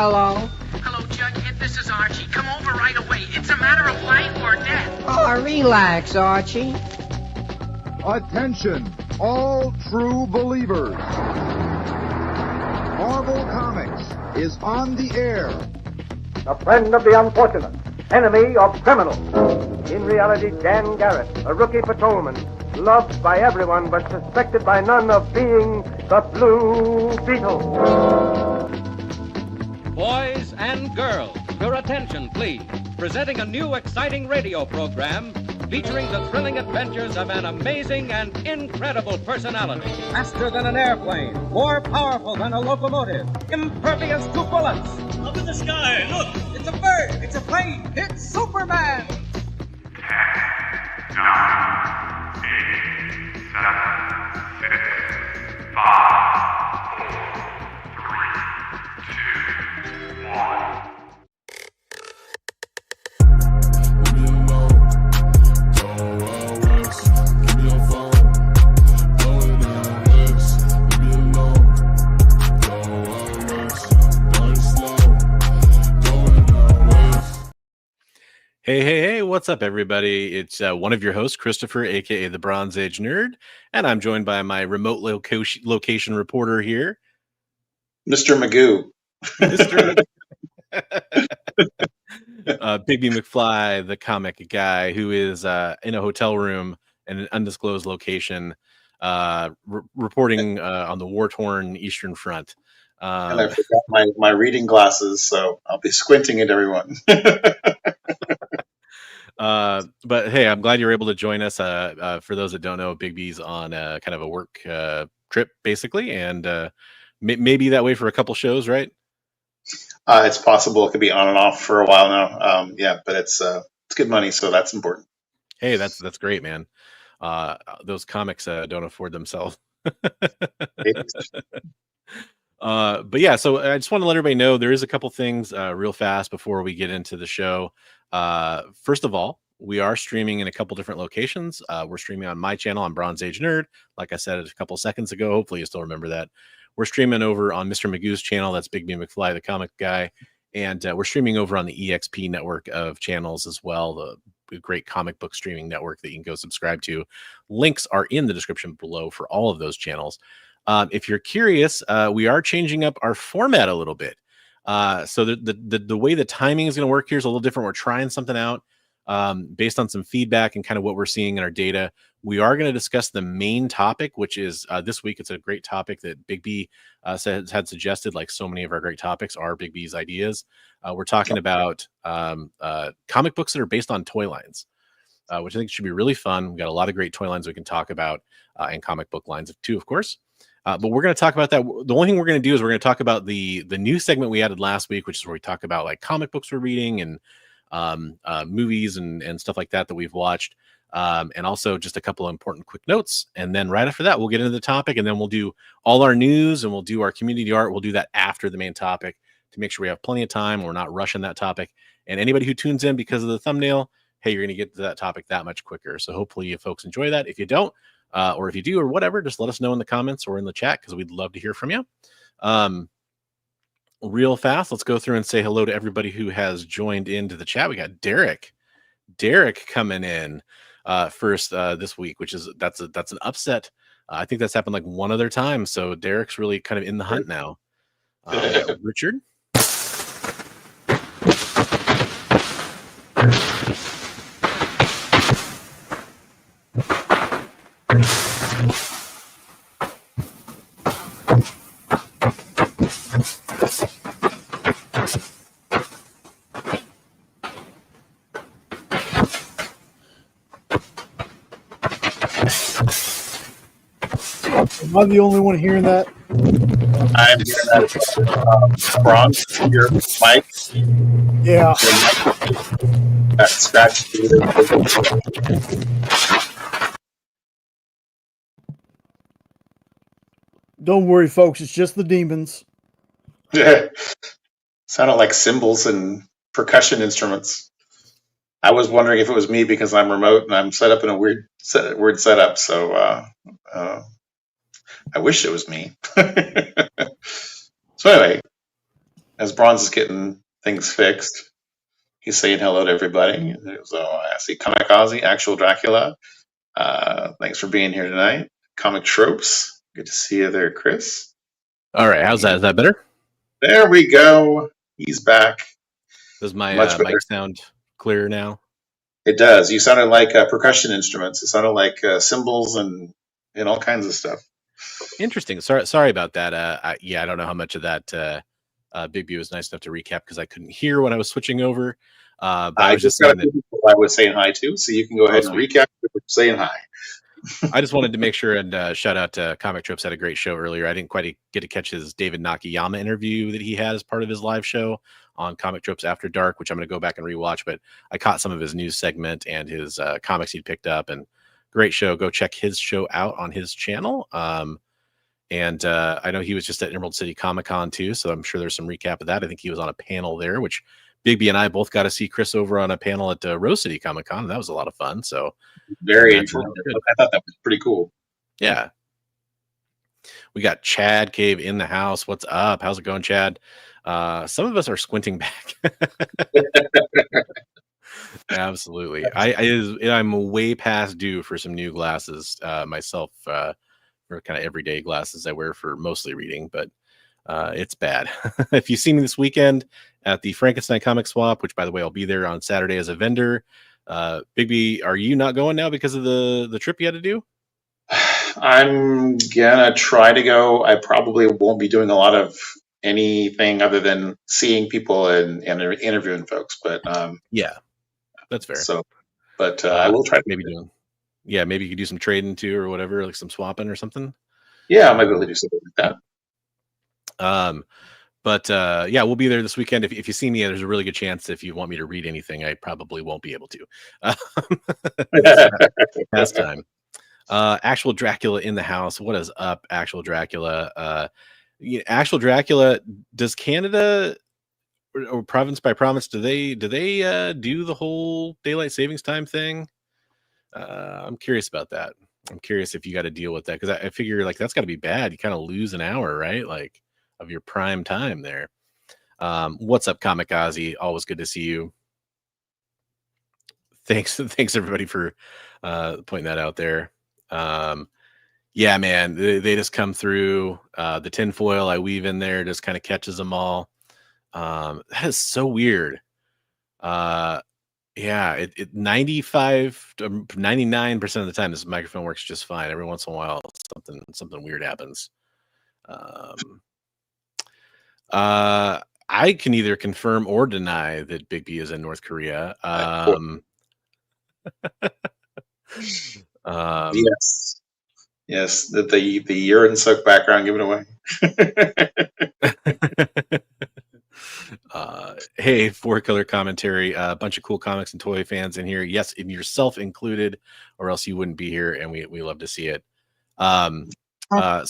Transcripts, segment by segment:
Hello? Hello, Jughead. This is Archie. Come over right away. It's a matter of life or death. Oh, relax, Archie. Attention, all true believers. Marvel Comics is on the air. A friend of the unfortunate, enemy of criminals. In reality, Dan Garrett, a rookie patrolman, loved by everyone but suspected by none of being the Blue Beetle. Boys and girls, your attention, please. Presenting a new exciting radio program featuring the thrilling adventures of an amazing and incredible personality. Faster than an airplane, more powerful than a locomotive, impervious to bullets. Up in the sky, look! It's a bird, it's a plane, it's Superman! 10, 9, 8, 7, 6, 5, 4, 3, 2, 1. Hey, what's up, everybody? It's one of your hosts, Christopher, a.k.a. the Bronze Age Nerd, and I'm joined by my remote location reporter here, Mr. Magoo. Bigby McFly, the comic guy, who is in a hotel room in an undisclosed location, reporting on the war-torn Eastern Front. And I forgot my reading glasses, so I'll be squinting at everyone. But hey, I'm glad you're able to join us. For those that don't know, Bigby's on kind of a work trip, basically, and maybe that way for a couple shows, right? It's possible it could be on and off for a while now. Yeah, but it's good money, so that's important. Hey, that's great, man. Those comics don't afford themselves. But yeah, so I just want to let everybody know there is a couple things real fast before we get into the show. First of all, we are streaming in a couple different locations. We're streaming on my channel on Bronze Age Nerd, like I said a couple seconds ago. Hopefully you still remember that. We're streaming over on Mr. Magoo's channel. That's Bigby and McFly, the comic guy. And we're streaming over on the EXP network of channels as well, the great comic book streaming network that you can go subscribe to. Links are in the description below for all of those channels. If you're curious, we are changing up our format a little bit. So the way the timing is going to work here is a little different. We're trying something out based on some feedback and kind of what we're seeing in our data. We are going to discuss the main topic, which is this week. It's a great topic that Bigby had suggested. Like so many of our great topics are Bigby's ideas. We're talking about comic books that are based on toy lines, which I think should be really fun. We've got a lot of great toy lines we can talk about and comic book lines too, of course. But we're going to talk about that. The only thing we're going to do is we're going to talk about the new segment we added last week, which is where we talk about like comic books we're reading and movies and stuff like that we've watched. And also just a couple of important quick notes. And then right after that, we'll get into the topic, and then we'll do all our news and we'll do our community art. We'll do that after the main topic to make sure we have plenty of time. We're not rushing that topic. And anybody who tunes in because of the thumbnail, hey, you're going to get to that topic that much quicker. So hopefully you folks enjoy that. If you don't, or if you do or whatever, just let us know in the comments or in the chat because we'd love to hear from you. Real fast, let's go through and say hello to everybody who has joined into the chat. We got Derek coming in first this week, which is that's an upset. I think that's happened like one other time, so Derek's really kind of in the hunt now. Richard. Am I the only one hearing that? I'm hearing that. Bronze, your mic. Yeah. That scratch. Don't worry, folks. It's just the demons. Sounded like cymbals and percussion instruments. I was wondering if it was me because I'm remote and I'm set up in a weird setup. So I wish it was me. So anyway, as Bronze is getting things fixed, he's saying hello to everybody. So I see Kamikaze, Actual Dracula. Thanks for being here tonight. Comic Tropes. Good to see you there, Chris. All right, how's that? Is that better? There we go. He's back. Does my Much better. mic sound clearer now? It does. You sounded like percussion instruments. It sounded like cymbals and all kinds of stuff. Interesting. Sorry about that. I don't know how much of that Bigby was nice enough to recap because I couldn't hear when I was switching over. But I was just saying that I was saying hi to, so you can go ahead and recap saying hi. I just wanted to make sure and shout out to Comic Tropes. Had a great show earlier. I didn't quite get to catch his David Nakayama interview that he had as part of his live show on Comic Tropes After Dark, which I'm going to go back and rewatch. But I caught some of his news segment and his comics he'd picked up, and great show. Go check his show out on his channel. And I know he was just at Emerald City Comic Con too, so I'm sure there's some recap of that. I think he was on a panel there, which Bigby and I both got to see Chris over on a panel at Rose City Comic Con. That was a lot of fun. So very informative. I thought that was pretty cool. Yeah. We got Chad Cave in the house. What's up? How's it going, Chad? Some of us are squinting back. Absolutely. I'm way past due for some new glasses myself, for kind of everyday glasses I wear for mostly reading, but it's bad. If you see me this weekend at the Frankenstein Comic Swap, which by the way, I'll be there on Saturday as a vendor. Bigby, are you not going now because of the trip you had to do? I'm gonna try to go. I probably won't be doing a lot of anything other than seeing people and interviewing folks, but yeah, that's fair. So, but I will try to maybe maybe you could do some trading too or whatever, like some swapping or something. Yeah, I might be able to do something like that. But yeah, we'll be there this weekend. If you see me, there's a really good chance if you want me to read anything, I probably won't be able to. Past time. Actual Dracula in the house. What is up, Actual Dracula? Actual Dracula, does Canada or province by province, do they do the whole daylight savings time thing? I'm curious about that. I'm curious if you got to deal with that, because I figure like that's got to be bad. You kind of lose an hour, right? Like of your prime time there. What's up, Kamikaze? Always good to see you. Thanks everybody for pointing that out there. Yeah, man, they just come through. The tinfoil I weave in there just kind of catches them all. That is so weird. Yeah, it 95 to 99% of the time this microphone works just fine. Every once in a while something weird happens. I can either confirm or deny that Bigby is in North Korea. Yes, the urine soaked background given away. Hey, 4-color commentary, a bunch of cool comics and toy fans in here. Yes, and yourself included, or else you wouldn't be here, and we love to see it. So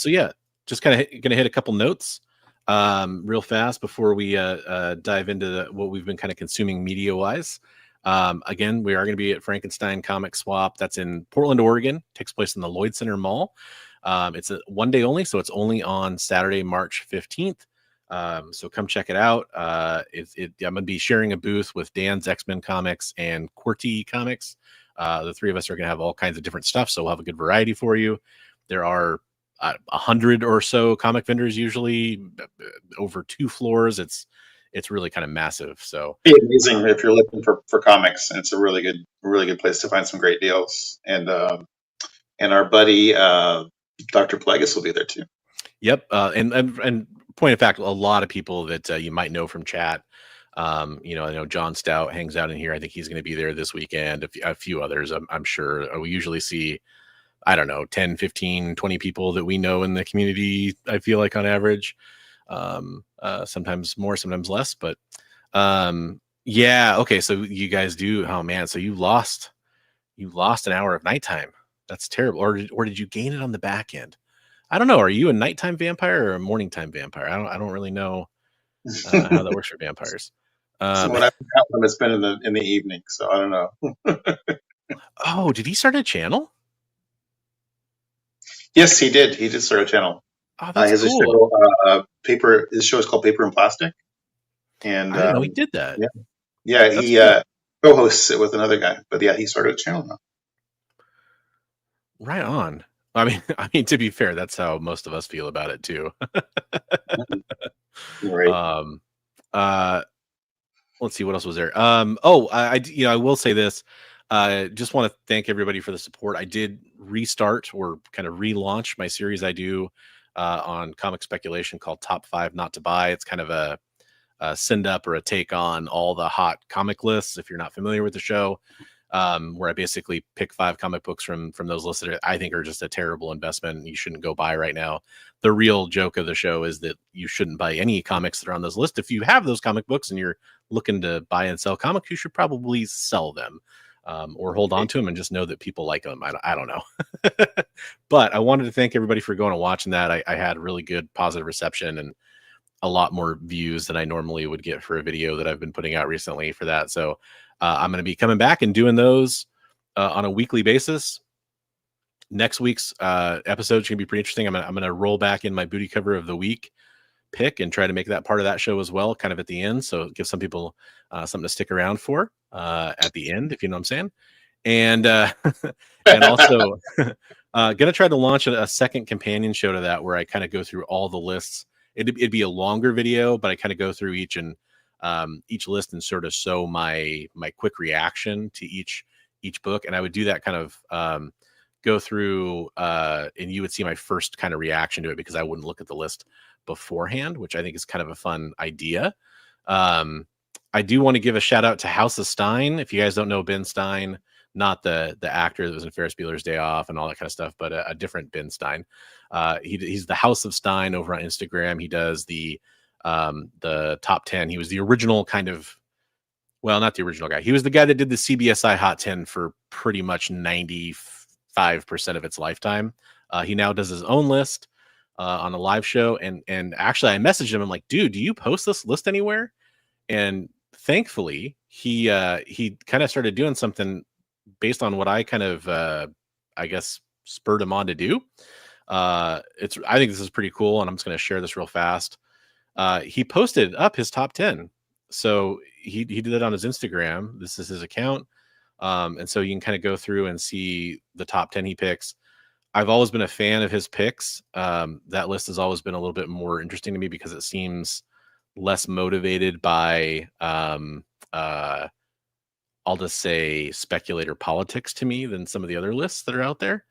yeah, just kind of gonna hit a couple notes real fast before we dive into what we've been kind of consuming media wise. Again, we are going to be at Frankenstein Comic Swap. That's in Portland, Oregon. Takes place in the Lloyd Center Mall. It's a one day only, so it's only on Saturday, March 15th. So come check it out. I'm going to be sharing a booth with Dan's X-Men Comics and QWERTY Comics. The three of us are going to have all kinds of different stuff, so we'll have a good variety for you. There are 100 or so comic vendors, usually over 2 floors. It's really kind of massive. So it's amazing if you're looking for comics. It's a really good place to find some great deals. And our buddy Dr. Plagueis will be there too. Yep. And point of fact, a lot of people that you might know from chat. I know John Stout hangs out in here. I think he's going to be there this weekend. A few others, I'm sure. We usually see, I don't know, 10, 15, 20 people that we know in the community, I feel like on average. Sometimes more, sometimes less, but yeah. Okay. So you guys do, oh man. So you lost an hour of nighttime. That's terrible. Or did you gain it on the back end? I don't know. Are you a nighttime vampire or a morning time vampire? I don't really know how that works for vampires. So when I've got them, it's been in the evening. So I don't know. Oh, did he start a channel? Yes, he did. He did start a channel. Oh, that's cool. His show is called Paper and Plastic. And I didn't know he did that. yeah, That's he cool. co-hosts it with another guy. But yeah, he started a channel now. Right on. I mean, to be fair, that's how most of us feel about it too. Right. Let's see what else was there. I will say this. Just want to thank everybody for the support. I did restart or kind of relaunch my series I do on comic speculation called Top 5 Not to Buy. It's kind of a send up or a take on all the hot comic lists. If you're not familiar with the show, where I basically pick 5 comic books from those lists that I think are just a terrible investment and you shouldn't go buy right now. The real joke of the show is that you shouldn't buy any comics that are on those lists. If you have those comic books and you're looking to buy and sell comics, you should probably sell them or hold on to them and just know that people like them. I don't know. But I wanted to thank everybody for going and watching that. I had really good positive reception and a lot more views than I normally would get for a video that I've been putting out recently for that. So I'm going to be coming back and doing those on a weekly basis. Next week's episode is going to be pretty interesting. I'm going to roll back in my booty cover of the week pick and try to make that part of that show as well, kind of at the end. So give some people something to stick around for at the end, if you know what I'm saying. And and also going to try to launch a second companion show to that where I kind of go through all the lists. It'd be a longer video, but I kind of go through each list and sort of show my quick reaction to each book. And I would do that kind of go through and you would see my first kind of reaction to it because I wouldn't look at the list beforehand, which I think is kind of a fun idea. I do want to give a shout out to House of Stein. If you guys don't know Ben Stein, not the actor that was in Ferris Bueller's Day Off and all that kind of stuff, but a different Ben Stein. He's the House of Stein over on Instagram. He does the top 10. He was the original kind of, well, not the original guy. He was the guy that did the CBSI Hot 10 for pretty much 95% of its lifetime. He now does his own list on a live show. And actually I messaged him. I'm like, dude, do you post this list anywhere? And thankfully he kind of started doing something based on what I kind of, I guess, spurred him on to do. I think this is pretty cool. And I'm just going to share this real fast. He posted up his top 10. So he did it on his Instagram. This is his account. And so you can kind of go through and see the top 10 he picks. I've always been a fan of his picks. That list has always been a little bit more interesting to me because it seems less motivated by, I'll just say speculator politics to me than some of the other lists that are out there.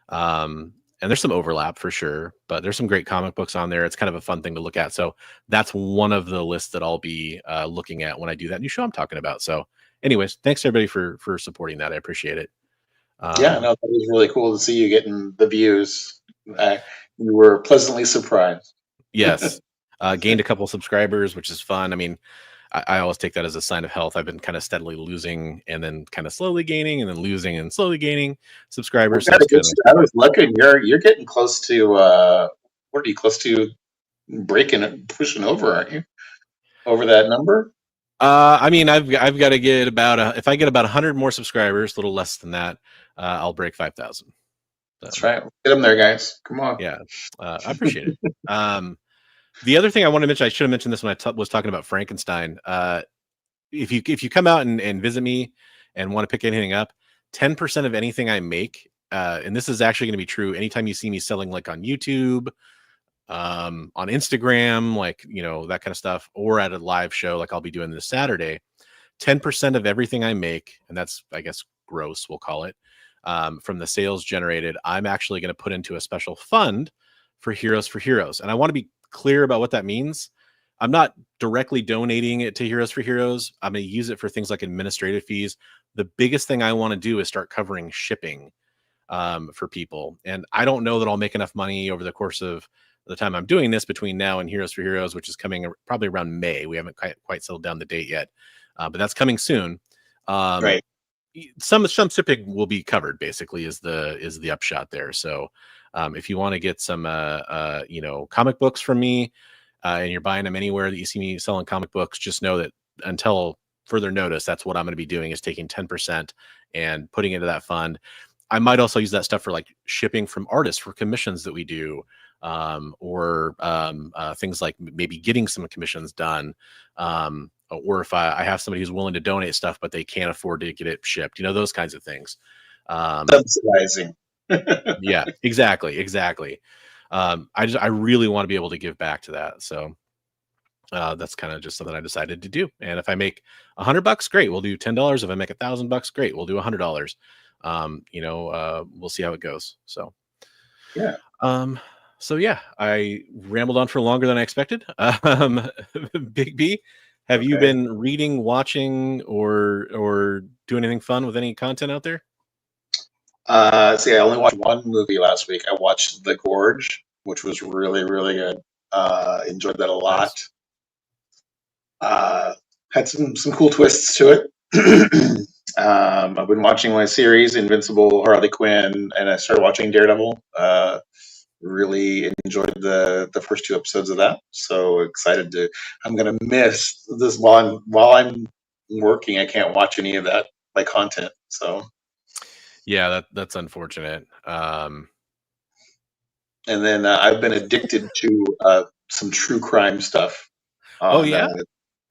And there's some overlap for sure, but there's some great comic books on there. It's kind of a fun thing to look at. So that's one of the lists that I'll be looking at when I do that new show I'm talking about. So anyways, thanks everybody for supporting that. I appreciate it. Yeah, no, that was really cool to see you getting the views. You were pleasantly surprised. Yes. Gained a couple subscribers, which is fun. I mean, I always take that as a sign of health. I've been kind of steadily losing and then kind of slowly gaining and then losing and slowly gaining subscribers. So I was looking, you're getting close to what are you close to pushing over, aren't you? Over that number? I mean, I've got to get if I get about 100 more subscribers, a little less than that, I'll break 5,000. So, that's right. Get them there, guys. Come on. Yeah, I appreciate it. The other thing I want to mention, I should have mentioned this when I was talking about Frankenstein. If you come out and visit me and want to pick anything up, 10% of anything I make, and this is actually going to be true anytime you see me selling like on YouTube, on Instagram, like, you know, that kind of stuff, or at a live show like I'll be doing this Saturday, 10% of everything I make, and that's, I guess, gross, we'll call it, from the sales generated, I'm actually going to put into a special fund for Heroes for Heroes. And I want to be clear about what that means. I'm not directly donating it to Heroes for Heroes. I'm going to use it for things like administrative fees. The biggest thing I want to do is start covering shipping for people. And I don't know that I'll make enough money over the course of the time I'm doing this between now and Heroes for Heroes, which is coming probably around May. We haven't quite settled down the date yet, but that's coming soon. Right. Some shipping will be covered, basically, is the upshot there. So if you want to get some comic books from me and you're buying them anywhere that you see me selling comic books, just know that until further notice, that's what I'm going to be doing, is taking 10% and putting into that fund. I might also use that stuff for like shipping from artists for commissions that we do, or things like maybe getting some commissions done, or if I have somebody who's willing to donate stuff but they can't afford to get it shipped, those kinds of things. Subsidizing. Yeah, exactly. I really want to be able to give back to that, so that's kind of just something I decided to do. And if I make $100, great, we'll do $10. If I make $1,000, great, we'll do $100. We'll see how it goes. So yeah. So yeah, I rambled on for longer than I expected. Big B, have you been reading, watching, or doing anything fun with any content out there? See, I only watched one movie last week. I watched The Gorge, which was really, really good. Enjoyed that a lot. Nice. Had some cool twists to it. I've been watching my series, Invincible, Harley Quinn, and I started watching Daredevil. Really enjoyed the first 2 episodes of that. So excited I'm gonna miss this while I'm working. I can't watch any of that content. So yeah, that's unfortunate. And then I've been addicted to some true crime stuff.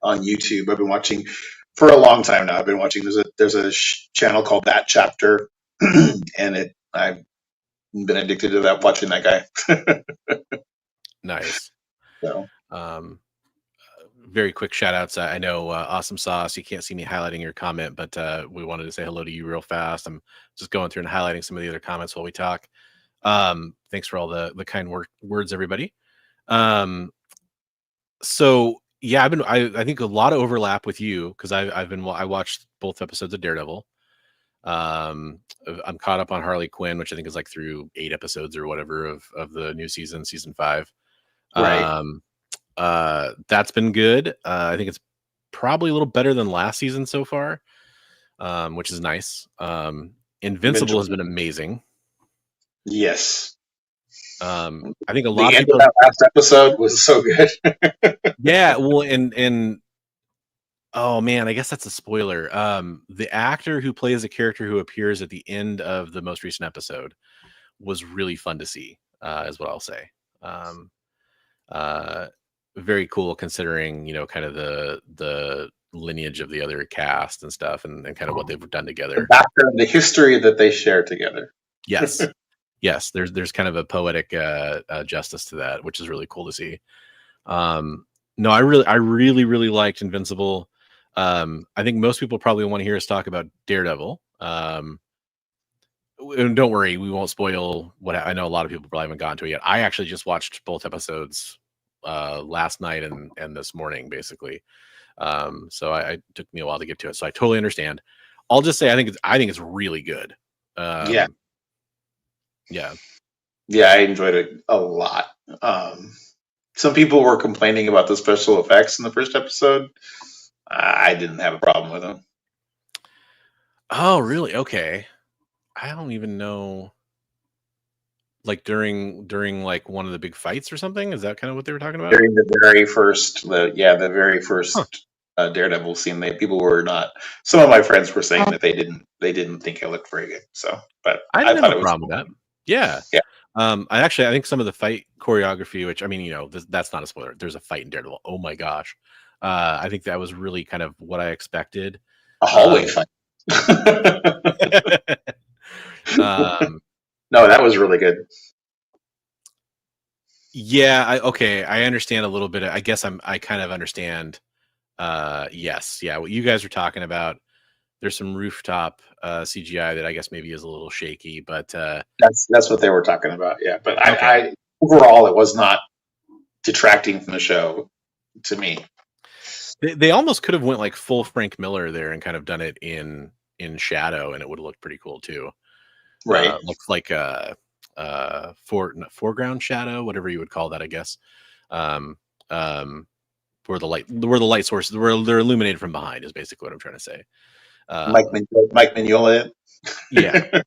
On YouTube. I've been watching for a long time now. I've been watching. There's a channel called That Chapter, and I've been addicted to that. Watching that guy. Nice. So, very quick shout outs. I know Awesome Sauce. You can't see me highlighting your comment, but we wanted to say hello to you real fast. I'm just going through and highlighting some of the other comments while we talk. Thanks for all the kind words, everybody. So yeah, I think a lot of overlap with you because I watched both episodes of Daredevil. I'm caught up on Harley Quinn, which I think is like through 8 episodes or whatever of the new season 5. right. That's been good. I think it's probably a little better than last season so far, which is nice. Invincible has been amazing. Yes. I think a lot of people. That last episode was so good. Yeah, well, and oh man, I guess that's a spoiler. The actor who plays a character who appears at the end of the most recent episode was really fun to see, is what I'll say. Very cool considering, kind of the lineage of the other cast and stuff and kind of what they've done together. The background, the history that they share together. Yes. Yes, there's kind of a poetic justice to that, which is really cool to see. No, I really liked Invincible. I think most people probably want to hear us talk about Daredevil. And don't worry, we won't spoil what I know. A lot of people probably haven't gotten to it yet. I actually just watched both episodes last night and this morning, basically. So it took me a while to get to it. So I totally understand. I'll just say I think it's really good. Yeah. Yeah, I enjoyed it a lot. Some people were complaining about the special effects in the first episode. I didn't have a problem with them. Oh, really? Okay. I don't even know. Like during like one of the big fights or something? Is that kind of what they were talking about? During the very first, Daredevil scene, people were not. Some of my friends were saying that they didn't think it looked very good. So, but I didn't thought have it a problem with that. Yeah. I think some of the fight choreography, which I mean, that's not a spoiler. There's a fight in Daredevil. Oh my gosh. I think that was really kind of what I expected. A hallway fight. No, that was really good. Yeah. I understand a little bit. I guess I kind of understand. Yes. Yeah. What you guys are talking about. There's some rooftop CGI that I guess maybe is a little shaky, but that's what they were talking about. Yeah, but I overall it was not detracting from the show to me. They almost could have went like full Frank Miller there and kind of done it in shadow, and it would have looked pretty cool too. Right, looks like foreground shadow, whatever you would call that, I guess. Where the light sources where they're illuminated from behind is basically what I'm trying to say. Mike Mignola. Yeah.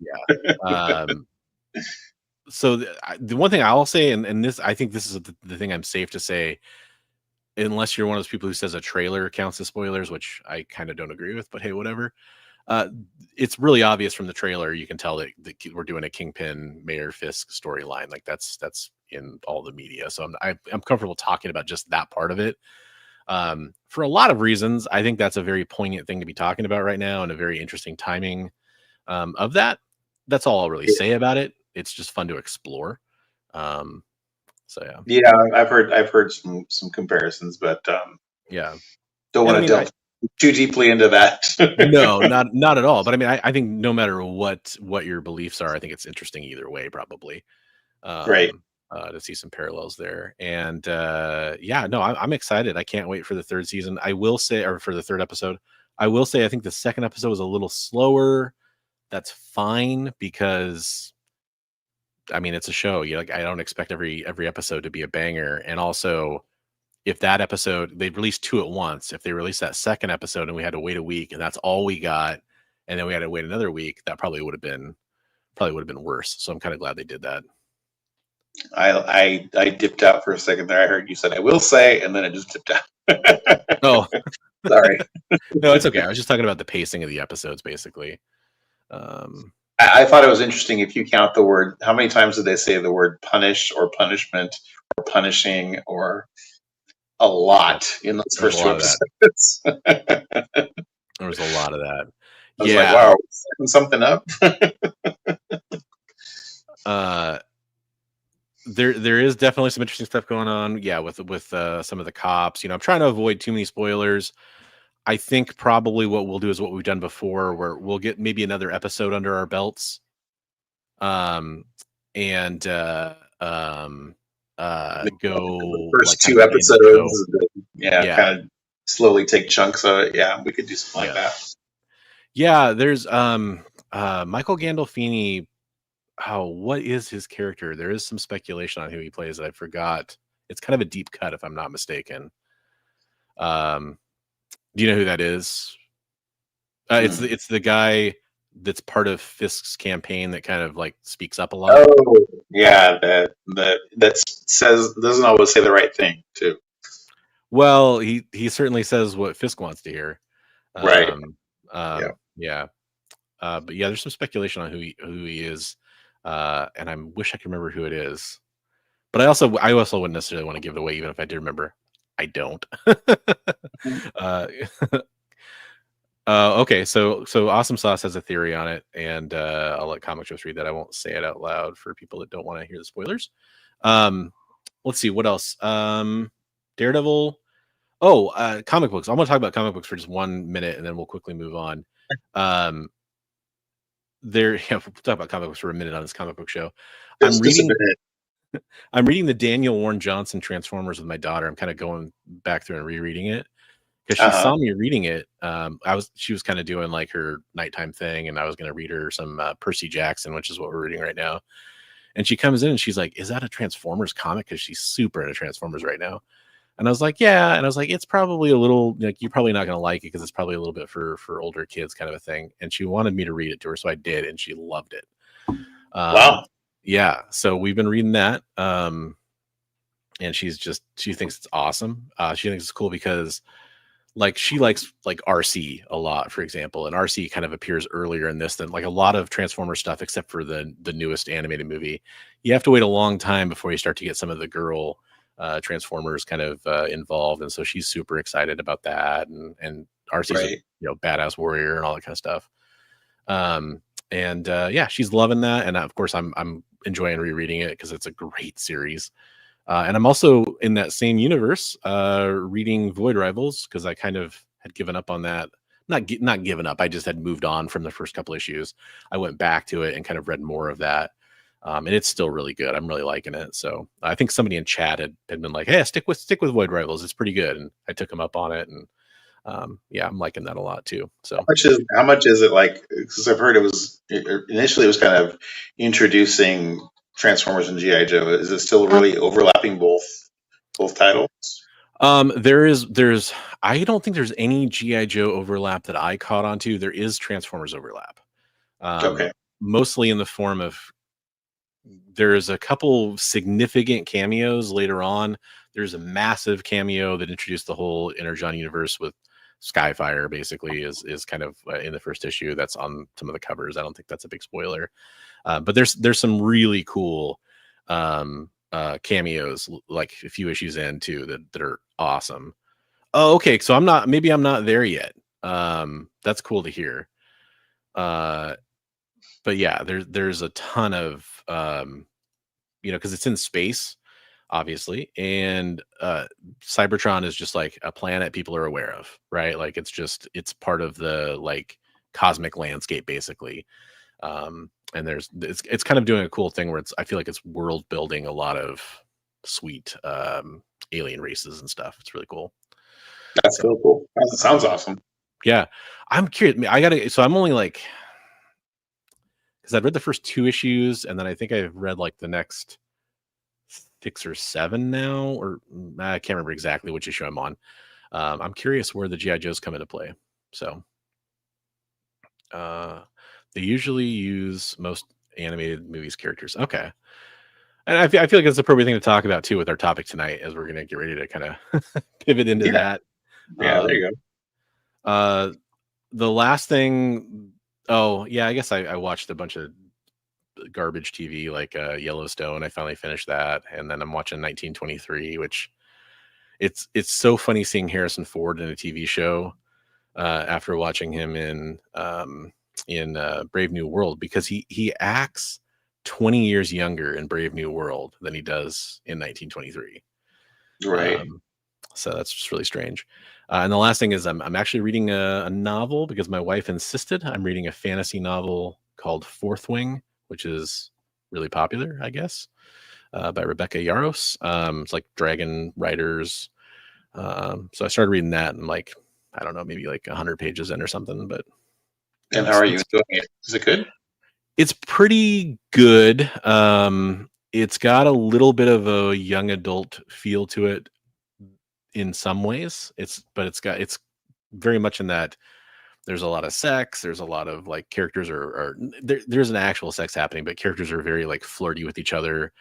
So the one thing I'll say, and this, I think this is the thing I'm safe to say, unless you're one of those people who says a trailer counts as spoilers, which I kind of don't agree with, but hey, whatever. Uh, it's really obvious from the trailer. You can tell that we're doing a Kingpin Mayor Fisk storyline. Like that's in all the media. So I'm comfortable talking about just that part of it. For a lot of reasons, I think that's a very poignant thing to be talking about right now, and a very interesting timing of that. That's all I'll really say about it. It's just fun to explore. So yeah. Yeah, I've heard some comparisons, but Yeah. don't want to delve too deeply into that. No, not at all. But I mean, I think no matter what your beliefs are, I think it's interesting either way, probably. Right. To see some parallels there. And yeah, no, I'm excited. I can't wait for the third season. I will say, or for the third episode, I will say, I think the second episode was a little slower. That's fine, because I mean, it's a show. You like, I don't expect every episode to be a banger. And also, if that episode, they released 2 at once, if they released that second episode and we had to wait a week and that's all we got, and then we had to wait another week, that probably would have been worse. So I'm kind of glad they did that. I dipped out for a second there. I heard you said, I will say, and then it just dipped out. Oh, sorry. No, it's okay. I was just talking about the pacing of the episodes, basically. I thought it was interesting, if you count the word, how many times did they say the word punish or punishment or punishing, or a lot in those first 2 episodes? There was a lot of that. I was like, wow, setting something up. There is definitely some interesting stuff going on. Yeah, with some of the cops. I'm trying to avoid too many spoilers. I think probably what we'll do is what we've done before, where we'll get maybe another episode under our belts. And go the first 2 episodes. Kind of slowly take chunks of it. Yeah, we could do something like that. Yeah, there's Michael Gandolfini. What is his character? There is some speculation on who he plays that I forgot. It's kind of a deep cut, if I'm not mistaken. Do you know who that is? It's the guy that's part of Fisk's campaign that kind of like speaks up a lot. Oh, yeah, that says, doesn't always say the right thing too. Well, he certainly says what Fisk wants to hear. Right. Yeah. But yeah, there's some speculation on who he is. And I wish I could remember who it is. But I also wouldn't necessarily want to give it away, even if I did remember. I don't. Okay, so Awesome Sauce has a theory on it, and I'll let Comic Strips read that. I won't say it out loud for people that don't want to hear the spoilers. Let's see what else. Daredevil. Comic books. I'm going to talk about comic books for just 1 minute, and then we'll quickly move on. We'll talk about comic books for a minute on this comic book show. I'm reading the Daniel Warren Johnson Transformers with my daughter. I'm kind of going back through and rereading it because she saw me reading it. She was kind of doing like her nighttime thing, and I was going to read her some Percy Jackson, which is what we're reading right now. And she comes in and she's like, "Is that a Transformers comic?" Because she's super into Transformers right now. And I was like, "Yeah." And I was like, "It's probably a little, like, you're probably not going to like it because it's probably a little bit for older kids, kind of a thing." And she wanted me to read it to her, so I did, and she loved it. Wow. Yeah, so we've been reading that, and she thinks it's awesome. She thinks it's cool because, like, she likes like RC a lot, for example, and RC kind of appears earlier in this than like a lot of Transformer stuff, except for the newest animated movie. You have to wait a long time before you start to get some of the girl Transformers kind of involved, and so she's super excited about that. And RC's a badass warrior and all that kind of stuff. Yeah, she's loving that, and of course I'm enjoying rereading it because it's a great series. And I'm also in that same universe reading Void Rivals because I kind of had given up on that. Not given up. I just had moved on from the first couple issues. I went back to it and kind of read more of that. And it's still really good. I'm really liking it. So I think somebody in chat had been like, "Hey, stick with Void Rivals. It's pretty good." And I took them up on it, and yeah, I'm liking that a lot too. So how much is it like? Because I've heard initially it was kind of introducing Transformers and G.I. Joe. Is it still really overlapping both titles? There's I don't think there's any G.I. Joe overlap that I caught onto. There is Transformers overlap. Okay. Mostly in the form of, there's a couple significant cameos later on. There's a massive cameo that introduced the whole Energon universe with Skyfire basically is kind of in the first issue. That's on some of the covers. I don't think that's a big spoiler, but there's some really cool cameos like a few issues in too that are awesome. Oh, okay. So I'm not there yet. That's cool to hear. But yeah, there's a ton of because it's in space, obviously, and Cybertron is just like a planet people are aware of, right? Like it's part of the like cosmic landscape basically. And it's kind of doing a cool thing where I feel like it's world building a lot of sweet alien races and stuff. It's really cool. That's so cool. That sounds awesome. Yeah, I'm curious. I'm only like, because I've read the first 2 issues, and then I think I've read like the next 6 or 7 now, or I can't remember exactly which issue I'm on. I'm curious where the G.I. Joes come into play. So they usually use most animated movies characters. Okay. And I feel like it's the appropriate thing to talk about too with our topic tonight, as we're going to get ready to kind of pivot into that. Yeah, there you go. The last thing, I guess I watched a bunch of garbage TV like Yellowstone. I finally finished that, and then I'm watching 1923, which it's so funny seeing Harrison Ford in a TV show after watching him in Brave New World, because he acts 20 years younger in Brave New World than he does in 1923. Right. So that's just really strange. And the last thing is I'm actually reading a novel because my wife insisted. I'm reading a fantasy novel called Fourth Wing, which is really popular, I guess, by Rebecca Yarros. It's like dragon riders. So I started reading that and like, I don't know, maybe like 100 pages in or something. But and how are you enjoying it? Is it good? It's pretty good. It's got a little bit of a young adult feel to it in some ways. It's very much in that there's a lot of sex. There's a lot of like characters there's an actual sex happening, but characters are very like flirty with each other.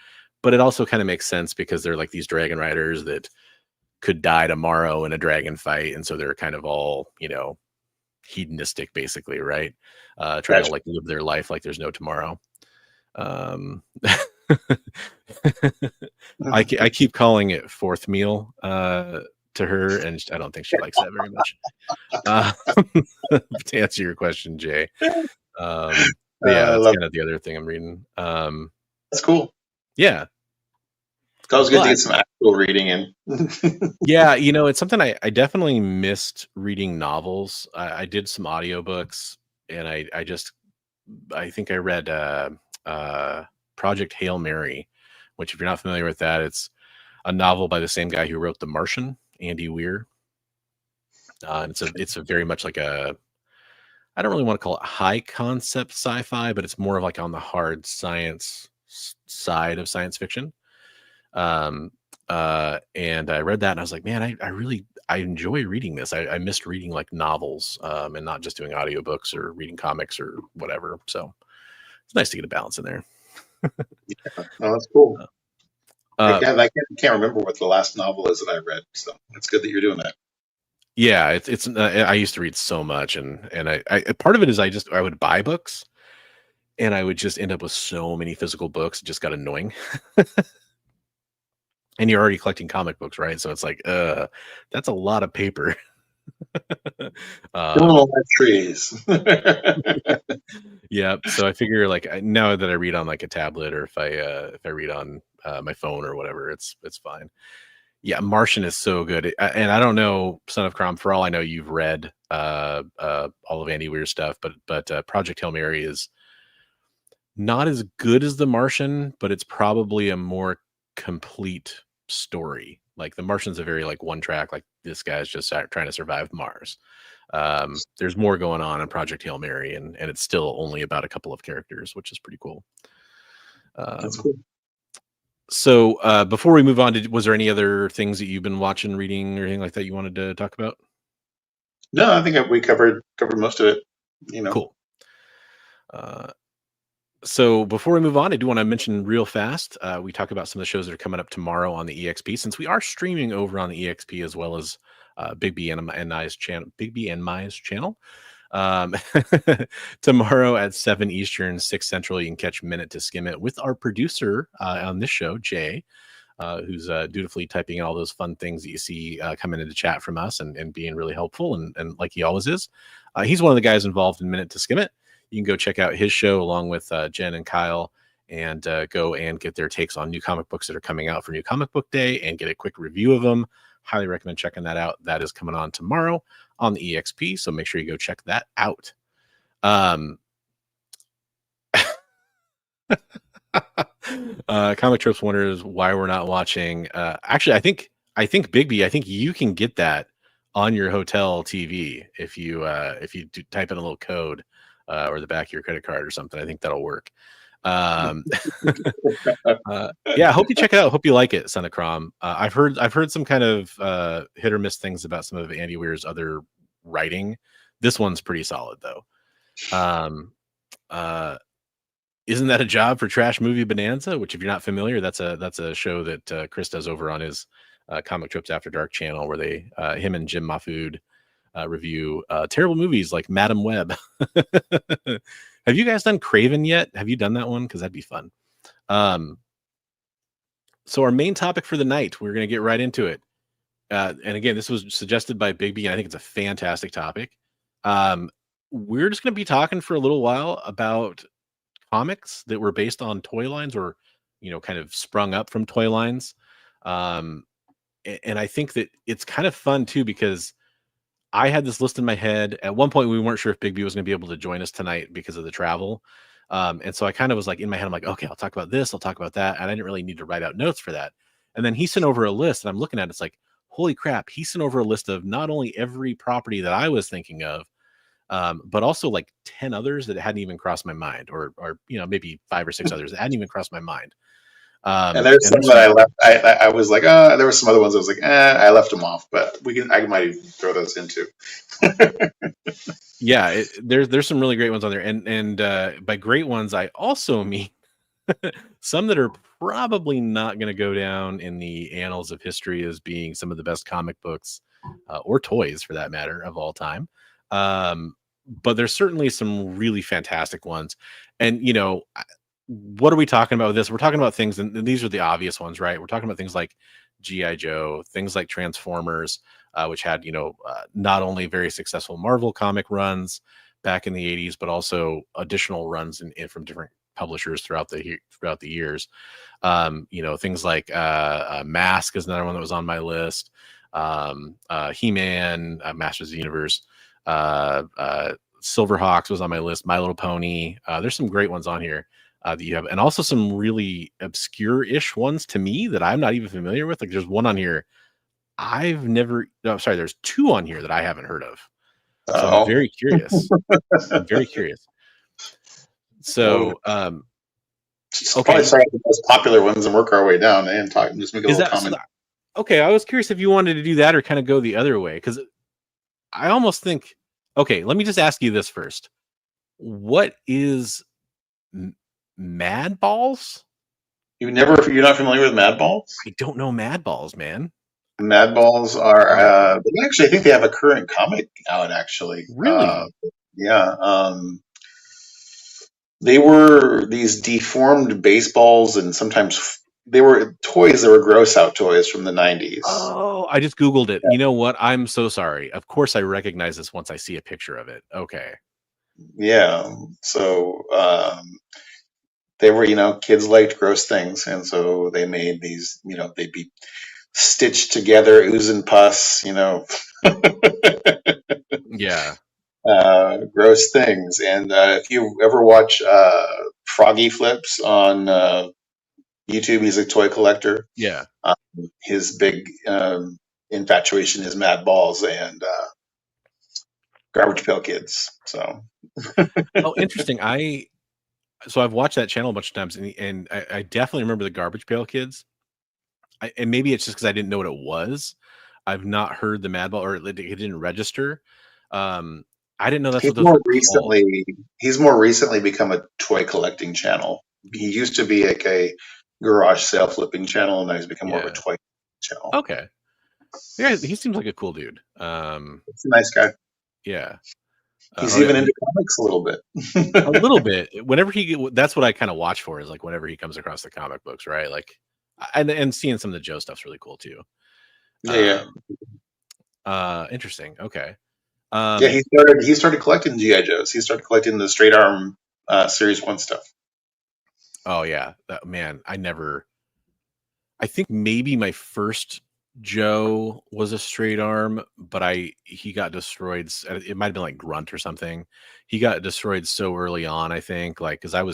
But it also kind of makes sense because they're like these dragon riders that could die tomorrow in a dragon fight. And so they're kind of all, hedonistic basically, right? Trying to like live their life like there's no tomorrow. I keep calling it fourth meal to her, and I don't think she likes that very much. To answer your question, Jay. Yeah, that's kind of the other thing I'm reading. That's cool. Yeah. It's always good to get some actual reading in. Yeah, it's something I definitely missed reading novels. I did some audiobooks, and I think I read Project Hail Mary, which if you're not familiar with that, it's a novel by the same guy who wrote The Martian, Andy Weir. And it's a very much like I don't really want to call it high concept sci-fi, but it's more of like on the hard science side of science fiction. And I read that and I was like, man, I enjoy reading this. I missed reading like novels, and not just doing audiobooks or reading comics or whatever. So it's nice to get a balance in there. Yeah, that's cool. I can't remember what the last novel is that I read, so it's good that you're doing that. Yeah, it's I used to read so much, and I part of it is I would buy books, and I would just end up with so many physical books. It just got annoying. And you're already collecting comic books, right? So it's like, that's a lot of paper. Trees. Yeah. So I figure like now that I read on like a tablet, or if I read on my phone or whatever, it's fine. Yeah, Martian is so good, and I don't know, Son of Crom. For all I know, you've read all of Andy Weir's stuff, but Project Hail Mary is not as good as The Martian, but it's probably a more complete story. Like The Martian's a very like one track, like this guy's just trying to survive Mars. There's more going on in Project Hail Mary, and it's still only about a couple of characters, which is pretty cool. That's cool. So before we move on, was there any other things that you've been watching, reading, or anything like that you wanted to talk about? No, I think we covered most of it. Cool. So before we move on, I do want to mention real fast, we talk about some of the shows that are coming up tomorrow on the EXP, since we are streaming over on the EXP as well as Bigby and I's channel. Bigby and My's channel. Tomorrow at 7 Eastern, 6 Central, you can catch Minute to Skim It with our producer on this show, Jay, who's dutifully typing in all those fun things that you see coming into chat from us and being really helpful and like he always is. He's one of the guys involved in Minute to Skim It. You can go check out his show along with Jen and Kyle and go and get their takes on new comic books that are coming out for New Comic Book Day and get a quick review of them. Highly recommend checking that out. That is coming on tomorrow on the EXP, so make sure you go check that out. Comic Tropes wonders why we're not watching. Actually, I think Bigby, I think you can get that on your hotel TV if you type in a little code or the back of your credit card or something. I think that'll work. Yeah, I hope you check it out. Hope you like it, Son of Crom. I've heard some kind of hit or miss things about some of Andy Weir's other writing. This one's pretty solid though. Isn't that a job for Trash Movie Bonanza? Which, if you're not familiar, that's a show that Chris does over on his Comic Trips After Dark channel, where they him and Jim Mahfood review terrible movies like Madam Web. Have you guys done Craven yet? Have you done that one? Because that'd be fun. So our main topic for the night, we're going to get right into it. And again, this was suggested by Bigby, and I think it's a fantastic topic. We're just going to be talking for a little while about comics that were based on toy lines or, kind of sprung up from toy lines. And I think that it's kind of fun too, because I had this list in my head. At one point, we weren't sure if Bigby was going to be able to join us tonight because of the travel. And so I kind of was like, in my head, I'm like, okay, I'll talk about this. I'll talk about that. And I didn't really need to write out notes for that. And then he sent over a list and I'm looking at it. It's like, holy crap. He sent over a list of not only every property that I was thinking of, but also like 10 others that hadn't even crossed my mind or maybe 5 or 6 others that hadn't even crossed my mind. And there's some that I left. I was like, there were some other ones I was like, I left them off, but I might even throw those into. Yeah, there's some really great ones on there, and by great ones, I also mean some that are probably not going to go down in the annals of history as being some of the best comic books or toys, for that matter, of all time. But there's certainly some really fantastic ones, and what are we talking about with this? We're talking about things, and these are the obvious ones, right? We're talking about things like G.I. Joe, things like Transformers, which had, not only very successful Marvel comic runs back in the 80s, but also additional runs in from different publishers throughout the years. Things like Mask is another one that was on my list. He-Man, Masters of the Universe, Silverhawks was on my list. My Little Pony. There's some great ones on here. That you have, and also some really obscure-ish ones to me that I'm not even familiar with. Like there's one on here there's 2 on here that I haven't heard of. So I'm very curious. So, probably start with the most popular ones and work our way down and talk. Just make a little comment. Okay, I was curious if you wanted to do that or kind of go the other way, because I almost think. Okay, let me just ask you this first: what is Mad Balls? You're not familiar with Mad Balls? I don't know Mad Balls, man. Mad Balls are actually, I think they have a current comic out. Actually, really, yeah. They were these deformed baseballs, and sometimes they were toys that were gross out toys from the 90s. Oh, I just Googled it. Yeah. You know what? I'm so sorry. Of course, I recognize this once I see a picture of it. Okay. Yeah. So. They were, kids liked gross things, and so they made these, they'd be stitched together, ooze and pus, Yeah. Gross things. And if you ever watch Froggy Flips on YouTube, he's a toy collector. Yeah. His big infatuation is Mad Balls and Garbage Pail Kids. So. Oh, interesting. So I've watched that channel a bunch of times, and I definitely remember the Garbage Pail Kids. And maybe it's just because I didn't know what it was. I've not heard the Mad Ball, or it didn't register. I didn't know that's what those were called. He's more recently become a toy collecting channel. He used to be like a garage sale flipping channel, and now he's become more of a toy channel. Okay. Yeah, he seems like a cool dude. He's a nice guy. Yeah. He's even into comics a little bit. A little bit. Whenever that's what I kind of watch for, is like whenever he comes across the comic books, right? Like, and seeing some of the Joe stuff's really cool too. Yeah. Interesting. Okay. Yeah, he started collecting GI Joes. He started collecting the Straight Arm Series 1 stuff. Oh yeah, man. I think maybe my first Joe was a Straight Arm, but he got destroyed. It might have been like Grunt or something. He got destroyed so early on, I think, like, because I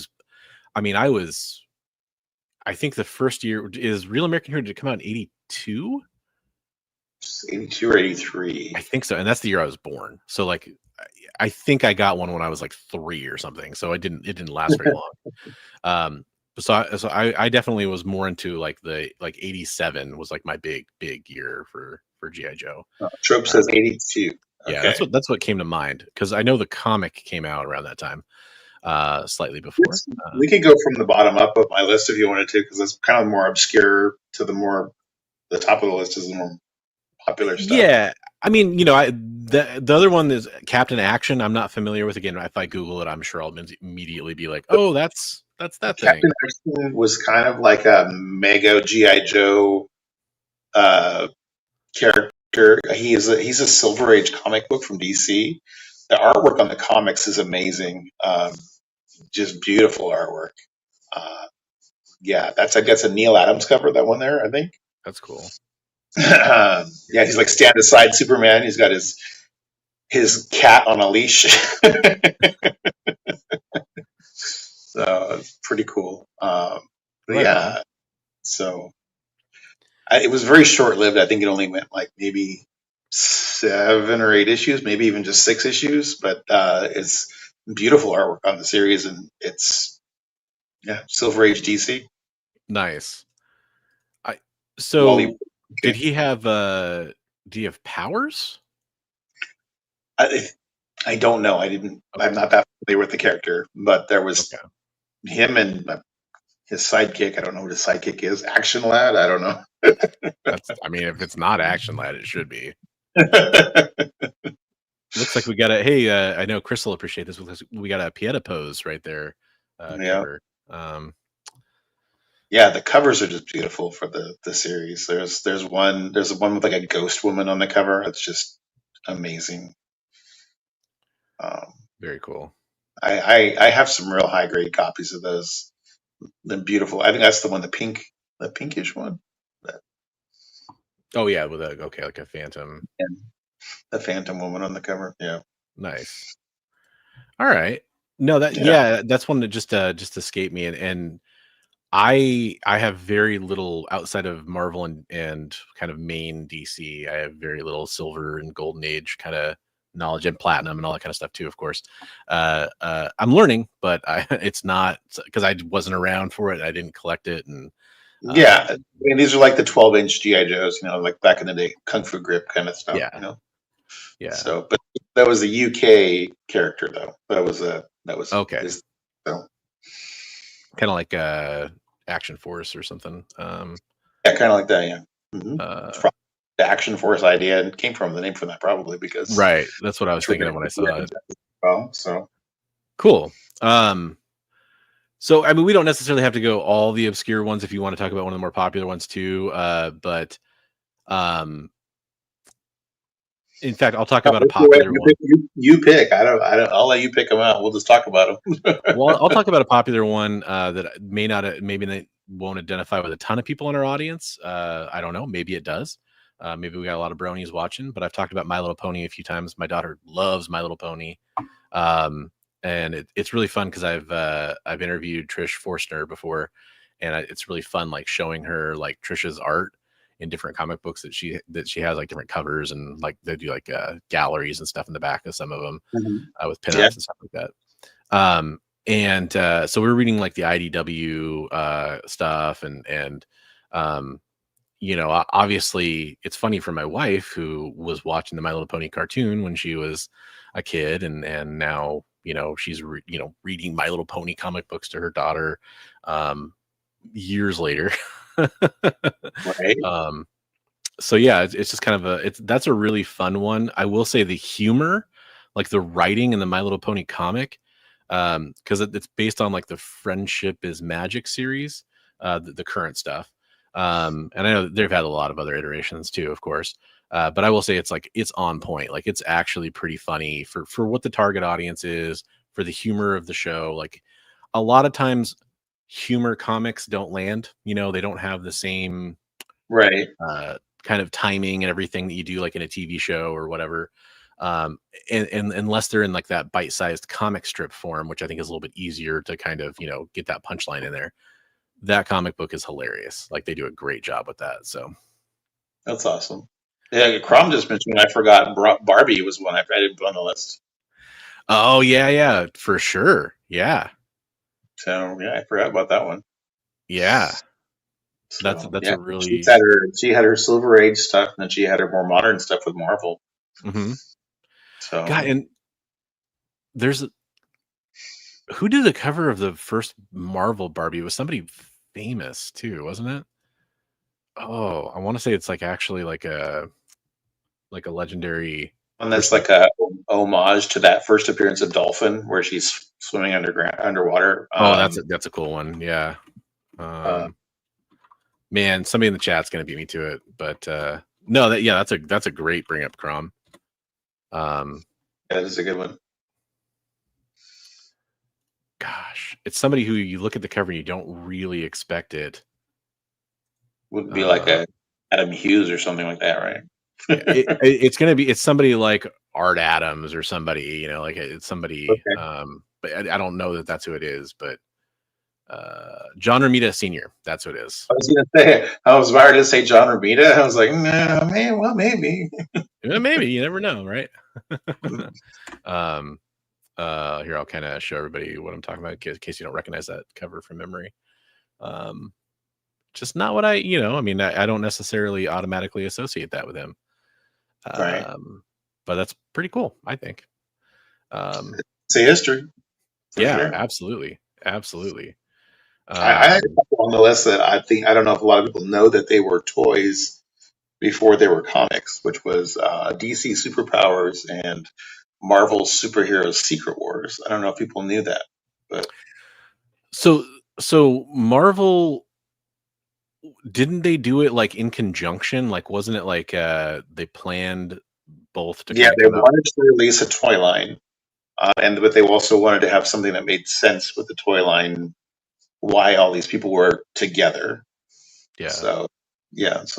think the first year is Real American Hero, did it come out in 82? 82 or 83. I think so, and that's the year I was born. So like, I think I got one when I was like 3 or something. So it didn't last very long. So I definitely was more into like 87 was like my big year for GI Joe. Trope says 82. Yeah, Okay. that's what came to mind, because I know the comic came out around that time, slightly before. We could go from the bottom up of my list if you wanted to, because it's kind of more obscure to the top of the list is the more popular stuff. Yeah, I mean, the other one is Captain Action. I'm not familiar with. Again, if I Google it, I'm sure I'll immediately be like, oh, that's that Captain thing. Action was kind of like a mega GI Joe character. He's a Silver Age comic book from DC. The artwork on the comics is amazing. Just beautiful artwork. Yeah, that's a Neil Adams cover. That one there, I think. That's cool. Yeah, he's like stand aside Superman. He's got his cat on a leash. So it's pretty cool. But Right yeah, on. so it was very short lived. I think it only went like maybe 7 or 8 issues, maybe even just 6 issues. But it's beautiful artwork on the series, and it's Silver Age DC. Nice. Did he have do you have powers? I don't know. I'm not that familiar with the character, but there was him and his sidekick. I don't know what his sidekick is. Action Lad. I don't know. If it's not Action Lad, it should be. Looks like we got I know Chris will appreciate this because we got a Pieta pose right there. Cover. Yeah, the covers are just beautiful for the series. There's one with like a ghost woman on the cover. It's just amazing. Very cool. I have some real high grade copies of those. They're beautiful. I think that's the one, the pinkish one. Oh yeah, with like a phantom. And the phantom woman on the cover. Yeah. Nice. All right. No, that's one that just escaped me, and I have very little outside of Marvel and kind of main DC. I have very little Silver and Golden Age kind of knowledge, and Platinum and all that kind of stuff too, of course. I'm learning, but it's not because I wasn't around for it. I didn't collect it, and these are like the 12-inch GI Joes, like back in the day, Kung Fu Grip kind of stuff. Yeah. So, but that was a UK character though. That was okay. So. Kind of like Action Force or something. Kind of like that. Yeah. Mm-hmm. It's probably the Action Force idea and came from the name from that, probably, because right. That's what I was thinking of when I saw it. So cool. So we don't necessarily have to go all the obscure ones if you want to talk about one of the more popular ones too. But in fact, I'll talk about a popular one. You pick. I'll let you pick them out. We'll just talk about them. Well, I'll talk about a popular one that maybe they won't identify with a ton of people in our audience. I don't know. Maybe it does. Maybe we got a lot of bronies watching. But I've talked about My Little Pony a few times. My daughter loves My Little Pony, and it's really fun because I've interviewed Trish Forstner before, and it's really fun like showing her like Trish's art in different comic books that she has, like different covers, and like they do like galleries and stuff in the back of some of them with pinups and stuff like that. So we're reading like the IDW stuff, and obviously it's funny for my wife, who was watching the My Little Pony cartoon when she was a kid, and now she's reading My Little Pony comic books to her daughter years later. Right. So yeah, it's just kind of that's a really fun one. I will say the humor, like the writing in the My Little Pony comic, because it's based on like the Friendship is Magic series, the current stuff. And I know they've had a lot of other iterations too, of course. But I will say it's on point. Like it's actually pretty funny for what the target audience is, for the humor of the show. Like a lot of times humor comics don't land, they don't have the same Right. kind of timing and everything that you do like in a TV show or whatever. And unless they're in like that bite-sized comic strip form, which I think is a little bit easier to kind of, get that punchline in there. That comic book is hilarious. Like they do a great job with that. So That's awesome. Yeah, Crom just mentioned. I forgot Barbie was one I didn't put on the list. Oh yeah, for sure. Yeah. So yeah, I forgot about that one. Yeah. So, that's a really. She had her Silver Age stuff, and then she had her more modern stuff with Marvel. Mm-hmm. So God, and who did the cover of the first Marvel Barbie? It was somebody famous too, wasn't it? Oh, I want to say it's like actually like a legendary. and that's like a homage to that first appearance of Dolphin, where she's swimming underwater. Oh, that's a cool one. Yeah. Man, somebody in the chat's gonna beat me to it, but no, that's a great bring up, Crom. Yeah, that is a good one. Gosh, it's somebody who you look at the cover and you don't really expect it. Wouldn't be like a Adam Hughes or something like that, right? It's somebody like Art Adams or somebody, like it's somebody. Okay. But I don't know that that's who it is. But John Romita Sr. That's who it is. I was gonna say, I was about to say John Romita. I was like, nah, man, well, maybe. Maybe you never know, right? Here I'll kind of show everybody what I'm talking about in case you don't recognize that cover from memory. Just not what I don't necessarily automatically associate that with him. Right. But that's pretty cool, I think. It's a history. Yeah, sure. Absolutely. I had a couple on the list that I don't know if a lot of people know that they were toys before they were comics, which was DC Superpowers and Marvel Superheroes Secret Wars. I don't know if people knew that, but so Marvel, didn't they do it like in conjunction? Like, wasn't it like they planned both to? Yeah, they wanted to release a toy line, but they also wanted to have something that made sense with the toy line. Why all these people were together? Yeah. So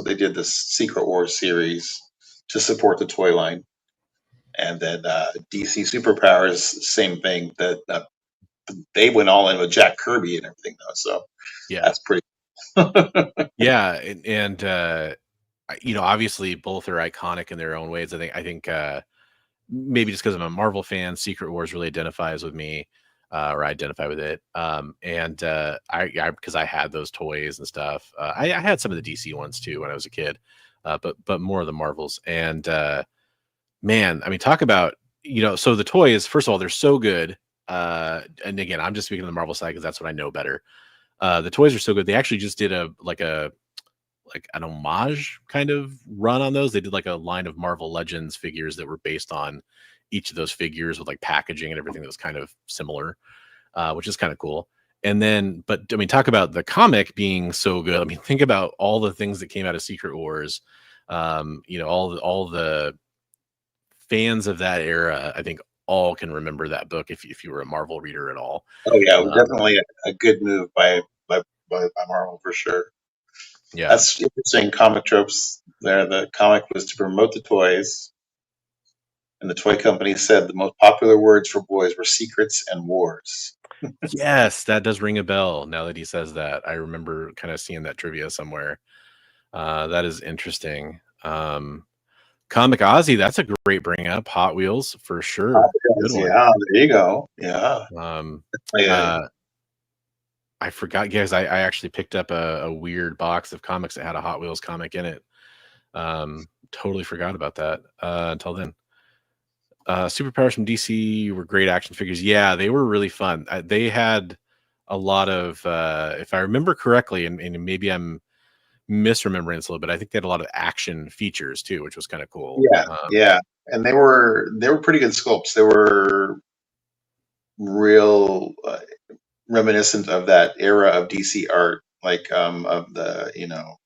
they did this Secret Wars series to support the toy line, and then DC Superpowers, same thing. That they went all in with Jack Kirby and everything, though. So yeah, that's pretty. Yeah, and obviously both are iconic in their own ways. I think maybe just because I'm a Marvel fan, Secret Wars really identifies with me, or I identify with it. And I because I had those toys and stuff. I had some of the DC ones too when I was a kid, but more of the Marvels. And man, I mean, talk about so the toys. First of all, they're so good. And again, I'm just speaking of the Marvel side because that's what I know better. The toys are so good. They actually just did an homage kind of run on those. They did like a line of Marvel Legends figures that were based on each of those figures with like packaging and everything that was kind of similar, which is kind of cool. And then, but I mean, talk about the comic being so good. I mean, think about all the things that came out of Secret Wars. All the fans of that era, I think all can remember that book if you were a Marvel reader at all. Oh yeah, definitely a good move by Marvel for sure. Yeah, that's interesting. Comic tropes there. The comic was to promote the toys, and the toy company said the most popular words for boys were secrets and wars. Yes, that does ring a bell now that he says that. I remember kind of seeing that trivia somewhere. That is interesting. Comic Ozzy, that's a great bring up. Hot Wheels for sure. Good one. Yeah, there you go. Yeah. I forgot, guys. I actually picked up a weird box of comics that had a Hot Wheels comic in it. Totally forgot about that until then. Superpowers from DC were great action figures. Yeah, they were really fun. They had a lot of, if I remember correctly, and maybe misremembering this a little bit. I think they had a lot of action features too, which was kind of cool. Yeah, and they were pretty good sculpts. They were real reminiscent of that era of DC art, like of the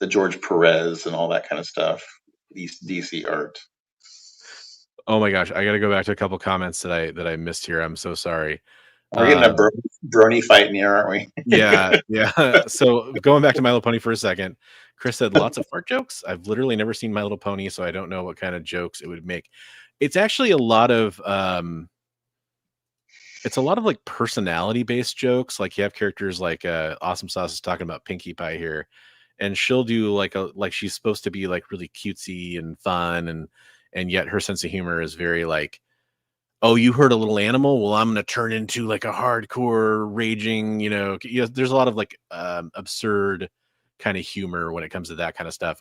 the George Perez and all that kind of stuff. DC art. Oh my gosh, I got to go back to a couple comments that I missed here. I'm so sorry. We're getting a brony fight in here, aren't we? Yeah. So going back to My Little Pony for a second, Chris said lots of fart jokes. I've literally never seen My Little Pony, so I don't know what kind of jokes it would make. It's actually a lot of like personality based jokes. Like you have characters like Awesome Sauce is talking about Pinkie Pie here, and she'll do like she's supposed to be like really cutesy and fun, and yet her sense of humor is very like, oh, you heard a little animal? Well, I'm going to turn into like a hardcore raging, there's a lot of like absurd kind of humor when it comes to that kind of stuff.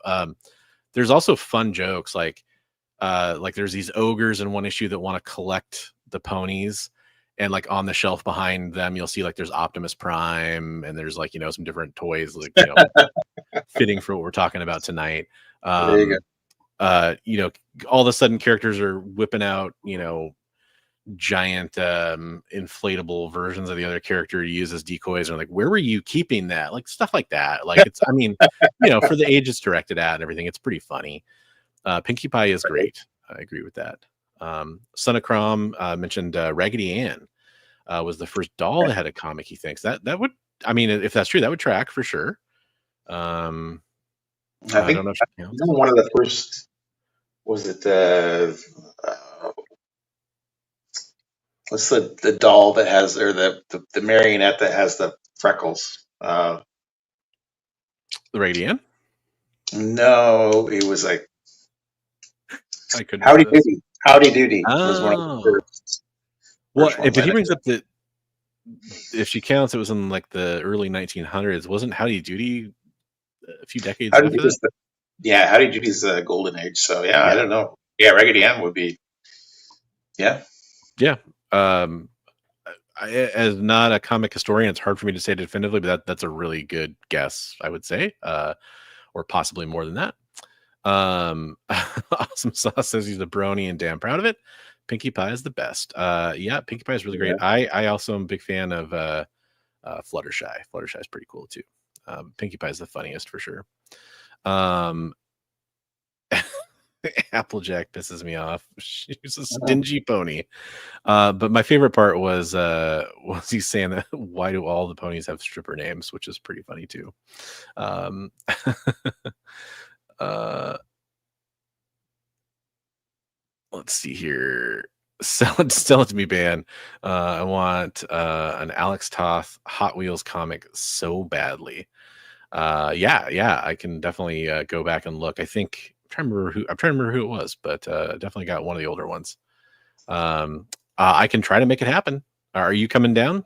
There's also fun jokes. Like there's these ogres in one issue that want to collect the ponies, and like on the shelf behind them, you'll see like there's Optimus Prime, and there's like, some different toys, like, fitting for what we're talking about tonight. There you go. All of a sudden characters are whipping out, giant inflatable versions of the other character to use as decoys, and like, where were you keeping that? Like stuff like that. Like it's, I mean, for the age it's directed at and everything, it's pretty funny. Pinkie Pie is great. I agree with that. Son of Crom mentioned Raggedy Ann was the first doll that had a comic. He thinks that would, I mean, if that's true, that would track for sure. I think don't know if she counts. one of the first was it what's the doll that has, or the marionette that has the freckles? The Raggedy Ann? No, it was like I couldn't. Howdy Doody. Howdy Doody was one of the first. Well, but he brings up that if she counts, it was in like the early 1900s. Wasn't Howdy Doody a few decades after that? Yeah, Howdy Doody's the golden age. So yeah, I don't know. Yeah, Raggedy Ann would be. Yeah. Yeah. As not a comic historian, it's hard for me to say definitively, but that's a really good guess, I would say, or possibly more than that. Awesome Sauce says he's a brony and damn proud of it. Pinkie Pie is the best. Yeah, Pinkie Pie is really great. I also am a big fan of Fluttershy. Fluttershy is pretty cool too. Pinkie Pie is the funniest for sure. Applejack pisses me off. She's a stingy pony. But my favorite part was he saying that why do all the ponies have stripper names, which is pretty funny too. Let's see here. Sell it to me, Ban. I want an Alex Toth Hot Wheels comic so badly. Yeah, I can definitely go back and look. I think I'm trying to remember who it was, but definitely got one of the older ones. I can try to make it happen. Are you coming down,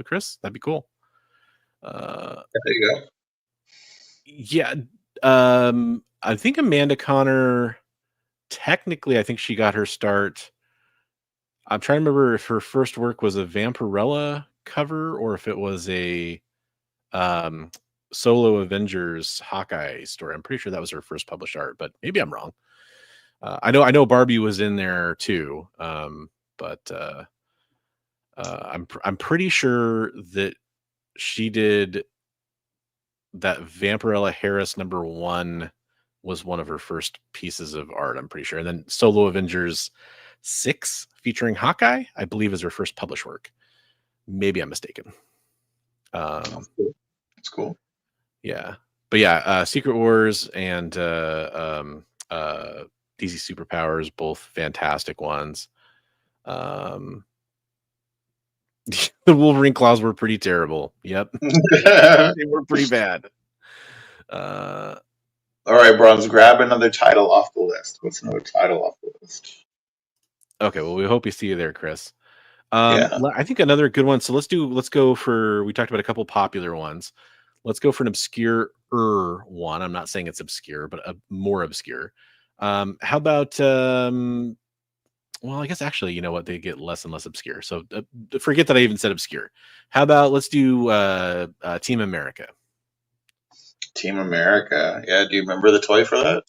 Chris? That'd be cool. There you go. Yeah. I think Amanda Connor, technically, I think she got her start. I'm trying to remember if her first work was a Vampirella cover or if it was a Solo Avengers Hawkeye story. I'm pretty sure that was her first published art, but maybe I'm wrong. I know Barbie was in there too, but I'm pretty sure that she did that. Vampirella Harris #1 was one of her first pieces of art, I'm pretty sure, and then Solo Avengers 6 featuring Hawkeye, I believe, is her first published work. Maybe I'm mistaken. That's cool. Yeah, but yeah, Secret Wars and DC Superpowers, both fantastic ones. The Wolverine claws were pretty terrible. Yep. They were pretty bad. All right, Bronze, grab another title off the list. What's another title off the list? Okay, well, we hope you see you there, Chris. Yeah. I think another good one. So let's go for, we talked about a couple popular ones. Let's go for an obscure one. I'm not saying it's obscure, but a more obscure. How about well, I guess actually, you know what, they get less and less obscure. So forget that I even said obscure. How about let's do Team America. Team America. Yeah, do you remember the toy for that?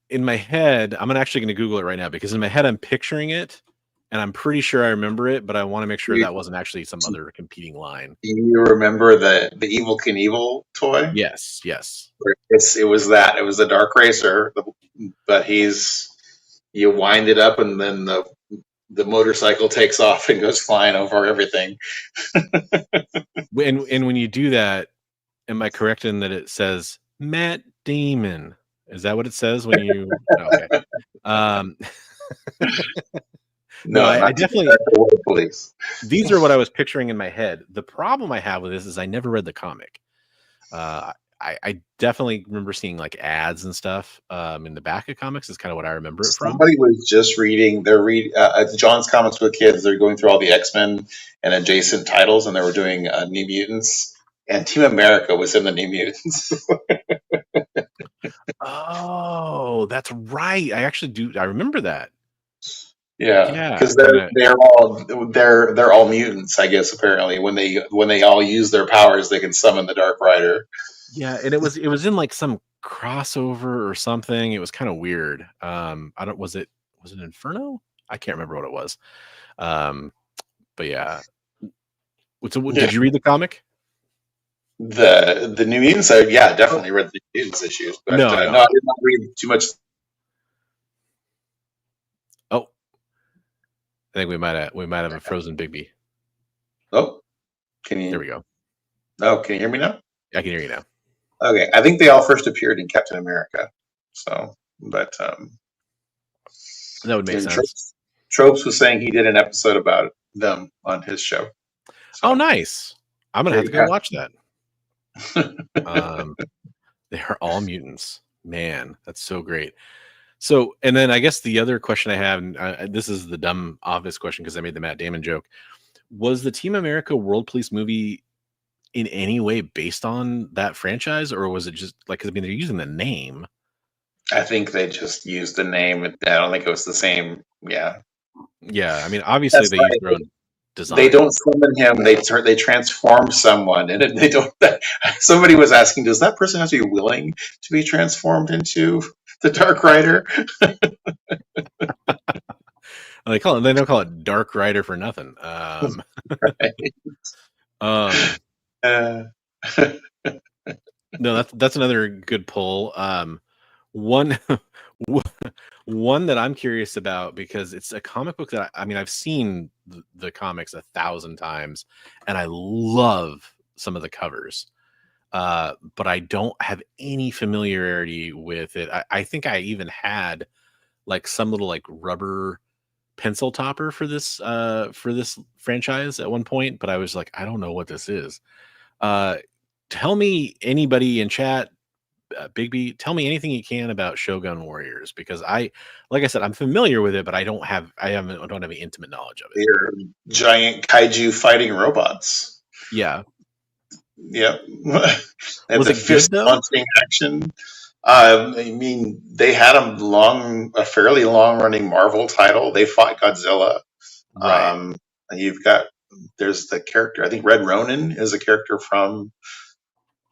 In my head, I'm actually going to Google it right now because in my head I'm picturing it, and I'm pretty sure I remember it, but I want to make sure that wasn't actually some other competing line. Do you remember the Evil Knievel toy? Yes. It was that. It was the Dark Racer, but you wind it up and then the motorcycle takes off and goes flying over everything. And when you do that, am I correct in that it says Matt Damon? Is that what it says when you? Okay. No, I definitely. Police. These are what I was picturing in my head. The problem I have with this is I never read the comic. I definitely remember seeing like ads and stuff in the back of comics. Is kind of what I remember it from. Somebody was just reading. It's John's Comics with Kids. They're going through all the X-Men and adjacent titles, and they were doing New Mutants. And Team America was in the New Mutants. Oh, that's right. I actually do. I remember that. Yeah, because they're all mutants, I guess. Apparently, when they all use their powers, they can summon the Dark Rider. Yeah, and it was in like some crossover or something. It was kind of weird. Was it Inferno? I can't remember what it was. But yeah. Did you read the comic? The New Mutants? Yeah, definitely read the New Mutants issues. But, no, I did not read too much. Oh, I think we might have a frozen Bigby. Oh, can you? There we go. Oh, can you hear me now? I can hear you now. Okay, I think they all first appeared in Captain America. So, but that would make sense. Tropes was saying he did an episode about them on his show. So, nice! I'm gonna have to go watch that. They are all mutants. Man, that's so great. So, and then I guess the other question I have, and this is the dumb, obvious question because I made the Matt Damon joke. Was the Team America World Police movie in any way based on that franchise, or was it just like? Because I mean, they're using the name. I think they just used the name. I don't think it was the same. Yeah. Yeah, I mean, obviously they use their own design. They don't summon him. They transform someone, and they don't. Somebody was asking, does that person have to be willing to be transformed into the Dark Rider? They don't call it Dark Rider for nothing. No, that's another good pull. One that I'm curious about because it's a comic book that I've seen the comics 1,000 times, and I love some of the covers, but I don't have any familiarity with it. I think I even had like some little like rubber pencil topper for this franchise at one point, but I was like, I don't know what this is. Tell me, anybody in chat, Bigby, tell me anything you can about Shogun Warriors, because like I said, I'm familiar with it, but I don't have any intimate knowledge of it. They're giant kaiju fighting robots. Yeah. Yep. Was it good though? Action. I mean, they had a fairly long-running Marvel title. They fought Godzilla. Right. And there's the character. I think Red Ronin is a character from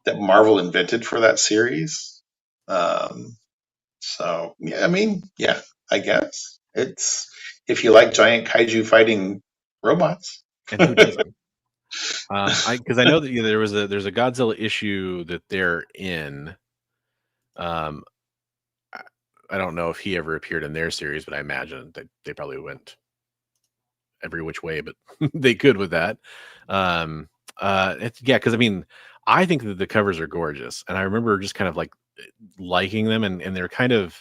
that Marvel invented for that series. So yeah, I mean, yeah, I guess it's if you like giant kaiju fighting robots. And who doesn't? Because I know that there's a Godzilla issue that they're in. I don't know if he ever appeared in their series, but I imagine that they probably went every which way, but they could with that. Because I mean, I think that the covers are gorgeous, and I remember just kind of like liking them, and they're kind of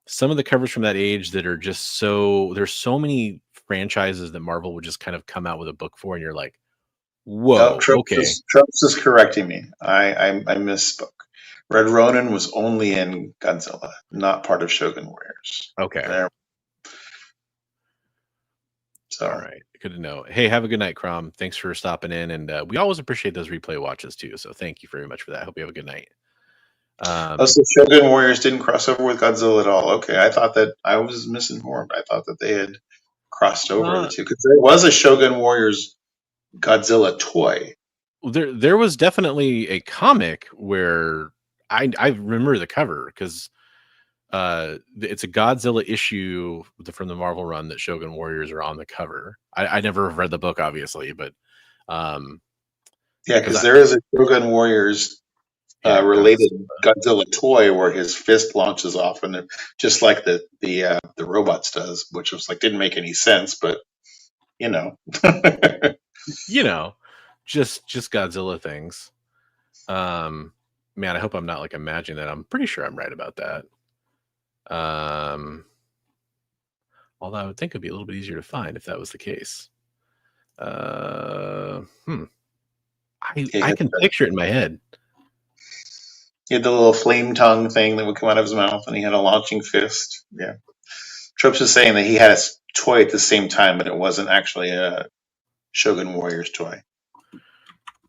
some of the covers from that age that are just there's so many franchises that Marvel would just kind of come out with a book for, and you're like, whoa, okay. Trumps is correcting me. I misspoke. Red Ronin was only in Godzilla, not part of Shogun Warriors. Okay. So. All right. Good to know. Hey, have a good night, Crom. Thanks for stopping in. And we always appreciate those replay watches too. So thank you very much for that. I hope you have a good night. So Shogun Warriors didn't cross over with Godzilla at all. Okay. I thought that I was misinformed. I thought that they had crossed over the two, because there was a Shogun Warriors Godzilla toy. there was definitely a comic where I remember the cover because it's a Godzilla issue from the Marvel run that Shogun Warriors are on the cover. I never read the book, obviously, but Yeah, because there is a Shogun Warriors related Godzilla toy where his fist launches off, and just like the robots does, which was like didn't make any sense, but you know. you know, just Godzilla things. Man, I hope I'm not like imagining that. I'm pretty sure I'm right about that. Although I would think it'd be a little bit easier to find if that was the case. I can picture it in my head. He had the little flame tongue thing that would come out of his mouth, and he had a launching fist. Yeah. Tropes is saying that he had a toy at the same time, but it wasn't actually a Shogun Warriors toy.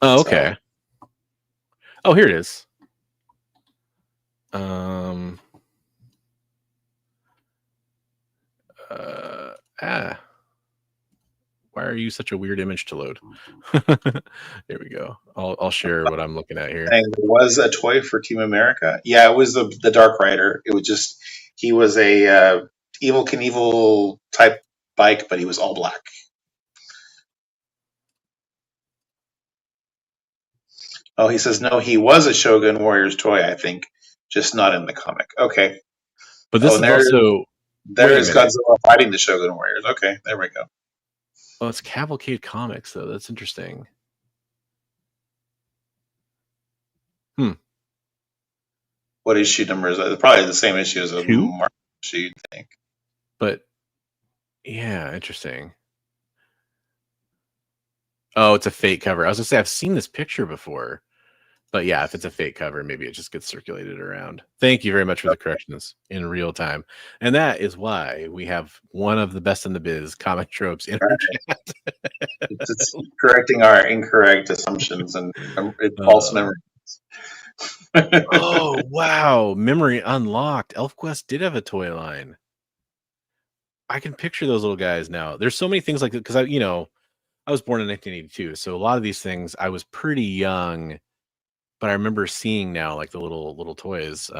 Oh, okay. So. Oh, here it is. Why are you such a weird image to load? There we go. I'll share what I'm looking at here. And there was a toy for Team America. Yeah, it was the Dark Rider. It was just he was a Evel Knievel type bike, but he was all black. Oh, he says no. He was a Shogun Warriors toy, I think, just not in the comic. Okay, but this is also there's Godzilla fighting the Shogun Warriors. Okay, there we go. Oh, it's Cavalcade Comics, though. That's interesting. What issue number is that? Probably the same issue as a Marvel issue, you'd think. But, yeah, interesting. Oh, it's a fake cover. I was going to say, I've seen this picture before. But, yeah, if it's a fake cover, maybe it just gets circulated around. Thank you very much for the corrections in real time. And that is why we have one of the best in the biz, Comic Tropes, in our chat. It's correcting our incorrect assumptions and false memories. Oh, wow. Memory unlocked. ElfQuest did have a toy line. I can picture those little guys now. There's so many things like that because I was born in 1982. So a lot of these things I was pretty young. But I remember seeing now like the little toys.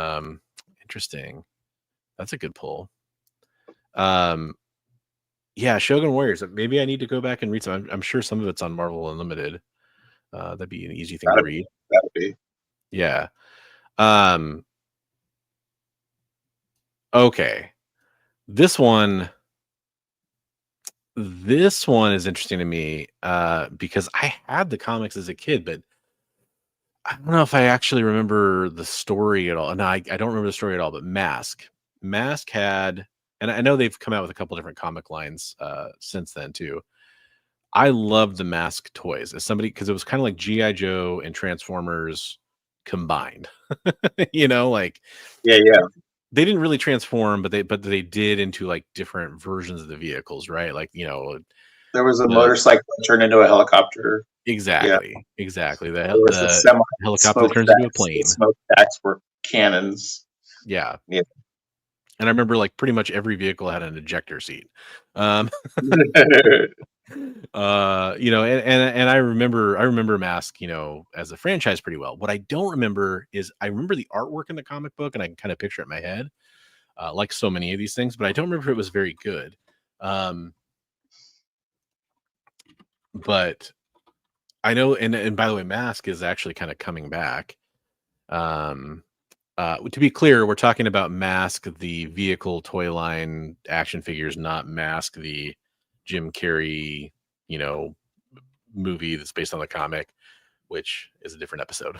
Interesting. That's a good pull. Yeah, Shogun Warriors. Maybe I need to go back and read some. I'm sure some of it's on Marvel Unlimited. That'd be an easy thing to read. That'd be. Yeah. Okay. This one is interesting to me because I had the comics as a kid, but I don't know if I actually remember the story at all. No, I don't remember the story at all, but Mask had, and I know they've come out with a couple different comic lines since then too. I loved the Mask toys as somebody, because it was kind of like G.I. Joe and Transformers combined. Like yeah. They didn't really transform, but they did into like different versions of the vehicles, right? Like, there was a motorcycle that turned into a helicopter. Exactly. The helicopter turns into a plane. Smokestacks were cannons. Yeah. And I remember like pretty much every vehicle had an ejector seat. And I remember Mask, as a franchise pretty well. What I don't remember is I remember the artwork in the comic book, and I can kind of picture it in my head, like so many of these things, but I don't remember if it was very good. But I know, and by the way, Mask is actually kind of coming back. To be clear, we're talking about Mask, the vehicle toy line action figures, not Mask, the Jim Carrey, movie that's based on the comic, which is a different episode.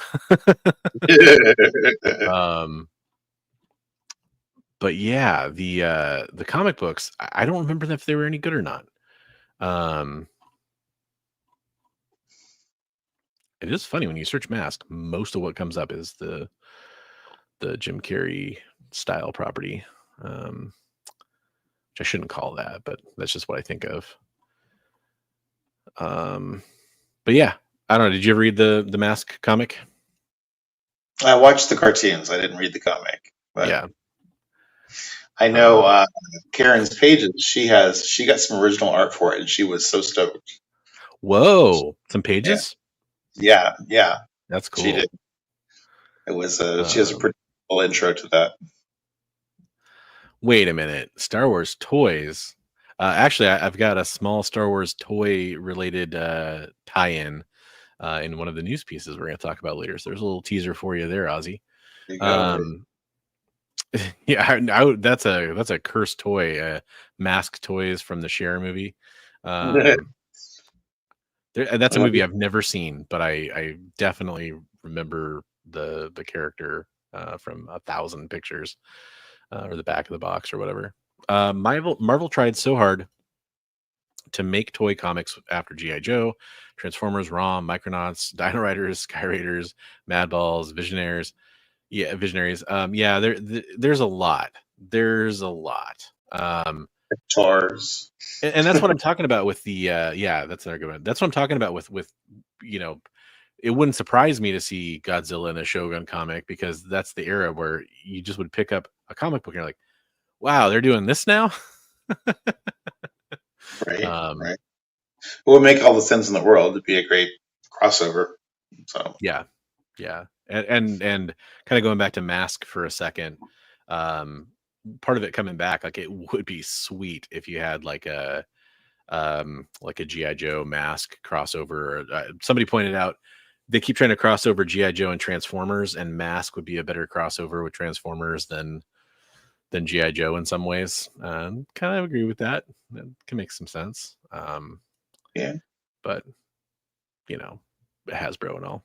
But yeah, the comic books, I don't remember if they were any good or not. It is funny when you search Mask, most of what comes up is the Jim Carrey style property, which I shouldn't call that, but that's just what I think of. But yeah, I don't know. Did you ever read the Mask comic? I watched the cartoons. I didn't read the comic. But yeah, I know Karen's pages. She got some original art for it, and she was so stoked. Whoa, some pages? Yeah, That's cool. she did. It was she has a pretty cool intro to that. Wait a minute. Star Wars toys. Actually, I've got a small Star Wars toy related tie-in in one of the news pieces we're going to talk about later. So there's a little teaser for you there, Ozzy. There you go. Yeah, that's a cursed toy. Mask toys from the Cher movie. That's a movie I've never seen, but I definitely remember the character from 1,000 pictures or the back of the box or whatever. Marvel tried so hard to make toy comics after G.I. Joe, Transformers, ROM, Micronauts, Dino Riders, Sky Raiders, Madballs, Visionaries. There's a lot. There's a lot. Tars. And that's what I'm talking about with the that's another good one. That's what I'm talking about with it wouldn't surprise me to see Godzilla in a Shogun comic, because that's the era where you just would pick up a comic book and you're like, wow, they're doing this now. Right. Right. It would make all the sense in the world. It'd be a great crossover. So yeah. And kind of going back to Mask for a second, part of it coming back, like, it would be sweet if you had like a G.I. Joe Mask crossover. Somebody pointed out they keep trying to cross over G.I. Joe and Transformers, and Mask would be a better crossover with Transformers than G.I. Joe in some ways. Kind of agree with that. That can make some sense. Yeah, but Hasbro and all.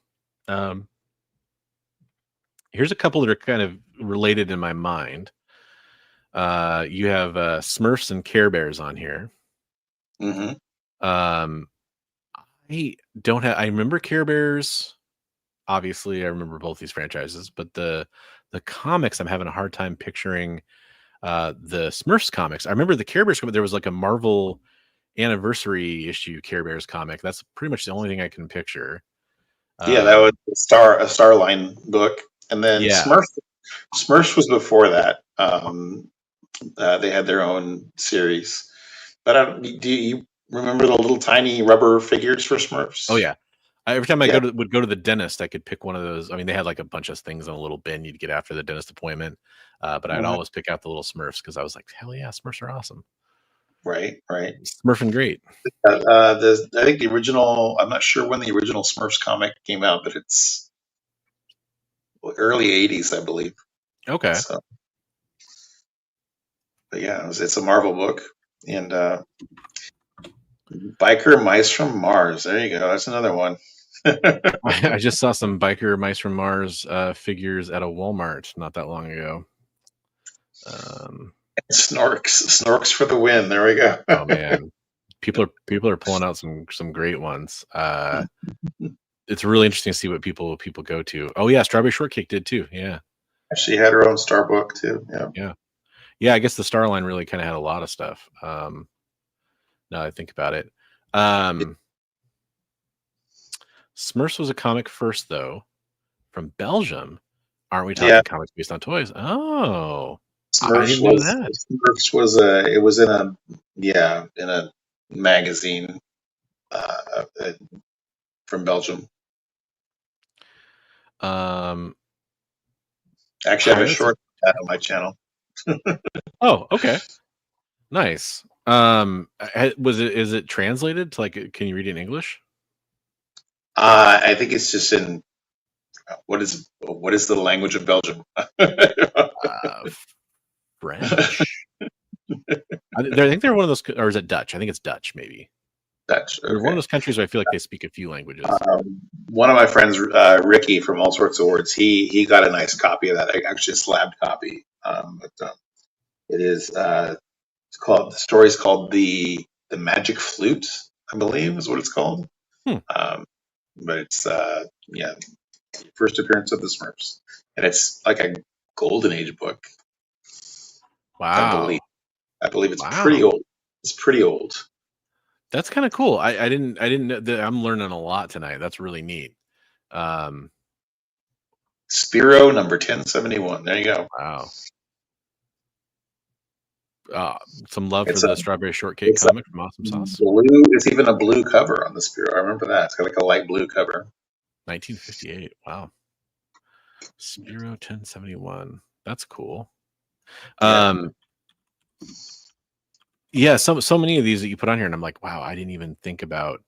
Here's a couple that are kind of related in my mind. You have Smurfs and Care Bears on here. Mm-hmm. I remember Care Bears. Obviously, I remember both these franchises, but the comics, I'm having a hard time picturing the Smurfs comics. I remember the Care Bears comic. There was like a Marvel anniversary issue Care Bears comic. That's pretty much the only thing I can picture. Yeah, that was a Starline book, and then Smurfs was before that. They had their own series, but do you remember the little tiny rubber figures for Smurfs? Oh yeah. Every time I would go to the dentist, I could pick one of those. I mean, they had like a bunch of things in a little bin you'd get after the dentist appointment. But I'd always pick out the little Smurfs because I was like, hell yeah, Smurfs are awesome. Right. Smurfing great. I think the original, I'm not sure when the original Smurfs comic came out, but it's early 80s, I believe. Okay. So, but yeah, it's a Marvel book. And Biker Mice from Mars. There you go. That's another one. I just saw some Biker Mice from Mars figures at a Walmart not that long ago. Snorks for the win. There we go. Oh man, people are pulling out some great ones. It's really interesting to see what people go to. Oh yeah, Strawberry Shortcake did too. Yeah, she had her own Star book too. Yeah. I guess the Star line really kind of had a lot of stuff. Now I think about it. Smurfs was a comic first, though, from Belgium. Aren't we talking comics based on toys? Oh, I didn't know that. Smurfs was in a magazine from Belgium. Actually, I have a short on my channel. Oh, okay, nice. Is it translated to, like, can you read it in English? I think it's just in what is the language of Belgium? French. I think they're one of those, or is it Dutch? I think it's Dutch, maybe. Dutch. Okay. They're one of those countries where I feel like they speak a few languages. One of my friends, Ricky from All Sorts of Words, he got a nice copy of that. Actually, a slabbed copy. It is it's called, the story's called the Magic Flute, I believe is what it's called. But it's first appearance of the Smurfs, and it's like a Golden Age book. Wow, I believe it's pretty old. It's pretty old. That's kind of cool. I didn't know that. I'm learning a lot tonight. That's really neat. Spiro number 1071. There you go. Wow. Some love for the Strawberry Shortcake comic from Awesome Sauce. Blue. It's even a blue cover on the Spiro. I remember that. It's got like a light blue cover. 1958. Wow. Spiro 1071. That's cool. Yeah, so many of these that you put on here, and I'm like, wow, I didn't even think about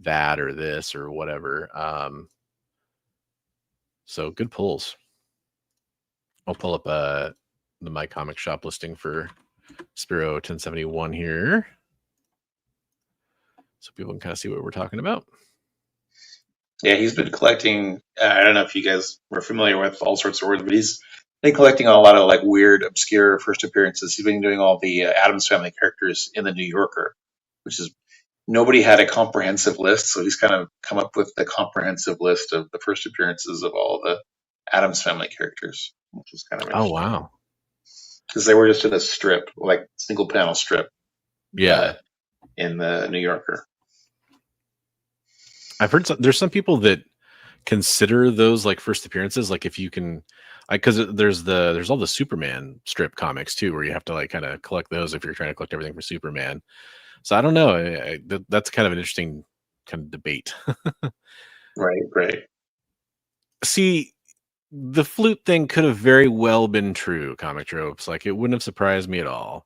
that or this or whatever. So good pulls. I'll pull up the My Comic Shop listing for Spiro 1071 here, so people can kind of see what we're talking about. Yeah, he's been collecting. I don't know if you guys were familiar with all sorts of words, but he's been collecting a lot of like weird, obscure first appearances. He's been doing all the Addams Family characters in the New Yorker, which is nobody had a comprehensive list, so he's kind of come up with the comprehensive list of the first appearances of all the Addams Family characters, which is kind of interesting. Oh wow! Because they were just in a strip, like single panel strip. Yeah, in the New Yorker. I've heard there's some people that consider those like first appearances, like if you can, because there's all the Superman strip comics too, where you have to like kind of collect those if you're trying to collect everything for Superman. So I don't know. That's kind of an interesting kind of debate. Right. See, the flute thing could have very well been true, Comic Tropes. Like, it wouldn't have surprised me at all.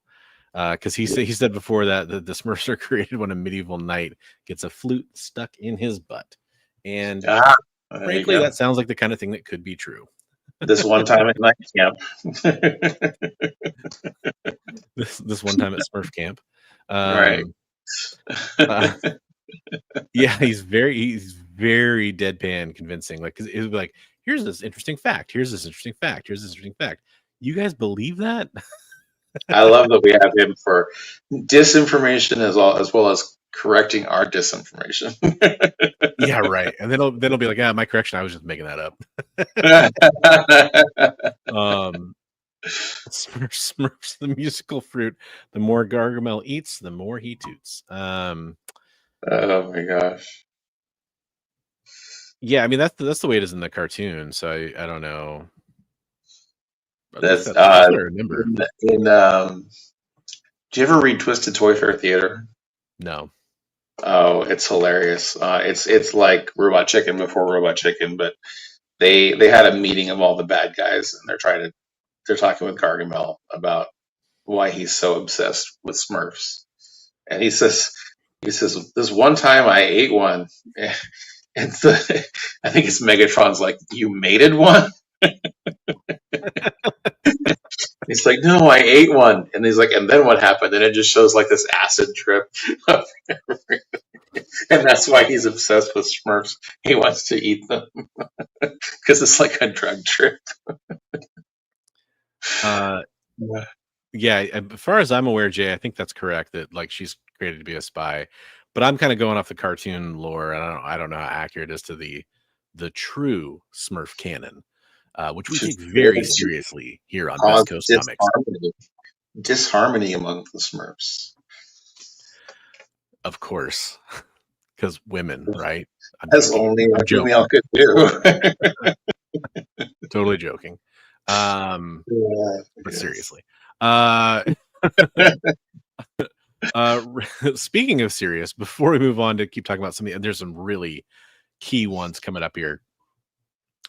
Because he said before that the Smurfs are created when a medieval knight gets a flute stuck in his butt. And frankly, that sounds like the kind of thing that could be true. This one time at night camp. this one time at Smurf camp. Right. Yeah, he's very deadpan convincing. Like, 'cause it would be like, here's this interesting fact. Here's this interesting fact. Here's this interesting fact. You guys believe that? I love that we have him for disinformation as well as correcting our disinformation. Yeah, right. And then it'll be like, my correction, I was just making that up. Smurfs, the musical fruit. The more Gargamel eats, the more he toots. Oh my gosh. Yeah, I mean that's the way it is in the cartoon. So I don't know. That's what I remember. Do you ever read Twisted Toy Fair Theater? No. Oh, it's hilarious. It's like Robot Chicken before Robot Chicken, but they had a meeting of all the bad guys, and they're talking with Gargamel about why he's so obsessed with Smurfs. And he says this one time I ate one, and I think it's Megatron's like, you mated one. He's like, no, I ate one. And he's like, and then what happened? And it just shows like this acid trip of everything. And that's why he's obsessed with Smurfs. He wants to eat them because it's like a drug trip. Yeah, as far as I'm aware, Jay, I think that's correct, that like she's created to be a spy. But I'm kind of going off the cartoon lore. I don't know how accurate it is to the true Smurf canon. Which we take very seriously here on West Coast Comics. Disharmony among the Smurfs. Of course. Because women, right? That's only what we all could do. Totally joking. But seriously. Speaking of serious, before we move on to keep talking about something, there's some really key ones coming up here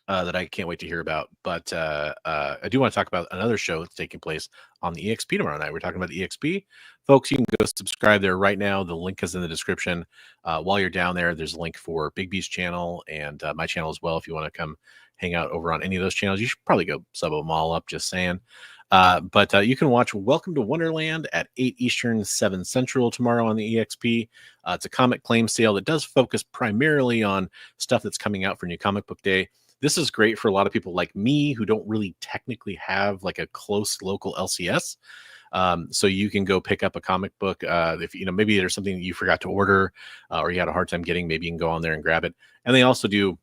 that I can't wait to hear about. But I do want to talk about another show that's taking place on the EXP tomorrow night. We're talking about the EXP. Folks, you can go subscribe there right now. The link is in the description. While you're down there, there's a link for Bigby's channel and my channel as well. If you want to come hang out over on any of those channels, you should probably go sub them all up, just saying. But you can watch Welcome to Wonderland at 8 Eastern, 7 Central tomorrow on the EXP. It's a comic claim sale that does focus primarily on stuff that's coming out for New Comic Book Day. This is great for a lot of people like me who don't really technically have like a close local LCS. So you can go pick up a comic book. If maybe there's something that you forgot to order or you had a hard time getting, maybe you can go on there and grab it. And they also do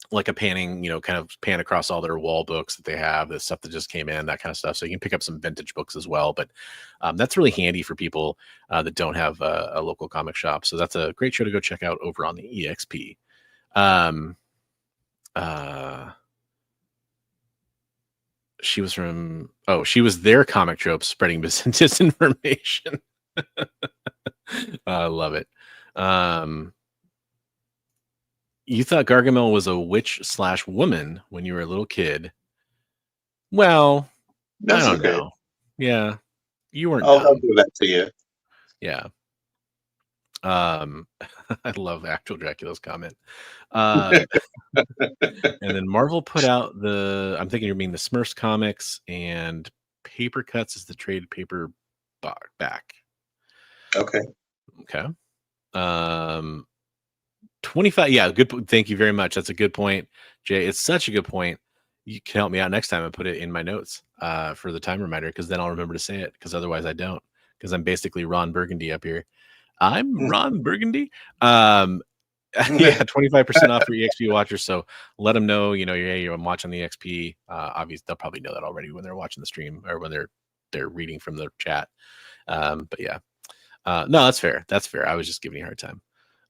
like a panning, kind of pan across all their wall books that they have, the stuff that just came in, that kind of stuff. So you can pick up some vintage books as well. But that's really handy for people that don't have a local comic shop. So that's a great show to go check out over on the EXP. She was their Comic Tropes spreading disinformation. I love it. You thought Gargamel was a witch/woman when you were a little kid. Well, That's I don't okay. know. Yeah, you weren't I'll dumb. do that to you. Yeah. I love actual Dracula's comment. And then Marvel put out I'm thinking you mean the Smurfs comics, and Paper Cuts is the trade paper back. Okay. Okay. 25. Yeah, good. Thank you very much. That's a good point, Jay. It's such a good point. You can help me out next time and put it in my notes for the time reminder, because then I'll remember to say it, because otherwise I don't, because I'm basically Ron Burgundy up here. I'm Ron Burgundy. Yeah, 25% off for EXP watchers. So let them know, you're watching the EXP. Obviously, they'll probably know that already when they're watching the stream or when they're reading from the chat. But yeah, no, that's fair. That's fair. I was just giving you a hard time.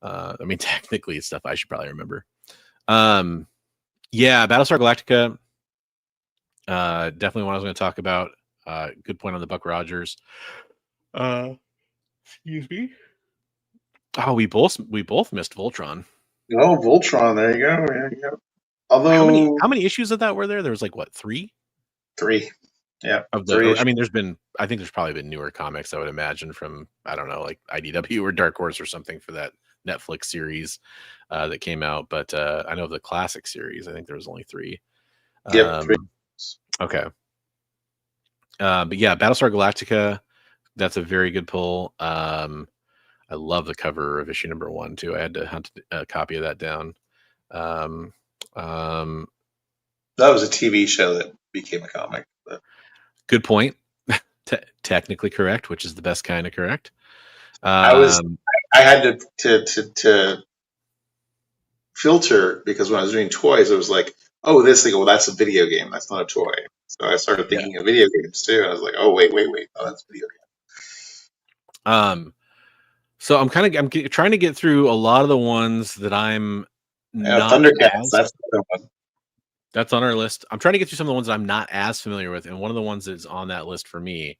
I mean, technically, it's stuff I should probably remember. Yeah, Battlestar Galactica. Definitely one I was going to talk about. Good point on the Buck Rogers. Excuse me. Oh, we both missed Voltron. Oh, Voltron. There you go. There you go. Although, how many issues of that were there? There was like what, 3? 3. Yeah. Of the, I mean, I think there's probably been newer comics, I would imagine, from, I don't know, like IDW or Dark Horse or something for that Netflix series that came out. But I know the classic series, I think there was only 3. Yep. 3. Okay. But yeah, Battlestar Galactica, that's a very good pull. I love the cover of issue number 1 too. I had to hunt a copy of that down. That was a TV show that became a comic. But. Good point. Technically correct, which is the best kind of correct. I had to filter, because when I was doing toys, it was like, oh, this thing. Well, that's a video game. That's not a toy. So I started thinking of video games too. And I was like, oh, wait. Oh, that's a video game. So I'm trying to get through a lot of the ones that I'm not. Thundercats. That's the one. That's on our list. I'm trying to get through some of the ones that I'm not as familiar with, and one of the ones that's on that list for me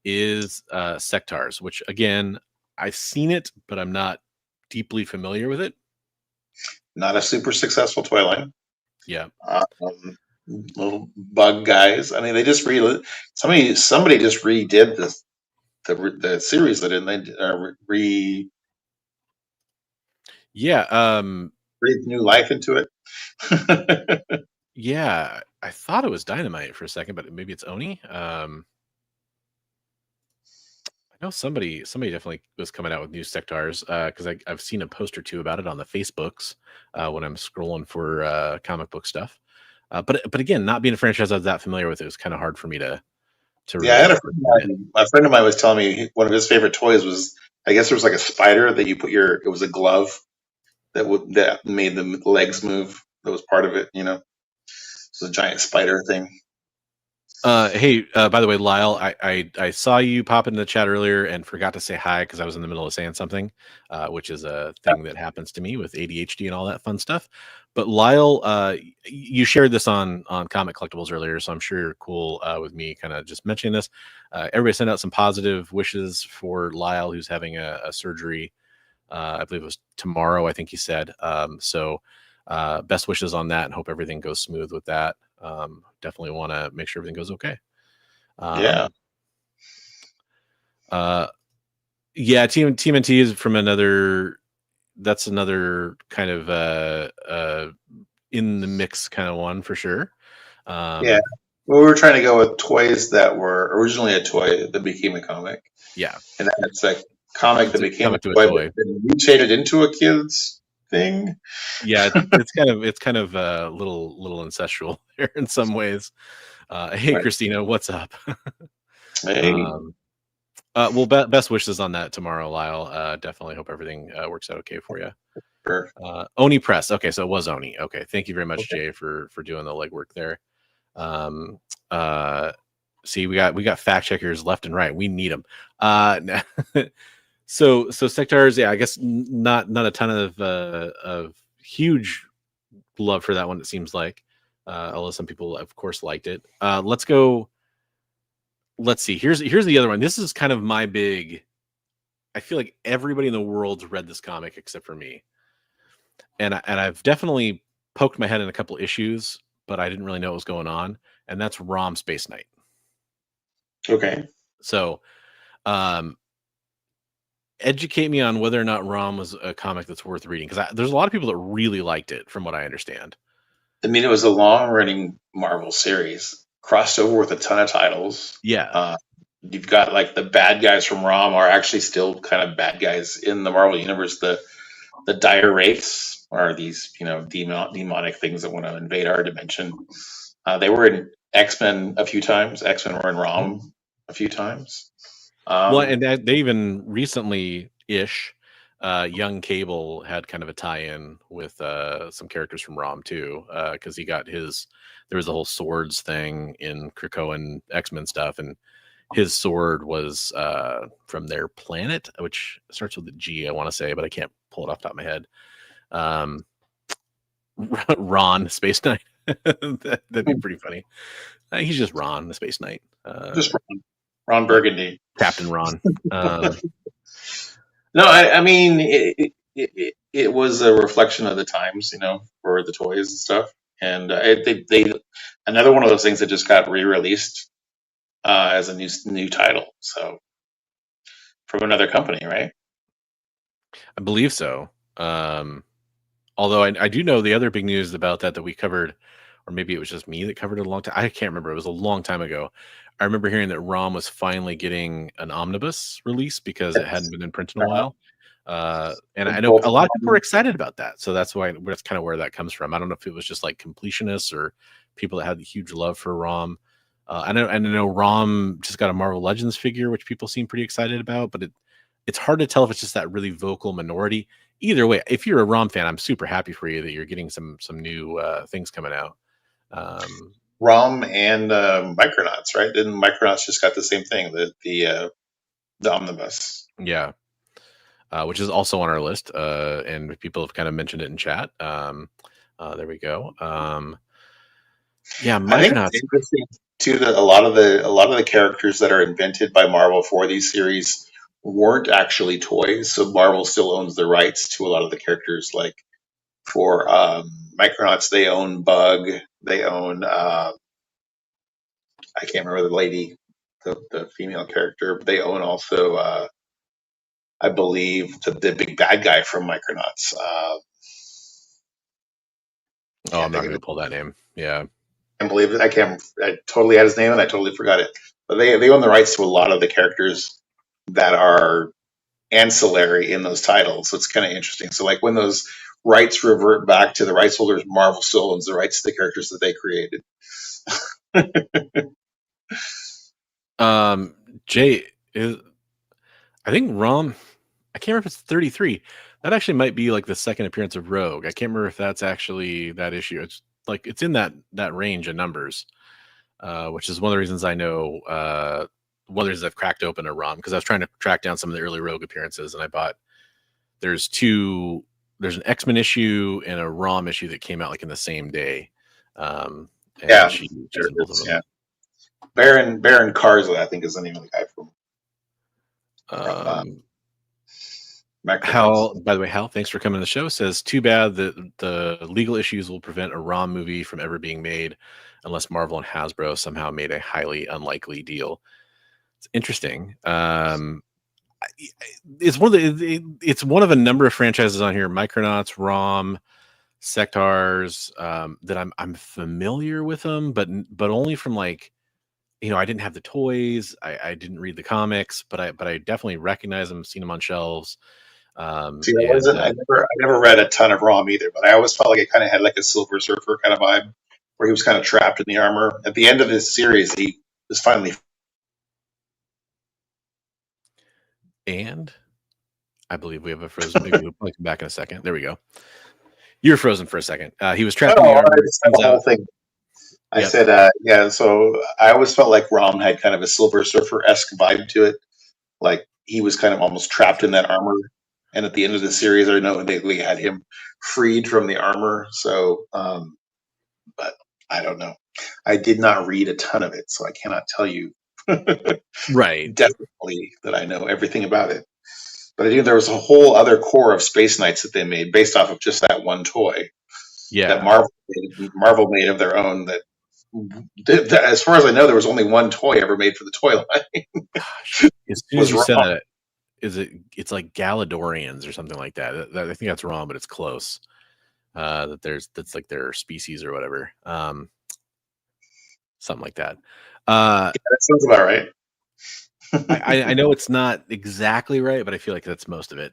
is Sectars, which again, I've seen it, but I'm not deeply familiar with it. Not a super successful toy line. Yeah. Little bug guys. I mean, they just somebody just redid this. The series that they breathed new life into it. Yeah, I thought it was Dynamite for a second, but maybe it's Oni. I know somebody definitely was coming out with new Sectars, because I've seen a post or two about it on the Facebooks when I'm scrolling for comic book stuff. But again, not being a franchise I was that familiar with, it was kind of hard for me to. Yeah, I had a friend of mine was telling me one of his favorite toys was, I guess there was like a spider that you put it was a glove that made the legs move. That was part of it, It's a giant spider thing. Hey, by the way, Lyle, I saw you pop into the chat earlier and forgot to say hi because I was in the middle of saying something, which is a thing that happens to me with ADHD and all that fun stuff. But Lyle, you shared this on Comic Collectibles earlier, so I'm sure you're cool with me kind of just mentioning this. Everybody sent out some positive wishes for Lyle, who's having a surgery. I believe it was tomorrow, I think he said. So best wishes on that, and hope everything goes smooth with that. Definitely want to make sure everything goes okay. Yeah. TMNT is from another. That's another kind of in the mix kind of one for sure. Yeah. Well, we were trying to go with toys that were originally a toy that became a comic. Yeah. And then it's a comic that became a toy that mutated into a kid's thing. Yeah, it's kind of a little incestual there in some ways. Hey, right. Christina, what's up? Hey. Well, best wishes on that tomorrow, Lyle. Definitely hope everything works out okay for you. Sure. Oni Press. Okay, so it was Oni. Okay, thank you very much, Jay, for doing the legwork there. See, we got fact checkers left and right. We need them. So Sectars, yeah, I guess not a ton of huge love for that one. It seems like, although some people, of course, liked it. Let's go. Let's see. Here's the other one. This is kind of my big. I feel like everybody in the world's read this comic except for me. and I've definitely poked my head in a couple issues, but I didn't really know what was going on, and that's Rom Space Knight. Okay. So, educate me on whether or not Rom was a comic that's worth reading, because there's a lot of people that really liked it, from what I understand. I mean, it was a long-running Marvel series, crossed over with a ton of titles. Yeah. You've got like the bad guys from Rom are actually still kind of bad guys in the Marvel universe. The dire wraiths are these, demonic things that want to invade our dimension. They were in X-Men a few times. X-Men were in Rom a few times. Well, and they even recently-ish, Young Cable had kind of a tie-in with some characters from Rom too, because he got his. There was a whole swords thing in Krakoan X-Men stuff, and his sword was from their planet, which starts with a G, I want to say, but I can't pull it off the top of my head. Ron, Space Knight. That'd be pretty funny. He's just Ron, the Space Knight. Just Ron Burgundy. Captain Ron. No, I mean, it was a reflection of the times, for the toys and stuff. And they another one of those things that just got re-released as a new title. So from another company, right? I believe so. Although I do know the other big news about that we covered, or maybe it was just me that covered it a long time. I can't remember. It was a long time ago. I remember hearing that Rom was finally getting an omnibus release because it hadn't been in print in a while. And I know a lot of people were excited about that. So that's kind of where that comes from. I don't know if it was just like completionists or people that had a huge love for Rom. I know Rom just got a Marvel Legends figure, which people seem pretty excited about, but it's hard to tell if it's just that really vocal minority. Either way, if you're a Rom fan, I'm super happy for you that you're getting some new things coming out. Rom and Micronauts, right? Didn't Micronauts just got the same thing, the omnibus? Yeah, which is also on our list, and people have kind of mentioned it in chat. There we go. Yeah, Micronauts. I think it's interesting too that a lot of the characters that are invented by Marvel for these series weren't actually toys, so Marvel still owns the rights to a lot of the characters. Like for Micronauts, they own Bug, they own I can't remember the lady, the female character. They own also I believe the big bad guy from Micronauts. I'm not going to pull that name. Yeah, I can't believe it. I totally had his name and I totally forgot it. But they own the rights to a lot of the characters that are ancillary in those titles. So it's kind of interesting. So like when those rights revert back to the rights holders, Marvel still owns the rights to the characters that they created. Jay is, I think Rom, I can't remember if it's 33. That actually might be like the second appearance of Rogue. I can't remember if that's actually that issue. It's like it's in that range of numbers, which is one of the reasons I know one of the reasons I've cracked open a Rom, because I was trying to track down some of the early Rogue appearances, and I bought there's an X-Men issue and a Rom issue that came out like in the same day. Yeah, she's in both of them. Yeah. Baron Karza, I think, is the name of the guy from Hal, by the way, Hal, thanks for coming to the show. Says, too bad that the legal issues will prevent a Rom movie from ever being made unless Marvel and Hasbro somehow made a highly unlikely deal. It's interesting. It's one of a number of franchises on here: Micronauts, Rom, Sectars, that I'm familiar with them, but only from like, I didn't have the toys. I didn't read the comics, but I definitely recognize them, seen them on shelves. I never read a ton of Rom either, but I always felt like it kind of had like a Silver Surfer kind of vibe, where he was kind of trapped in the armor. At the end of this series, he was finally. And I believe we have a frozen. Maybe we'll come back in a second. There we go. You're frozen for a second. He was trapped in the armor. The whole thing. I said, yeah. So I always felt like Rom had kind of a Silver Surfer-esque vibe to it. Like he was kind of almost trapped in that armor. And at the end of the series, I know they had him freed from the armor. So, but I don't know. I did not read a ton of it, so I cannot tell you right definitely that I know everything about it. But I knew there was a whole other core of Space Knights that they made based off of just that one toy that Marvel made of their own. That, as far as I know, there was only one toy ever made for the toy line. Gosh, as soon as you Was said wrong. that, it's like Galadorians or something like that. I think that's wrong, but it's close. That's like their species or whatever. Something like that. That sounds about right. I know it's not exactly right, but I feel like that's most of it.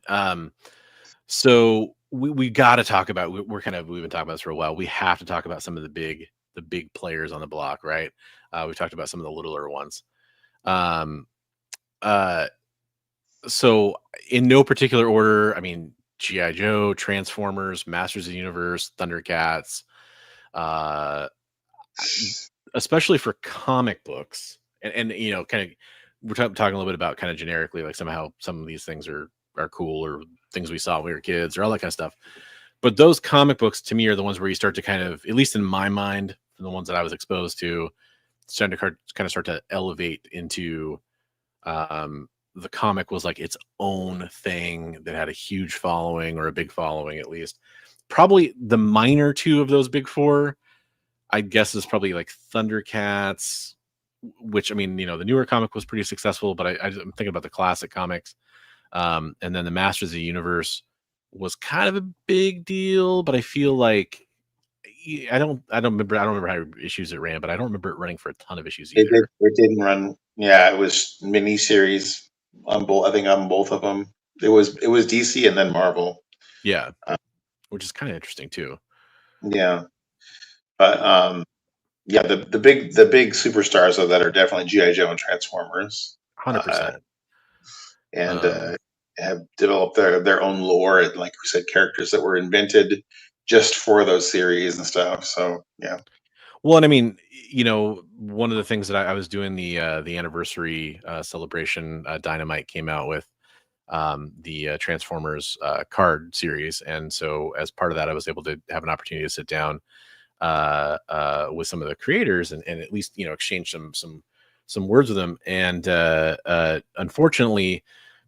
So we got to talk about. We've been talking about this for a while. We have to talk about some of the big players on the block, right? We've talked about some of the littler ones. So in no particular order, I mean, G.I. Joe, Transformers, Masters of the Universe, Thundercats, especially for comic books, and you know, kind of, we're talking a little bit about kind of generically, like somehow some of these things are cool, or things we saw when we were kids, or all that kind of stuff. But those comic books to me are the ones where you start to kind of, at least in my mind, the ones that I was exposed to, starting to kind of start to elevate into the comic was like its own thing that had a huge following, or a big following at least. Probably the minor two of those big four, I guess, is probably like Thundercats, which, I mean, you know, the newer comic was pretty successful, but I'm thinking about the classic comics. And then the Masters of the Universe was kind of a big deal, but I feel like I don't remember how many issues it ran, but I don't remember it running for a ton of issues either. It didn't run. Yeah, it was miniseries on both. I think on both of them. It was DC and then Marvel. Yeah, which is kind of interesting too. Yeah, but yeah, the big superstars of that are definitely G.I. Joe and Transformers. 100%. And have developed their own lore, and, like we said, characters that were invented just for those series and stuff. So yeah. Well, and I mean, you know, one of the things that I was doing the anniversary celebration, Dynamite came out with the Transformers card series, and so as part of that, I was able to have an opportunity to sit down with some of the creators and at least, you know, exchange some words with them. And unfortunately,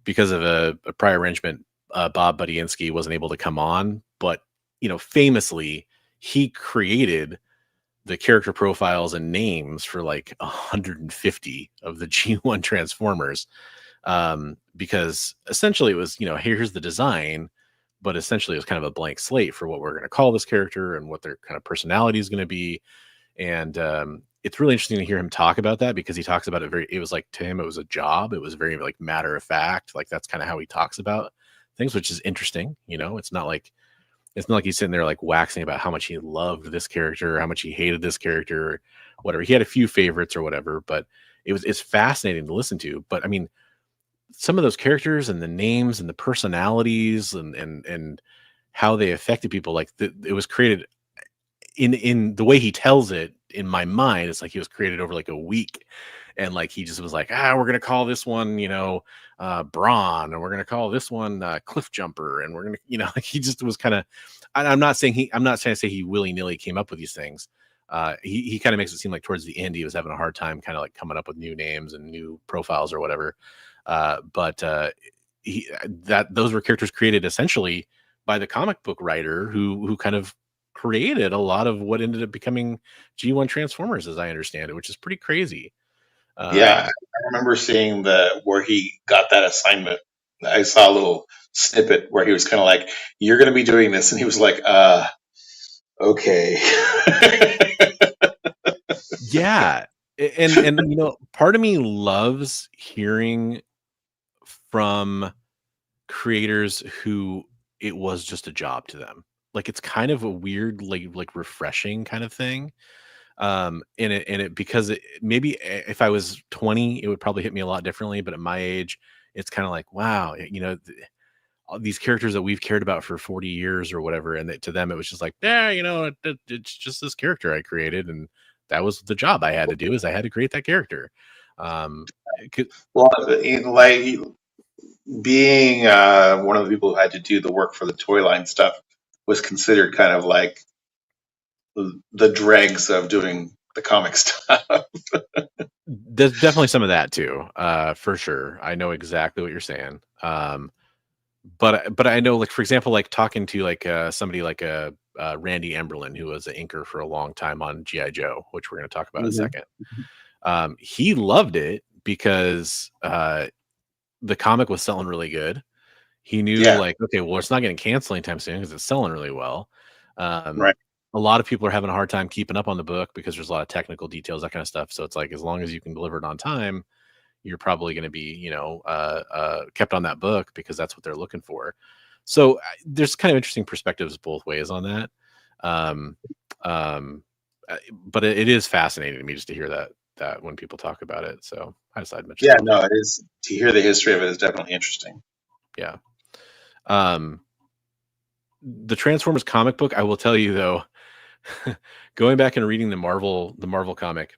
because of a prior arrangement, Bob Budiansky wasn't able to come on. But, you know, famously, he created the character profiles and names for like 150 of the G1 Transformers, because essentially it was, you know, here's the design, but essentially it was kind of a blank slate for what we're going to call this character and what their kind of personality is going to be. And it's really interesting to hear him talk about that, because he talks about it it was like, to him, it was a job. It was very like matter of fact. Like, that's kind of how he talks about things, which is interesting. You know, it's not like he's sitting there like waxing about how much he loved this character, or how much he hated this character, or whatever. He had a few favorites or whatever, but it's fascinating to listen to. But I mean, some of those characters and the names and the personalities and how they affected people, like it was created in the way he tells it. In my mind, it's like he was created over like a week, and like he just was like, we're gonna call this one, you know, Brawn, and we're gonna call this one Cliff Jumper, and we're gonna, you know, like he just was kind of. I'm not trying to say he willy-nilly came up with these things. He kind of makes it seem like towards the end he was having a hard time kind of like coming up with new names and new profiles or whatever. But those were characters created essentially by the comic book writer who kind of created a lot of what ended up becoming G1 Transformers, as I understand it, which is pretty crazy. Yeah, I remember seeing where he got that assignment. I saw a little snippet where he was kind of like, "You're going to be doing this," and he was like, "Okay." Yeah, and you know, part of me loves hearing from creators who it was just a job to them. Like, it's kind of a weird, like refreshing kind of thing. Because maybe if I was 20, it would probably hit me a lot differently. But at my age, it's kind of like, wow, you know, all these characters that we've cared about for 40 years or whatever. And to them, it was just like, you know, it's just this character I created. And that was the job I had to do, is I had to create that character. Well, like being one of the people who had to do the work for the toy line stuff was considered kind of like the dregs of doing the comic stuff. There's definitely some of that too, for sure. I know exactly what you're saying. but I know, like, for example, like talking to like somebody like Randy Emberlin, who was an inker for a long time on GI Joe, which we're going to talk about in a second. He loved it because the comic was selling really good. He knew like, okay, well, it's not getting canceled anytime soon because it's selling really well. Right. A lot of people are having a hard time keeping up on the book because there's a lot of technical details, that kind of stuff. So it's like, as long as you can deliver it on time, you're probably going to be, kept on that book because that's what they're looking for. So there's kind of interesting perspectives both ways on that. But it is fascinating to me just to hear that when people talk about it. So I decided to mention Yeah, no, it is. To hear the history of it is definitely interesting. Yeah. The Transformers comic book, I will tell you though, going back and reading the Marvel comic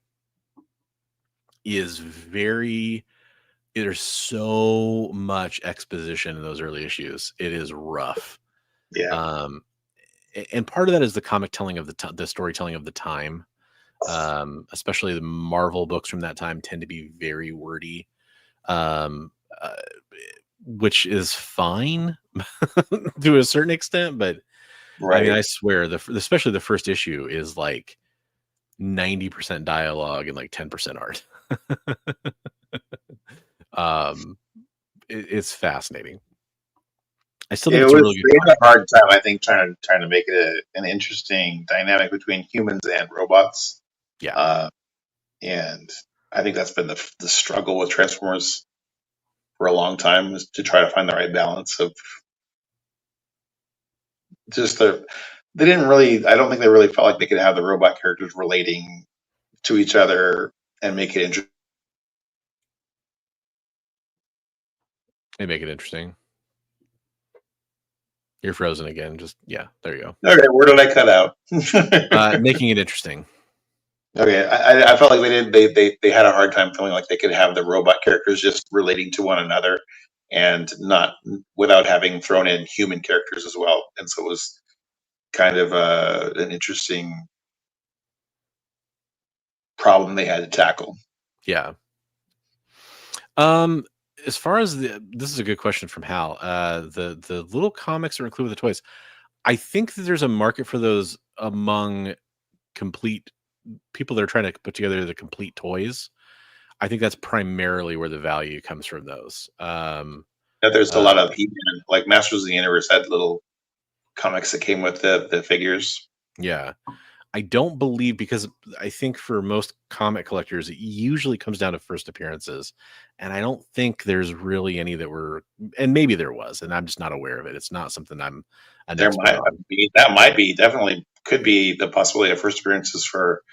is there's so much exposition in those early issues. It is rough. Yeah. And part of that is the comic telling of the storytelling of the time. Especially the Marvel books from that time tend to be very wordy, which is fine to a certain extent. But right. I mean, I swear, especially the first issue is like 90% dialogue and like 10% art. It's fascinating. I still think it's a really good. They had a hard time, I think, trying to make it an interesting dynamic between humans and robots. Yeah. And I think that's been the struggle with Transformers for a long time, is to try to find the right balance of just they didn't really. I don't think they really felt like they could have the robot characters relating to each other and make it interesting. They make it interesting. You're frozen again. Just there you go. Okay, where did I cut out? Making it interesting. Okay, I felt like they had a hard time feeling like they could have the robot characters just relating to one another, and not without having thrown in human characters as well. And so it was kind of an interesting problem they had to tackle. Yeah. As far as this is a good question from Hal. The little comics are included with the toys. I think that there's a market for those among complete people that are trying to put together the complete toys. I think that's primarily where the value comes from those. There's a lot of He-Man, like Masters of the Universe had little comics that came with the figures. Yeah. I don't believe, because I think for most comic collectors, it usually comes down to first appearances. And I don't think there's really any that were, and maybe there was, and I'm just not aware of it. It's not something that might be, definitely could be the possibility of first appearances for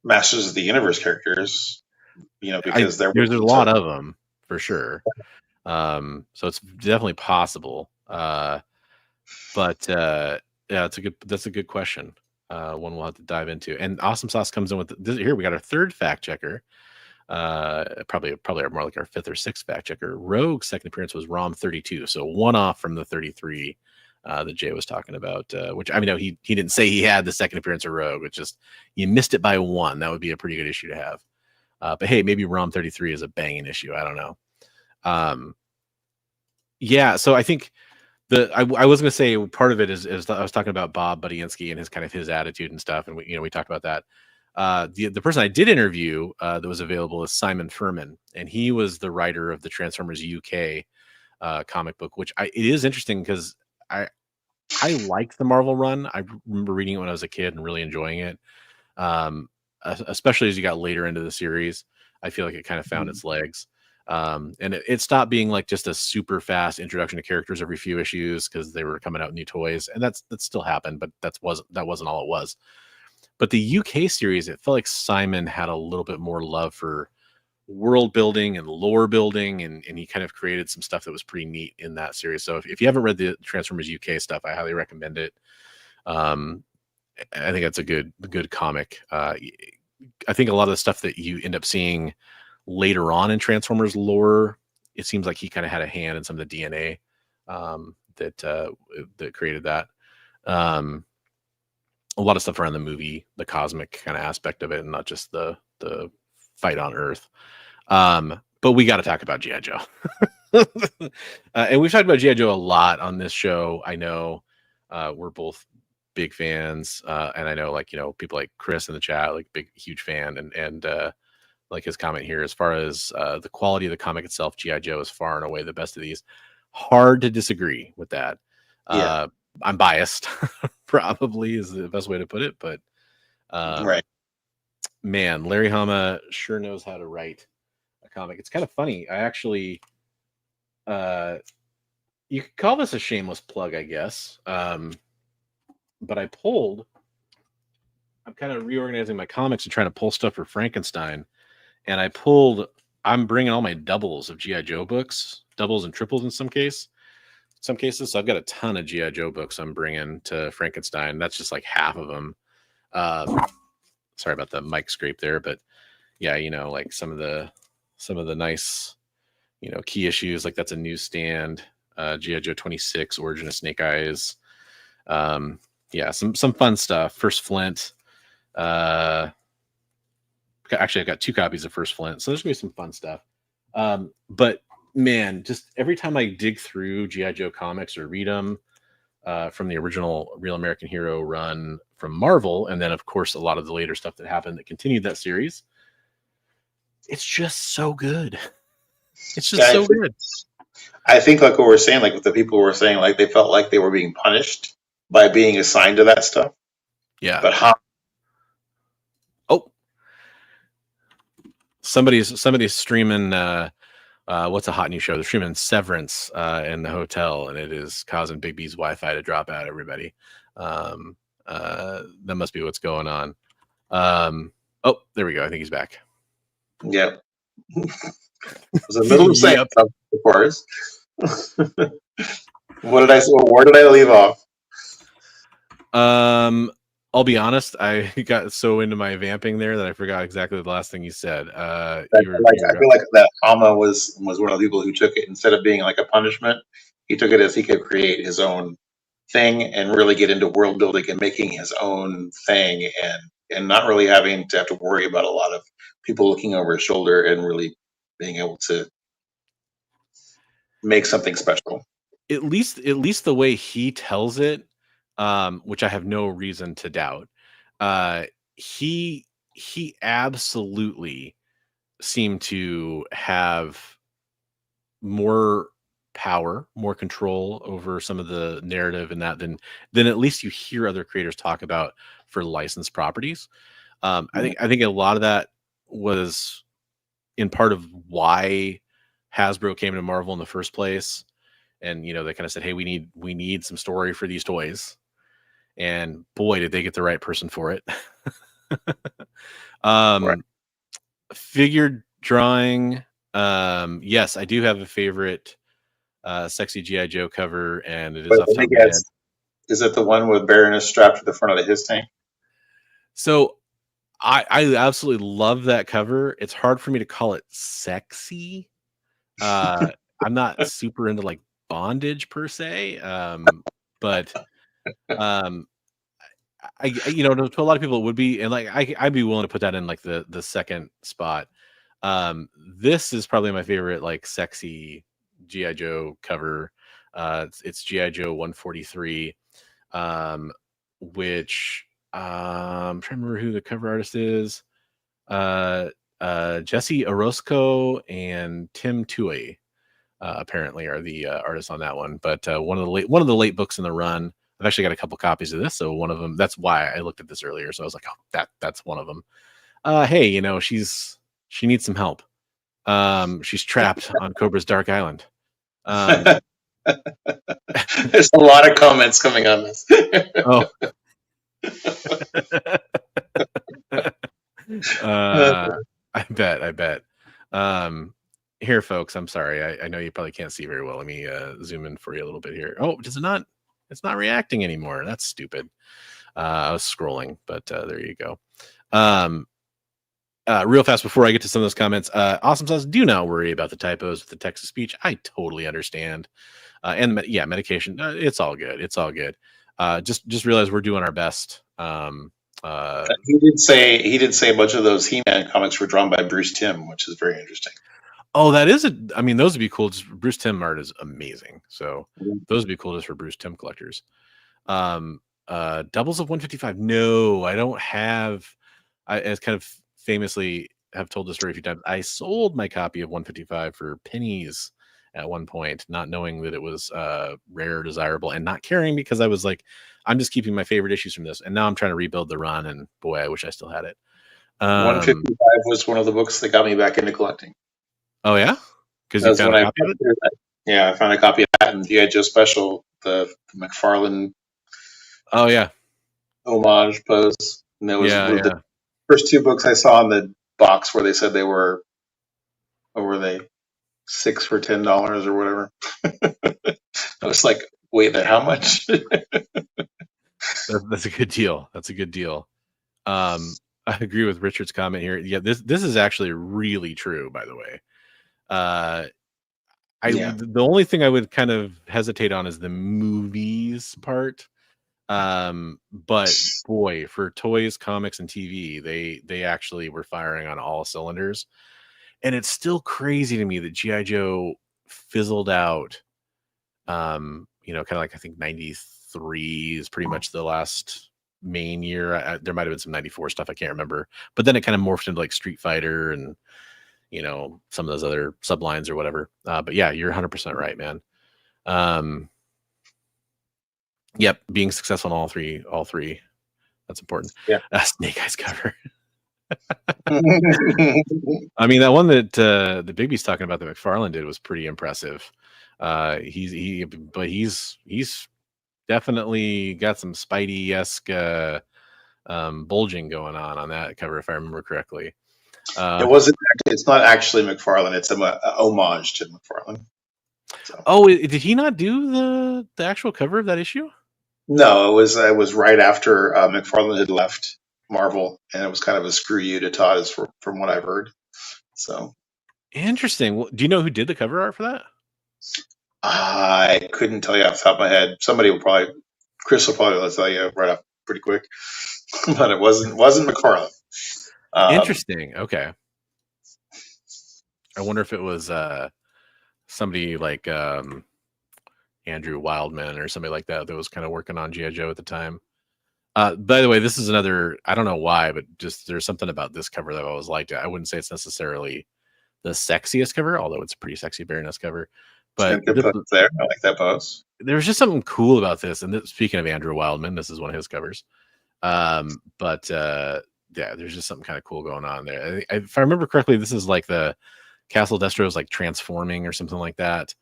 Masters of the Universe characters, because there's a lot of them for sure. So it's definitely possible. But that's a good question. One we'll have to dive into. And Awesome Sauce comes in with here. We got our third fact checker. Probably more like our fifth or sixth fact checker. Rogue's second appearance was ROM 32, so one off from the 33 that Jay was talking about. Which, I mean, no, he didn't say he had the second appearance of Rogue. It's just you missed it by one. That would be a pretty good issue to have. But hey, maybe ROM 33 is a banging issue. I don't know. Yeah, so I think I was going to say part of it is I was talking about Bob Budiansky and his attitude and stuff, and we talked about that. The person I did interview that was available is Simon Furman, and he was the writer of the Transformers UK comic book, which it is interesting because I like the Marvel run. I remember reading it when I was a kid and really enjoying it, especially as you got later into the series. I feel like it kind of found its legs. And it stopped being like just a super fast introduction to characters every few issues because they were coming out with new toys, and that still happened, but that wasn't all it was. But the UK series, it felt like Simon had a little bit more love for world building and lore building, and he kind of created some stuff that was pretty neat in that series. So if you haven't read the Transformers UK stuff, I highly recommend it. I think that's a good comic. I think a lot of the stuff that you end up seeing later on in Transformers lore, it seems like he kind of had a hand in some of the DNA that created that. A lot of stuff around the movie, the cosmic kind of aspect of it, and not just the fight on Earth. but we got to talk about G.I. Joe. And we've talked about G.I. Joe a lot on this show. I know we're both big fans, and I know, like, people like Chris in the chat, like, huge fan, and like his comment here, as far as the quality of the comic itself, G.I. Joe is far and away the best of these. Hard to disagree with that. Yeah. I'm biased, probably is the best way to put it, but Right. man, Larry Hama sure knows how to write a comic. It's kind of funny. I actually, you could call this a shameless plug, I guess. But I'm kind of reorganizing my comics and trying to pull stuff for Frankenstein. And I'm bringing all my doubles of G.I. Joe books, doubles and triples in some cases. So I've got a ton of G.I. Joe books I'm bringing to Frankenstein. That's just like half of them. Sorry about the mic scrape there, but yeah, like some of the nice, key issues, like that's a newsstand, G.I. Joe 26, Origin of Snake Eyes. Yeah, some fun stuff. First Flint. Actually, I've got 2 copies of First Flint, so there's gonna be some fun stuff. But man, just every time I dig through G.I. Joe comics or read them from the original Real American Hero run from Marvel, and then of course a lot of the later stuff that happened that continued that series, it's just so good. It's just so good. I think, like what we're saying, like what the people were saying, like they felt like they were being punished by being assigned to that stuff. Yeah. But how? Oh, somebody's streaming. What's a hot new show? They're streaming Severance in the hotel, and it is causing Bigby's Wi-Fi to drop out. Everybody, that must be what's going on. Oh, there we go. I think he's back. Yep. It was a middle saying stuff, of course. What did I say? Where did I leave off? I'll be honest. I got so into my vamping there that I forgot exactly the last thing you said. I feel like that Hama was one of the people who took it, instead of being like a punishment, he took it as he could create his own thing and really get into world building and making his own thing, and not really having to have to worry about a lot of people looking over his shoulder, and really being able to make something special. At least the way he tells it, which I have no reason to doubt. He absolutely seemed to have more power, more control over some of the narrative and that than at least you hear other creators talk about for licensed properties. I think a lot of that was in part of why Hasbro came to Marvel in the first place. And, they kind of said, hey, we need some story for these toys. And boy, did they get the right person for it. Right. Figured drawing. Yes, I do have a favorite sexy G.I. Joe cover, and it is off the top of my head. Is it the one with Baroness strapped to the front of his tank? So I absolutely love that cover. It's hard for me to call it sexy. I'm not super into like bondage per se, but I to a lot of people it would be, and like I'd be willing to put that in like the second spot. This is probably my favorite like sexy G.I. Joe cover. It's G.I. Joe 143, which I'm trying to remember who the cover artist is. Jesse Orozco and Tim Tui apparently are the artists on that one. But one of the late books in the run. I've actually got a couple copies of this, so one of them. That's why I looked at this earlier. So I was like, oh, that's one of them. Hey, she needs some help. She's trapped on Cobra's Dark Island. There's a lot of comments coming on this. Oh. I bet. Here, folks, I'm sorry. I know you probably can't see very well. Let me zoom in for you a little bit here. Oh, does it not? It's not reacting anymore. That's stupid. I was scrolling, but there you go. Real fast before I get to some of those comments, Awesome says, do not worry about the typos with the text to speech. I totally understand. And medication. It's all good. It's all good. Just realize we're doing our best. He did say a bunch of those He-Man comics were drawn by Bruce Timm, which is very interesting. Oh, that is I mean, those would be cool. Just Bruce Timm art is amazing. So Mhm. those would be cool just for Bruce Timm collectors. Um, Doubles of 155. No, I don't have. I as kind of famously have told the story a few times. I sold my copy of 155 for pennies at one point, not knowing that it was rare, desirable, and not caring because I was like, I'm just keeping my favorite issues from this. And now I'm trying to rebuild the run, and boy, I wish I still had it. 155 was one of the books that got me back into collecting. Oh yeah, because That you was found when a I copy of it. yeah, I found a copy of that and G.I. Joe Special, the McFarlane Oh yeah, homage pose. And there was yeah, were the yeah. first two books I saw in the box where they said they were, what were they, 6 for $10 or whatever. I was like, wait, that how much? That's a good deal. That's a good deal. I agree with Richard's comment here. Yeah, this is actually really true, by the way. Uh, Yeah. the only thing I would kind of hesitate on is the movies part. But boy, for toys, comics, and TV, they actually were firing on all cylinders. And it's still crazy to me that G.I. Joe fizzled out. Kind of like I think 93 is pretty much the last main year. There might have been some 94 stuff, I can't remember. But then it kind of morphed into like Street Fighter and some of those other sublines or whatever. But yeah, you're 100% right, man. Yep, being successful in all three, that's important. Yeah. Snake Eyes cover. I mean, that one that the Bigby's talking about that McFarlane did was pretty impressive. He's definitely got some Spidey-esque bulging going on that cover, if I remember correctly. It wasn't. It's not actually McFarlane. It's a homage to McFarlane. So. Oh, did he not do the actual cover of that issue? No, it was right after McFarlane had left Marvel, and it was kind of a screw you to Todd, from what I've heard. So interesting. Well, do you know who did the cover art for that? I couldn't tell you off the top of my head. Chris will probably tell you right up pretty quick, but it wasn't McFarlane. Interesting. Okay. I wonder if it was somebody like Andrew Wildman or somebody like that was kind of working on G.I. Joe at the time. By the way, this is another, I don't know why, but just there's something about this cover that I always liked. I wouldn't say it's necessarily the sexiest cover, although it's a pretty sexy Baroness cover. But there, I like that pose. There's just something cool about this. And speaking of Andrew Wildman, this is one of his covers. Yeah, there's just something kind of cool going on there. If I remember correctly, this is like the Castle Destro is like transforming or something like that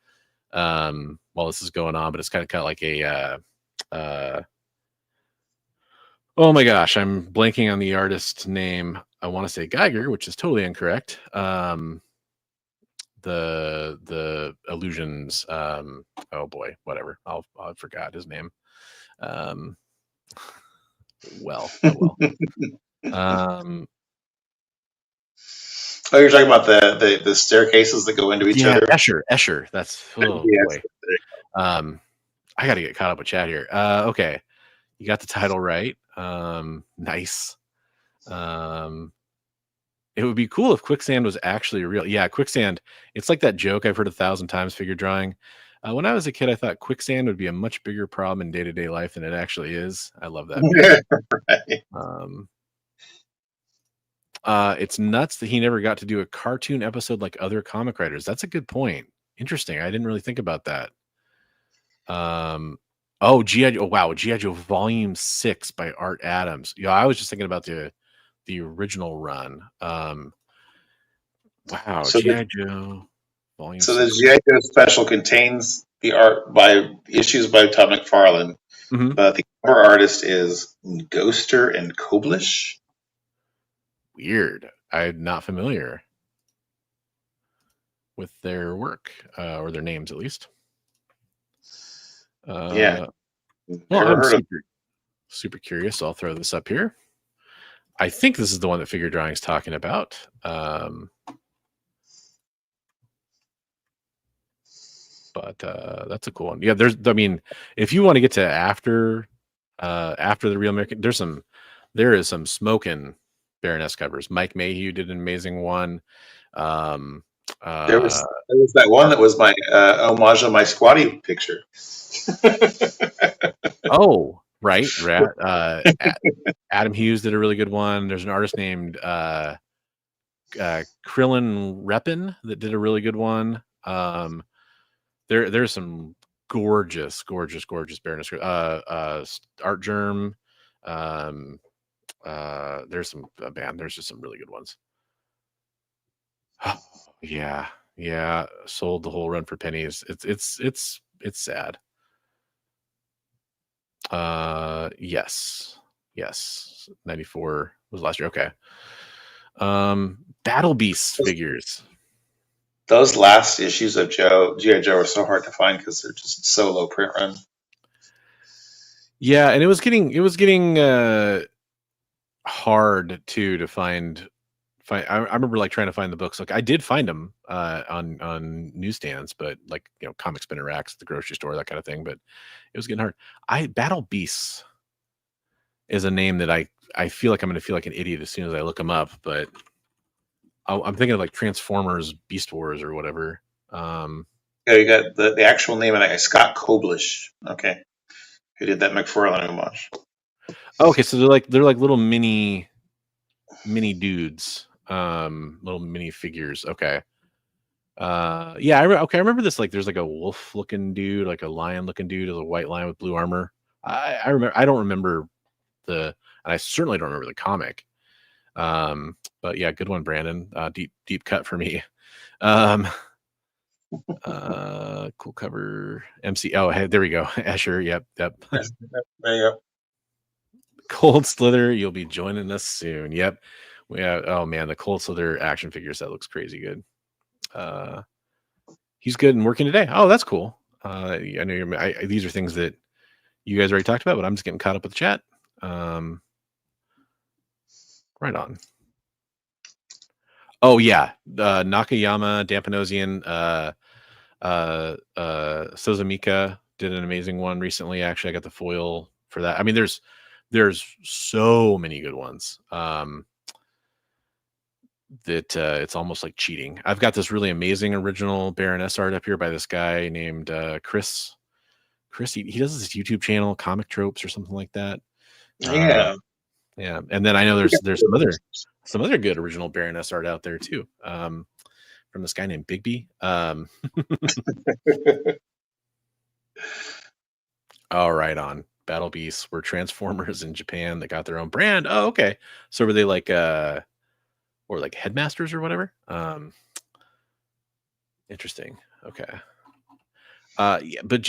while this is going on, but it's kind of like a oh my gosh, I'm blanking on the artist name. I want to say Geiger, which is totally incorrect. The illusions, oh boy, whatever, I forgot his name. Well. Oh, you're talking about the staircases that go into each other? Escher. That's boy. I got to get caught up with chat here. Okay, you got the title right. Nice. It would be cool if Quicksand was actually real. Yeah, Quicksand. It's like that joke I've heard 1,000 times. Figure drawing. When I was a kid, I thought quicksand would be a much bigger problem in day-to-day life than it actually is. I love that. Right. It's nuts that he never got to do a cartoon episode like other comic writers. That's a good point. Interesting. I didn't really think about that. Oh, G.I. Joe. Oh, wow. G.I. Joe Volume 6 by Art Adams. Yeah, I was just thinking about the original run. Wow. So G.I. Joe Volume 6. So the G.I. Joe special contains the art by issues by Todd McFarlane. Mm-hmm. The cover artist is Ghoster and Koblish. Weird. I'm not familiar with their work or their names, at least. Yeah. Well, I'm super curious. So I'll throw this up here. I think this is the one that Figure Drawing is talking about. But that's a cool one. Yeah, if you want to get to after the Real American, there is some smoking Baroness covers. Mike Mayhew did an amazing one. There was that one that was my homage on my squatty picture. Oh, right. Adam Hughes did a really good one. There's an artist named Krillin Repin that did a really good one. There's some gorgeous Baroness Art Germ. There's some there's just some really good ones. Yeah. Sold the whole run for pennies. It's sad. Yes. 94 was last year. Okay. Battle Beast figures. Those last issues of G.I. Joe are so hard to find because they're just so low print run. Yeah, and it was getting hard too to find. I remember like trying to find the books. Like I did find them on newsstands, but like comic spinner racks at the grocery store, that kind of thing. But it was getting hard. Battle Beasts is a name that I feel like I'm going to feel like an idiot as soon as I look them up. But I'm thinking of like Transformers, Beast Wars, or whatever. Yeah, you got the actual name of that guy, Scott Koblish. Okay, who did that McFarlane homage? Okay, so they're like little mini dudes, little mini figures. Okay. Yeah, I remember this. Like, there's like a wolf looking dude, like a lion looking dude, with a white lion with blue armor. I remember. I don't remember and I certainly don't remember the comic. But yeah, good one, Brandon. Deep cut for me. Cool cover. MC. Oh, hey, there we go. Escher. Yep. There you go. Cold Slither, you'll be joining us soon. Yep. Yeah. Oh man, the Cold Slither action figures, that looks crazy good. He's good and working today. Oh, that's cool. I know these are things that you guys already talked about, but I'm just getting caught up with the chat. Right on. Oh yeah, Nakayama, Dampanosian, Sozumika did an amazing one recently. Actually, I got the foil for that. I mean, there's so many good ones that it's almost like cheating. I've got this really amazing original Baroness art up here by this guy named Chris. He does this YouTube channel, Comic Tropes or something like that. Yeah. Yeah, and then I know there's some other good original Baroness art out there too, from this guy named Bigby. All right, on Battle Beasts were Transformers in Japan that got their own brand. Oh, okay. So were they like or like headmasters or whatever? Interesting. Okay. Yeah, but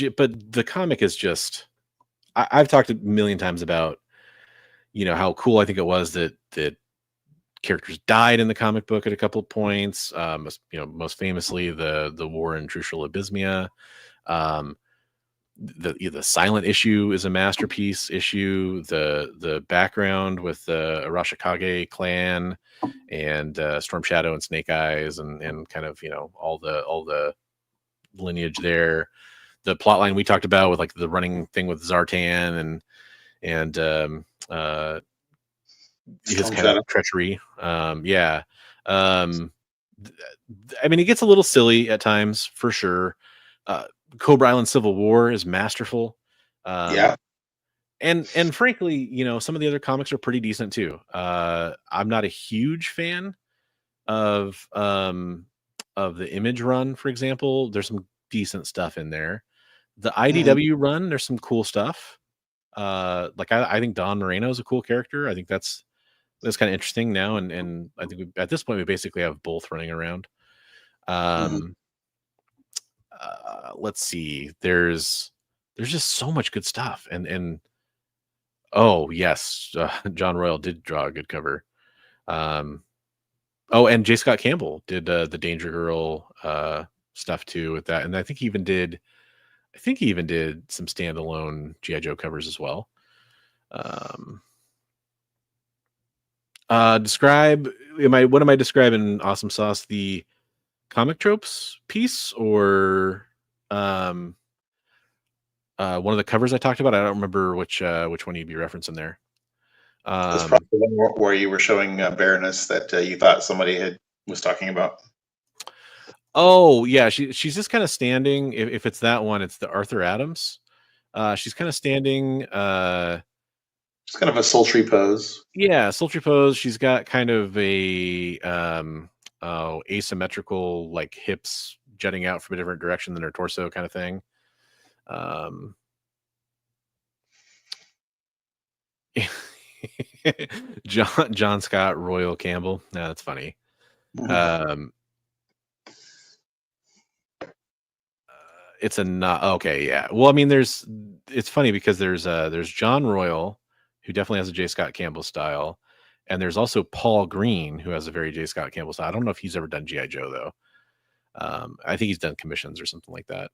the comic is just. I've talked a million times about. How cool I think it was that characters died in the comic book at a couple of points. Most famously the war in Trucial Abysmia. The silent issue is a masterpiece issue. The background with the Arashikage clan and Storm Shadow and Snake Eyes and kind of all the lineage there. The plot line we talked about with like the running thing with Zartan and his kind of treachery. Yeah. I mean, it gets a little silly at times for sure. Cobra Island Civil War is masterful. Yeah. And frankly, some of the other comics are pretty decent too. I'm not a huge fan of the Image run, for example. There's some decent stuff in there. The IDW run, there's some cool stuff. Like I think Don Moreno is a cool character. I think that's kind of interesting now, and I think at this point we basically have both running around. Let's see. There's just so much good stuff, and oh yes, John Royal did draw a good cover. Oh, and J. Scott Campbell did the Danger Girl stuff too with that, and I think he even did some standalone G.I. Joe covers as well. What am I describing, Awesome Sauce? The Comic Tropes piece or one of the covers I talked about? I don't remember which one you'd be referencing there. That's probably the one where you were showing Baroness that you thought somebody was talking about. Oh yeah, she's just kind of standing. If it's that one, it's the Arthur Adams. She's kind of standing. It's kind of a sultry pose. Yeah, sultry pose. She's got kind of a asymmetrical, like hips jutting out from a different direction than her torso, kind of thing. John Scott Royal Campbell. No, that's funny. It's a not okay. Yeah. Well, I mean, it's funny because there's John Royal, who definitely has a J. Scott Campbell style, and there's also Paul Green, who has a very J. Scott Campbell style. I don't know if he's ever done GI Joe though. I think he's done commissions or something like that.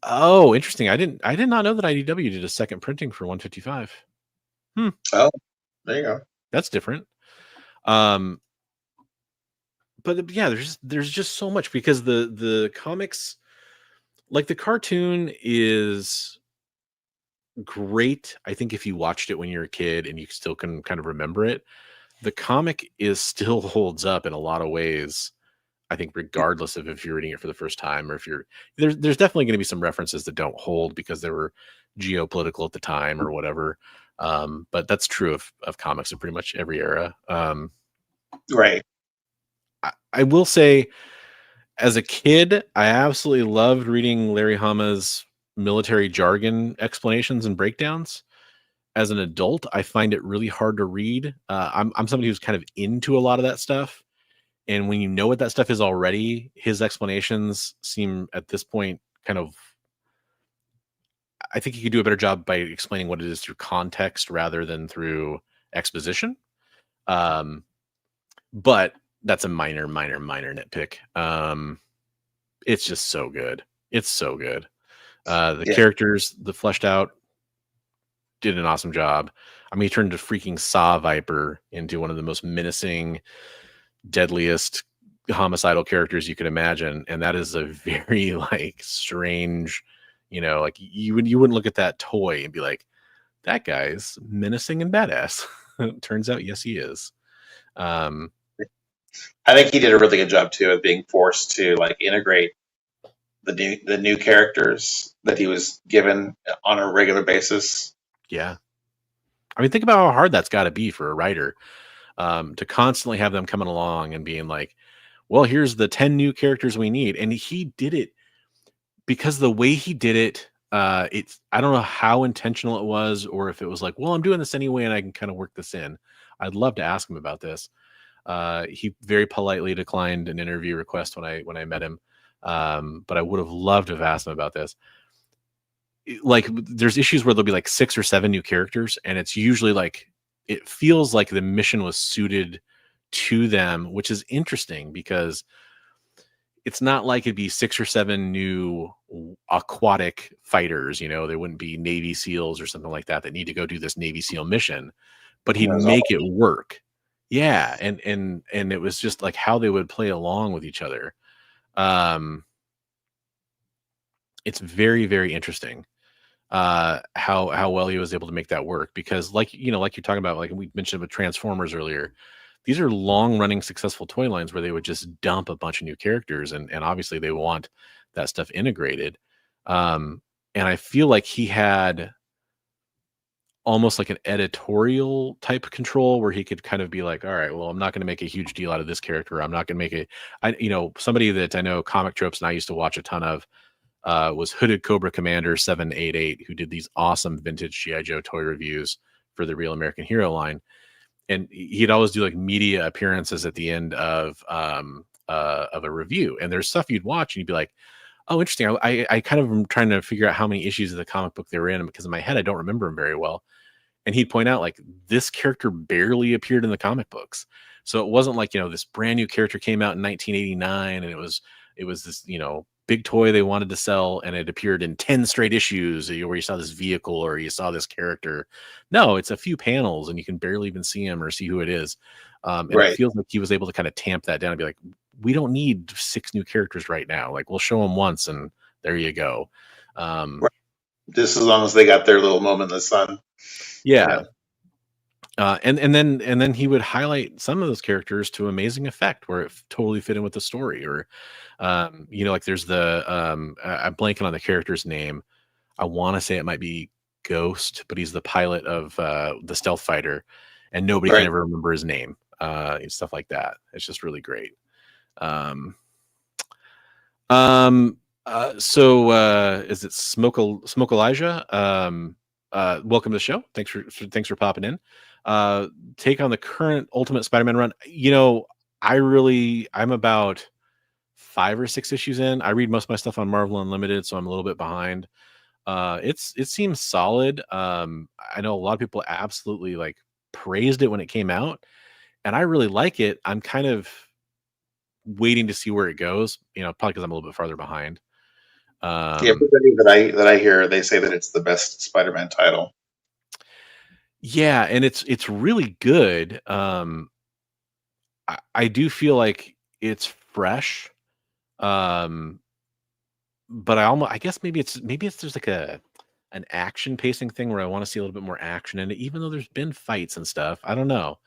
Oh, interesting. I did not know that IDW did a second printing for 155. Oh, there you go. That's different. But yeah, there's just so much, because the comics, like the cartoon is great. I think if you watched it when you're a kid and you still can kind of remember it, the comic still holds up in a lot of ways. I think regardless of if you're reading it for the first time, or if there's definitely going to be some references that don't hold because they were geopolitical at the time or whatever. But that's true of comics in pretty much every era. Right. I will say, as a kid, I absolutely loved reading Larry Hama's military jargon explanations and breakdowns. As an adult, I find it really hard to read. I'm somebody who's kind of into a lot of that stuff. And when you know what that stuff is already, his explanations seem at this point kind of, I think he could do a better job by explaining what it is through context rather than through exposition. But that's a minor nitpick. It's just so good. It's so good. The characters, the fleshed out, did an awesome job. I mean, he turned a freaking Saw Viper into one of the most menacing, deadliest homicidal characters you could imagine, and that is a very like strange, like you wouldn't look at that toy and be like, that guy's menacing and badass. Turns out, yes, he is. I think he did a really good job too of being forced to like integrate the new characters that he was given on a regular basis. Yeah, I mean, think about how hard that's got to be for a writer, to constantly have them coming along and being like, well, here's the 10 new characters we need. And he did it because the way he did it, I don't know how intentional it was, or if it was like, well, I'm doing this anyway and I can kind of work this in. I'd love to ask him about this. He very politely declined an interview request when I met him. But I would have loved to have asked him about this. Like, there's issues where there'll be like 6 or 7 new characters, and it's usually like, it feels like the mission was suited to them, which is interesting because it's not like it'd be 6 or 7 new aquatic fighters. They wouldn't be Navy SEALs or something like that need to go do this Navy SEAL mission, but he'd make it work. Yeah. And it was just like how they would play along with each other. It's very, very interesting. How well he was able to make that work, because like you're talking about, like we mentioned with Transformers earlier, these are long running successful toy lines where they would just dump a bunch of new characters, and obviously they want that stuff integrated. And I feel like he had almost like an editorial type control where he could kind of be like, all right, well, I'm not going to make a huge deal out of this character. I'm not going to make somebody that I know Comic Tropes and I used to watch a ton of, was Hooded Cobra Commander 788, who did these awesome vintage G.I. Joe toy reviews for the Real American Hero line. And he'd always do like media appearances at the end of a review. And there's stuff you'd watch and you'd be like, oh, interesting. I kind of am trying to figure out how many issues of the comic book they were in, and because in my head, I don't remember them very well. And he'd point out like, this character barely appeared in the comic books. So it wasn't like, this brand new character came out in 1989 and it was this, big toy they wanted to sell, and it appeared in 10 straight issues where you saw this vehicle or you saw this character. No, it's a few panels and you can barely even see him or see who it is. And It feels like he was able to kind of tamp that down and be like, we don't need 6 new characters right now. Like, we'll show them once and there you go. Just as long as they got their little moment in the sun. Yeah. And then he would highlight some of those characters to amazing effect where it totally fit in with the story. Or like there's I'm blanking on the character's name. I want to say it might be Ghost, but he's the pilot of the stealth fighter, and nobody can ever remember his name. And stuff like that. It's just really great. Is it Smoke Elijah? Welcome to the show. Thanks for popping in. Take on the current Ultimate Spider-Man run. I'm about 5 or 6 issues in. I read most of my stuff on Marvel Unlimited, so I'm a little bit behind. It seems solid. I know a lot of people absolutely like praised it when it came out, and I really like it. I'm kind of waiting to see where it goes, probably because I'm a little bit farther behind. Everybody that I hear, they say that it's the best Spider-Man title. Yeah, and it's really good. I do feel like it's fresh. But I guess maybe it's there's like an action pacing thing where I want to see a little bit more action in it, even though there's been fights and stuff. I don't know.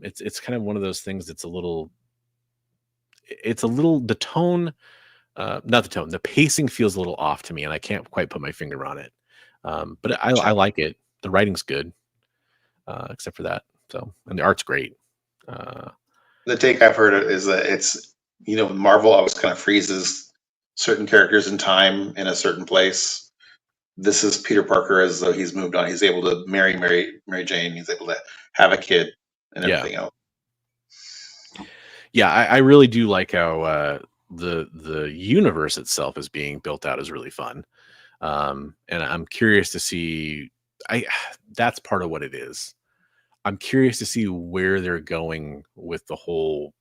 It's kind of one of those things that's the tone, not the tone, the pacing feels a little off to me, and I can't quite put my finger on it. But I like it. The writing's good, except for that. So, and the art's great. The take I've heard is that it's, Marvel always kind of freezes certain characters in time in a certain place. This is Peter Parker as though he's moved on. He's able to marry Mary Jane. He's able to have a kid and everything else. Yeah, I really do like how the universe itself is being built out is really fun. And I'm curious to see. That's part of what it is. I'm curious to see where they're going with the whole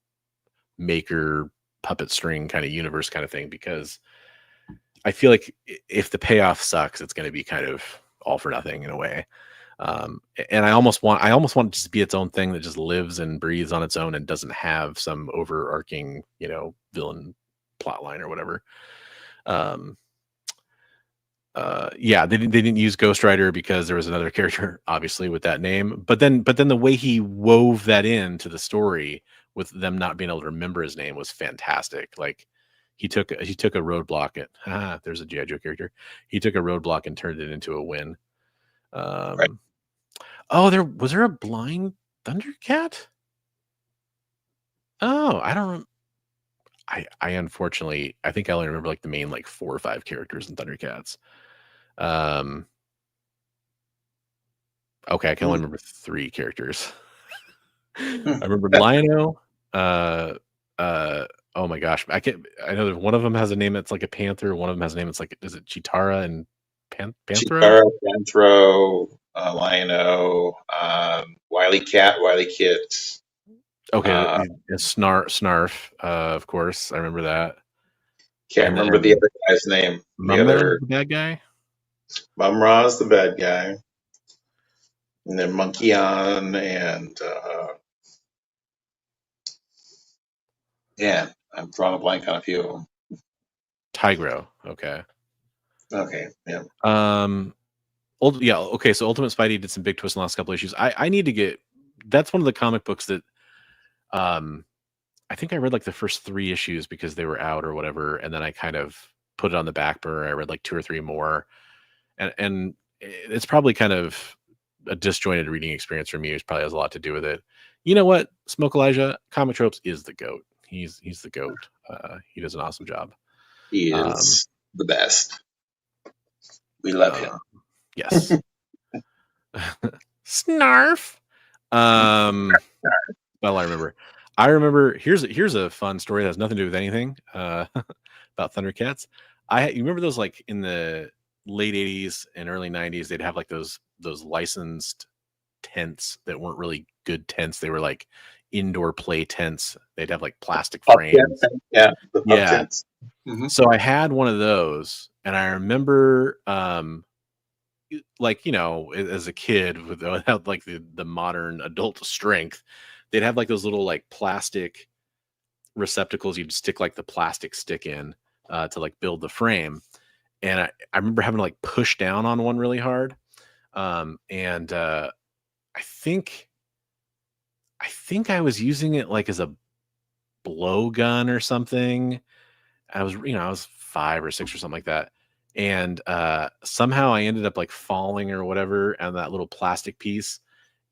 maker puppet string kind of universe kind of thing, because I feel like if the payoff sucks, it's going to be kind of all for nothing in a way. And I almost want it to just be its own thing that just lives and breathes on its own and doesn't have some overarching, villain plot line or whatever. They didn't use Ghost Rider because there was another character obviously with that name, but then the way he wove that into the story with them not being able to remember his name was fantastic. Like he took a roadblock there's a G.I. Joe character. He took a roadblock and turned it into a win. Oh, was there a blind Thundercat? Oh, I don't. I unfortunately, I think I only remember like the main 4 or 5 characters in Thundercats. Okay, I can only remember 3 characters. I remember Lion-O. Oh my gosh, I know that one of them has a name that's like a panther. One of them has a name that's like, is it Chitara and Panthro? Chitara, Panthro, Lion-O, Wily Cat, Wily Kit. Okay, Snarf, of course, I remember that. Can't remember the other guy's name. The bad guy? Mumra's the bad guy. And then Monkey-On and I'm drawing a blank on a few of them. Tigro, okay. Okay, yeah. Okay, so Ultimate Spidey did some big twists in the last couple issues. I need to get, that's one of the comic books that I think I read like the first 3 issues because they were out or whatever, and then I kind of put it on the back burner. I read like 2 or 3 more, and it's probably kind of a disjointed reading experience for me. It probably has a lot to do with it. You know what? Smoke Elijah, Comic Tropes is the GOAT. He's the GOAT. He does an awesome job. He is the best. We love him. Yes. Snarf. Well, I remember here's a fun story that has nothing to do with anything about Thundercats. You remember those, like in the late 80s and early 90s, they'd have like those licensed tents that weren't really good tents. They were like indoor play tents. They'd have like plastic frames. Yeah. Tents. Mm-hmm. So I had one of those, and I remember as a kid without like the modern adult strength, they'd have like those little like plastic receptacles you'd stick like the plastic stick in to like build the frame. And I remember having to like push down on one really hard. And I think I was using it like as a blowgun or something. I was 5 or 6 or something like that. And somehow I ended up like falling or whatever, and that little plastic piece,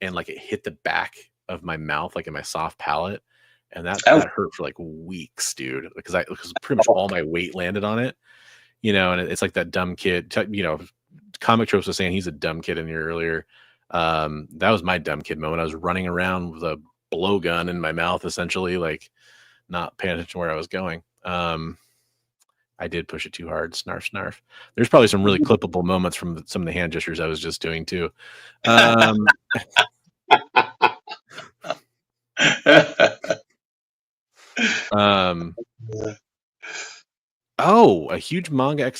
and like it hit the back of my mouth, like in my soft palate, and that hurt for like weeks, dude. Because pretty much all my weight landed on it, and it's like that dumb kid. Comic Tropes was saying he's a dumb kid in here earlier. That was my dumb kid moment. I was running around with a blowgun in my mouth, essentially, like not paying attention where I was going. I did push it too hard. Snarf, snarf. There's probably some really clippable moments from some of the hand gestures I was just doing too. A huge manga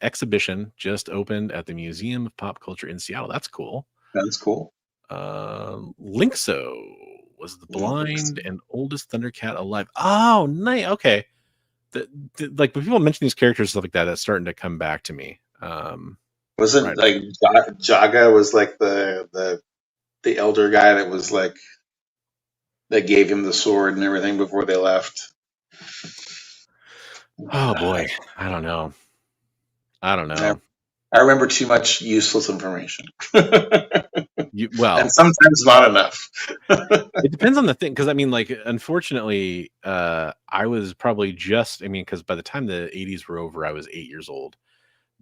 exhibition just opened at the Museum of Pop Culture in Seattle. That's cool. That's cool. Linkso was the blind and oldest Thundercat alive. Oh, nice. Okay. Like when people mention these characters, stuff like that, that's starting to come back to me. Wasn't like Jaga was like the elder guy that was like that gave him the sword and everything before they left? Oh boy, I don't know. I remember too much useless information. Well, and sometimes not enough. It depends on the thing, because I mean, like, unfortunately, I was probably because by the time the 80s were over, I was 8 years old,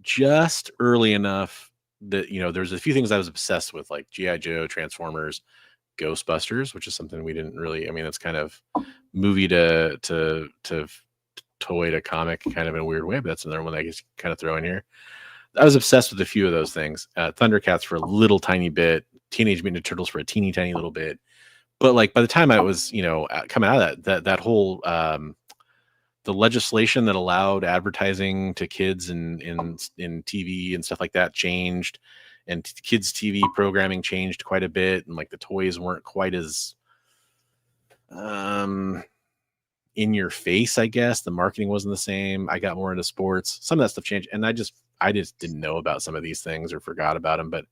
just early enough that there's a few things I was obsessed with, like G.I. Joe, Transformers, Ghostbusters, which is something we didn't really. I mean, it's kind of movie to toy to comic, kind of in a weird way, but that's another one that I guess kind of throw in here. I was obsessed with a few of those things. Thundercats for a little tiny bit, Teenage Mutant Ninja Turtles for a teeny tiny little bit. But like by the time I was, coming out of that whole the legislation that allowed advertising to kids in TV and stuff like that changed, and kids TV programming changed quite a bit, and like the toys weren't quite as in your face, I guess. The marketing wasn't the same. I got more into sports. Some of that stuff changed, and I just didn't know about some of these things or forgot about them. But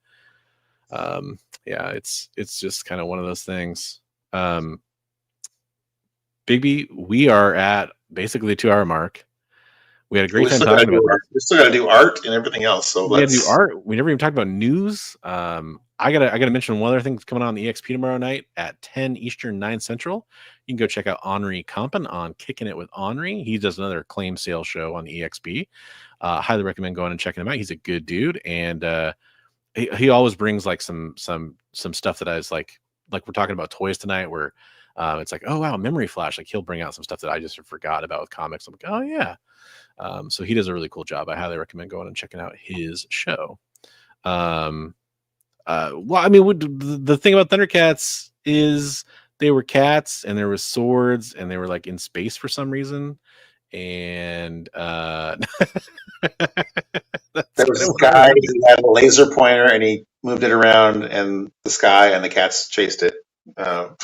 yeah, it's just kind of one of those things. Bigby, we are at basically the 2-hour mark. We had a great time talking about it. We still got to do art and everything else. So we got to do art. We never even talked about news. I gotta mention one other thing that's coming on the EXP tomorrow night at 10 Eastern, 9 Central. You can go check out Henri Compen on Kicking It with Henri. He does another claim sale show on the EXP. Highly recommend going and checking him out. He's a good dude, and he always brings like some stuff that I was like we're talking about toys tonight, where it's like, oh wow, memory flash. Like he'll bring out some stuff that I just forgot about with comics. I'm like, oh yeah. So he does a really cool job. I highly recommend going and checking out his show. Well, I mean, the thing about Thundercats is they were cats, and there was swords, and they were like in space for some reason. And there was a guy who had a laser pointer, and he moved it around in the sky, and the cats chased it. Having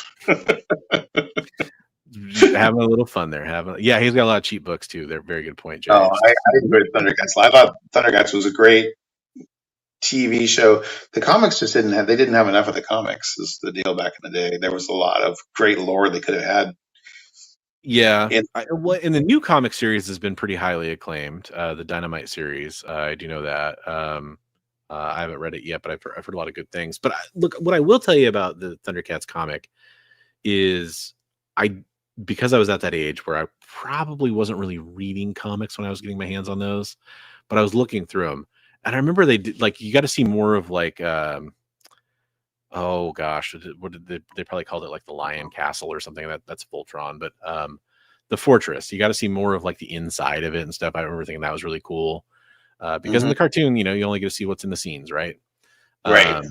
a little fun there. Yeah, he's got a lot of cheap books too. They're a very good point, James. Oh, I enjoyed Thundercats. I thought Thundercats was a great TV show. The comics just didn't have enough of the comics, is the deal back in the day. There was a lot of great lore they could have had. Yeah. And the new comic series has been pretty highly acclaimed. The Dynamite series. I do know that. I haven't read it yet, but I've heard a lot of good things. But look, what I will tell you about the Thundercats comic is because I was at that age where I probably wasn't really reading comics when I was getting my hands on those, but I was looking through them. And I remember they did, like, you got to see more of like, oh gosh, what did they probably called it, like the Lion Castle or something. That's Voltron, but the Fortress. You got to see more of like the inside of it and stuff. I remember thinking that was really cool because in the cartoon, you only get to see what's in the scenes, right? Right.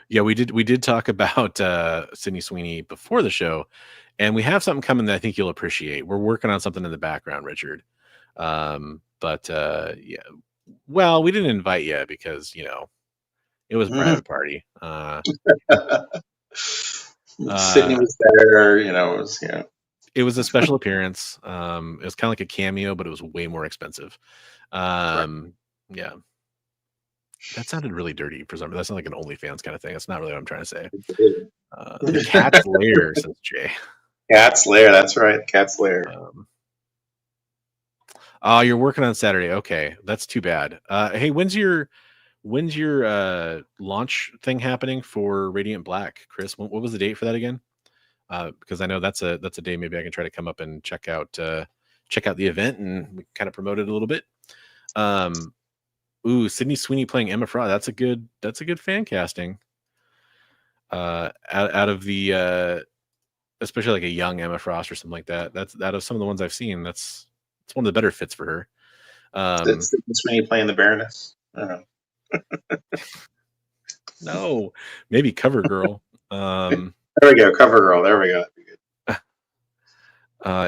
Yeah, we did talk about Sydney Sweeney before the show, and we have something coming that I think you'll appreciate. We're working on something in the background, Richard. But yeah, well, we didn't invite you because it was a private party. Sydney was there, it was a special appearance. It was kind of like a cameo, but it was way more expensive. Yeah. That sounded really dirty for some reason. That's not like an OnlyFans kind of thing. That's not really what I'm trying to say. The Cat's Lair, says Jay. Cat's Lair, that's right. Cat's Lair. Oh, you're working on Saturday. Okay, that's too bad. Hey, when's your launch thing happening for Radiant Black, Chris? What was the date for that again? Because I know that's a day maybe I can try to come up and check out the event and we kind of promote it a little bit. Sydney Sweeney playing Emma Frost. That's a good fan casting. Out of the especially like a young Emma Frost or something like that. That's out of some of the ones I've seen. It's one of the better fits for her. Sydney Sweeney playing the Baroness. I don't know. No, maybe Cover Girl. There we go, Cover Girl. There we go.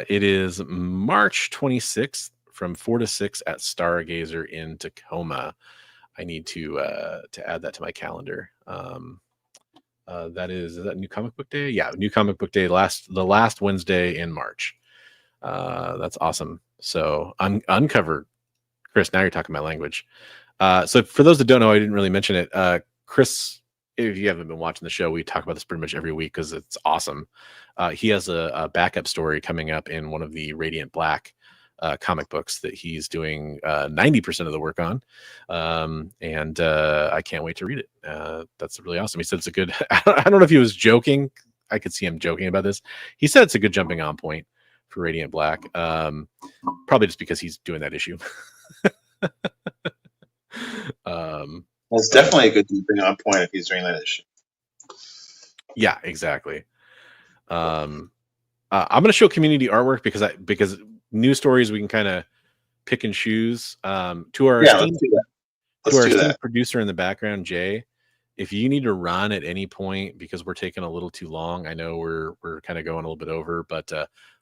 It is March 26th from 4 to 6 at Stargazer in Tacoma. I need to add that to my calendar. Is that New Comic Book Day? Yeah, New Comic Book Day, the last Wednesday in March. That's awesome. So uncover, Chris. Now you're talking my language. So for those that don't know, I didn't really mention it. Chris, if you haven't been watching the show, we talk about this pretty much every week because it's awesome. He has a backup story coming up in one of the Radiant Black comic books that he's doing 90% of the work on. And I can't wait to read it. That's really awesome. He said it's a good, I don't know if he was joking. I could see him joking about this. He said it's a good jumping on point for Radiant Black. Probably just because he's doing that issue. It's definitely a good jumping on point if he's doing that issue. Yeah, exactly. I'm going to show community artwork because news stories we can kind of pick and choose. To our esteemed producer in the background, Jay, if you need to run at any point because we're taking a little too long, I know we're kind of going a little bit over, but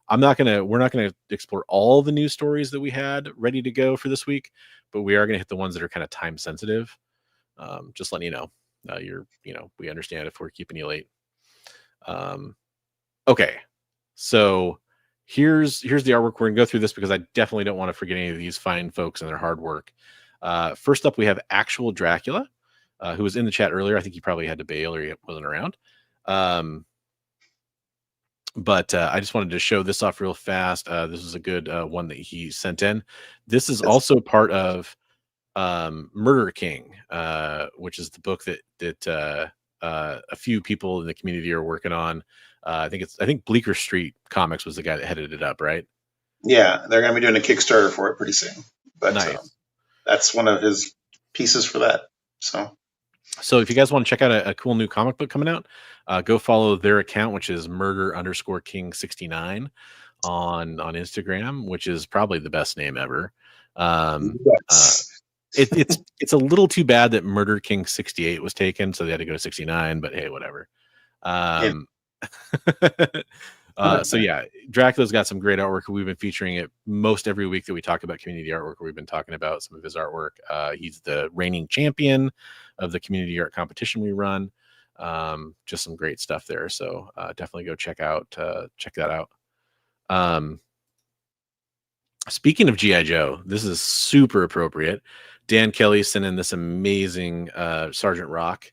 we're not gonna explore all the news stories that we had ready to go for this week, but we are gonna hit the ones that are kind of time sensitive. Just letting you know, we understand if we're keeping you late. Okay, so here's the artwork. We're gonna go through this because I definitely don't want to forget any of these fine folks and their hard work. First up, we have Actual Dracula, who was in the chat earlier. I think he probably had to bail or he wasn't around. But I just wanted to show this off real fast. This is a good one that he sent in. This is also part of Murder King, which is the book that a few people in the community are working on. I think Bleecker Street Comics was the guy that headed it up, right? Yeah, they're going to be doing a Kickstarter for it pretty soon. But nice. That's one of his pieces for that. So if you guys want to check out a cool new comic book coming out, go follow their account, which is murder_king69 on Instagram, which is probably the best name ever. It's a little too bad that Murder King 68 was taken, so they had to go to 69, but hey, whatever. So yeah, Dracula's got some great artwork. We've been featuring it most every week that we talk about community artwork. We've been talking about some of his artwork. He's the reigning champion of the community art competition we run. Just some great stuff there. So definitely go check that out. Speaking of G.I. Joe, this is super appropriate. Dan Kelly sent in this amazing Sergeant Rock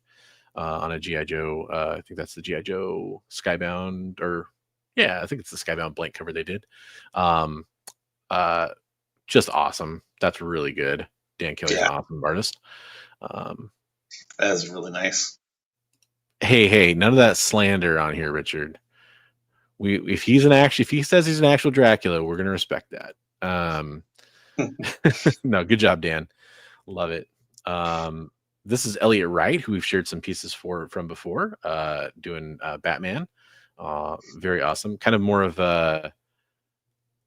on a G.I. Joe. I think that's the G.I. Joe Skybound, or yeah, I think it's the Skybound blank cover they did. Just awesome. That's really good. Dan Kelly's an awesome artist. That is really nice. Hey, none of that slander on here, Richard. If he says he's an actual Dracula, we're gonna respect that. No, good job, Dan. Love it. This is Elliot Wright, who we've shared some pieces from before, doing Batman. Very awesome. Kind of more of a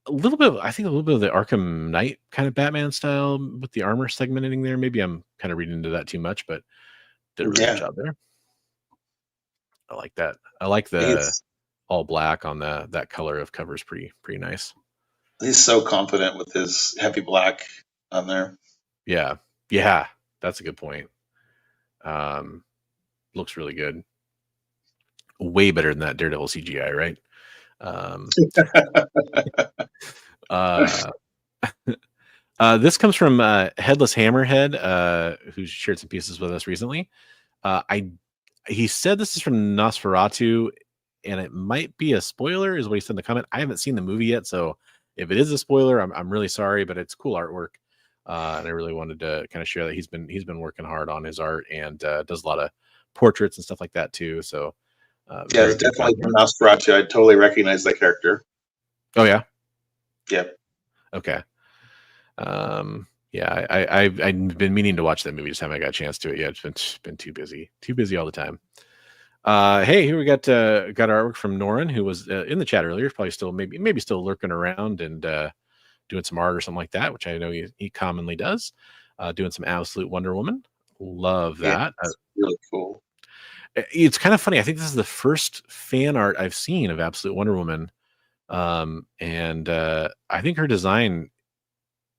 little bit of the Arkham Knight kind of Batman style with the armor segmenting there. Maybe I'm kind of reading into that too much, but did a really good job there. I like that. I like the all black on that color of cover is pretty nice. He's so confident with his heavy black on there. Yeah, that's a good point. Looks really good. Way better than that Daredevil CGI, right? This comes from Headless Hammerhead, who shared some pieces with us recently. He said this is from Nosferatu, and it might be a spoiler, is what he said in the comment. I haven't seen the movie yet, so if it is a spoiler, I'm really sorry, but it's cool artwork, and I really wanted to kind of share that he's been working hard on his art and does a lot of portraits and stuff like that too. So Yeah, it's definitely from Nosferatu. I totally recognize that character. Oh yeah. Yep. Okay. Yeah, I've been meaning to watch that movie, just haven't got a chance to it yet. It's been too busy all the time. Hey, here we got artwork from Norin, who was in the chat earlier, probably still maybe still lurking around and doing some art or something like that, which I know he commonly does. Doing some Absolute Wonder Woman. Love that. Yeah, really cool. It's kind of funny. I think this is the first fan art I've seen of Absolute Wonder Woman. And I think her design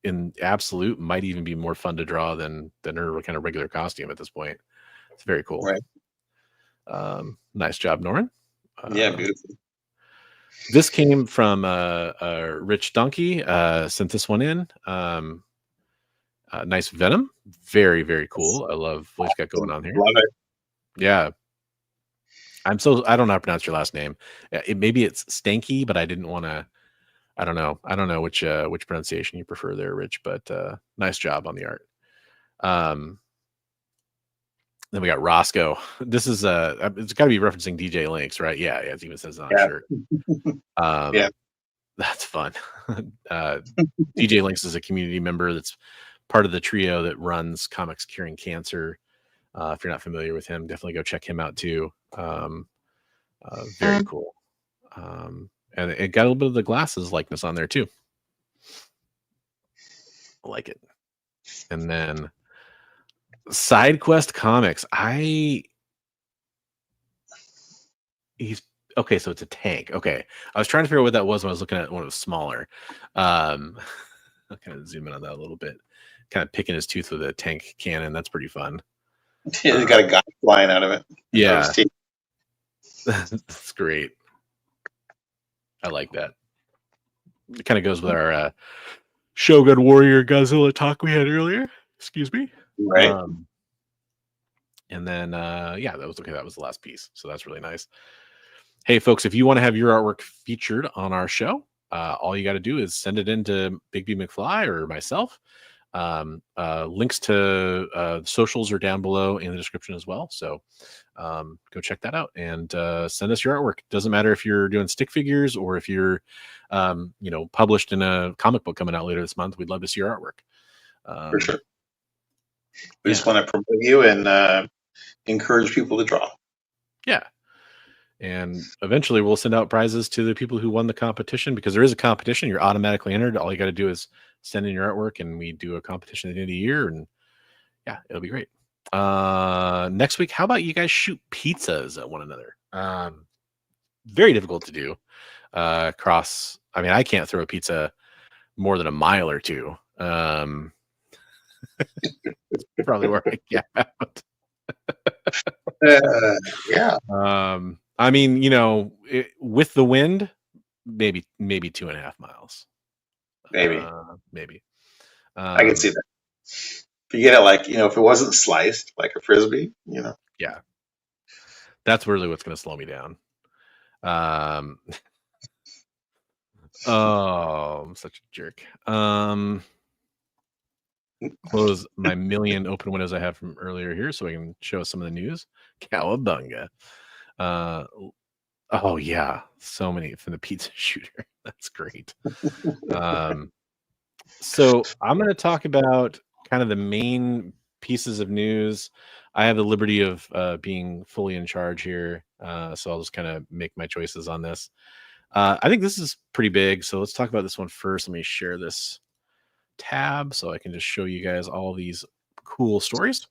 in Absolute might even be more fun to draw than her kind of regular costume at this point. It's very cool. Right. Nice job, Norin. Yeah, beautiful. This came from Rich Donkey. Sent this one in. Nice Venom. Very, very cool. I love what he's got going on here. Love it. Yeah. I don't know how to pronounce your last name. Maybe it's Stanky, but I didn't want to. I don't know which pronunciation you prefer there, Rich. But nice job on the art. Then we got Roscoe. This is it's got to be referencing DJ Links, right? Yeah, it even says it on the shirt. Yeah, that's fun. DJ Links is a community member that's part of the trio that runs Comics Curing Cancer. If you're not familiar with him, definitely go check him out too. Very cool. And it got a little bit of the glasses likeness on there too. I like it. And then Side Quest Comics. He's okay, so it's a tank. Okay. I was trying to figure out what that was when I was looking at it when it was smaller. I'll kind of zoom in on that a little bit. Kind of picking his tooth with a tank cannon. That's pretty fun. Yeah, they got a guy flying out of it. Yeah. That's great. I like that. It kind of goes with our Shogun Warrior Godzilla talk we had earlier. Excuse me. Right. And then, yeah, that was okay. That was the last piece. So that's really nice. Hey, folks, if you want to have your artwork featured on our show, all you got to do is send it in to Bigby McFly or myself. Links to socials are down below in the description as well. So go check that out and send us your artwork. Doesn't matter if you're doing stick figures or if you're, published in a comic book coming out later this month. We'd love to see your artwork. For sure. We just want to promote you and encourage people to draw. Yeah. And eventually we'll send out prizes to the people who won the competition, because there is a competition. You're automatically entered. All you got to do is send in your artwork and we do a competition at the end of the year. And yeah, it'll be great. Next week, how about you guys shoot pizzas at one another? Very difficult to do. I can't throw a pizza more than a mile or two. It's probably where I get out. Yeah. With the wind, maybe 2.5 miles. Maybe. I can see that. If you get it if it wasn't sliced like a Frisbee, Yeah. That's really what's going to slow me down. Oh, I'm such a jerk. Close my million open windows I have from earlier here so I can show some of the news. Cowabunga. Oh yeah, so many from the pizza shooter. That's great. So I'm going to talk about kind of the main pieces of news. I have the liberty of being fully in charge here, so I'll just kind of make my choices on this. I think this is pretty big, so let's talk about this one first. Let me share this tab so I can just show you guys all these cool stories.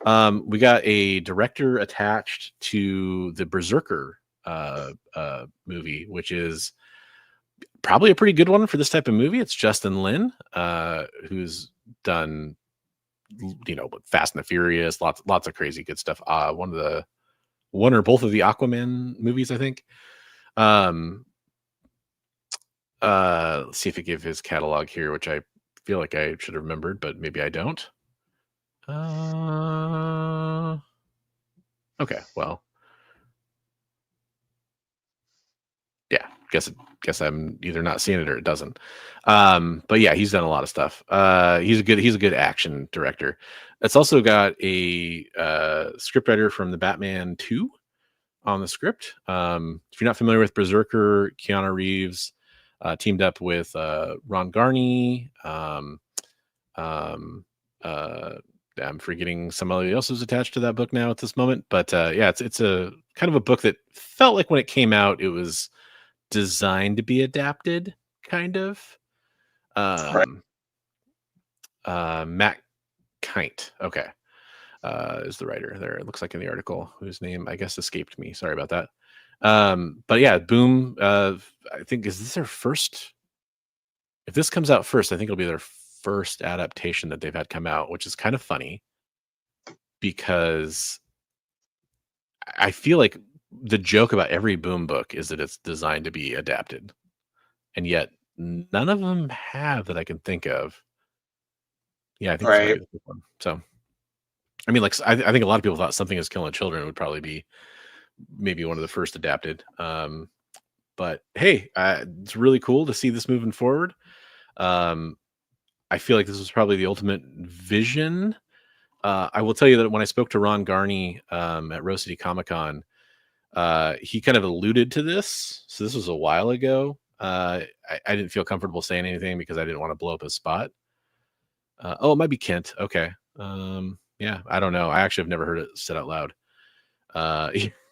We got a director attached to the Berserker movie, which is probably a pretty good one for this type of movie. It's Justin Lin, who's done Fast and the Furious, lots of crazy good stuff. One or both of the Aquaman movies, I think. Let's see if I give his catalog here, which I feel like I should have remembered, but maybe I don't. Okay, well, yeah, guess I'm either not seeing it or it doesn't. But yeah, he's done a lot of stuff. He's a good action director. It's also got a scriptwriter from the Batman 2 on the script. If you're not familiar with Berserker, Keanu Reeves teamed up with Ron Garney. I'm forgetting somebody else who's attached to that book now at this moment, but yeah, it's a kind of a book that felt like when it came out, it was designed to be adapted, kind of. Right. Matt Kint, okay, is the writer there. It looks like in the article, whose name I guess escaped me. Sorry about that. But yeah, Boom. I think is this their first? If this comes out first, I think it'll be their first adaptation that they've had come out, which is kind of funny because I feel like the joke about every Boom book is that it's designed to be adapted, and yet none of them have that I can think of. Yeah, I think this might be the first one. So, I mean, like, I think a lot of people thought Something Is Killing Children would probably be maybe one of the first adapted. But hey, it's really cool to see this moving forward. I feel like this was probably the ultimate vision. I will tell you that when I spoke to Ron Garney at Rose City Comic Con, he kind of alluded to this. So this was a while ago. I didn't feel comfortable saying anything because I didn't want to blow up his spot. It might be Kent. Okay. Yeah, I don't know. I actually have never heard it said out loud.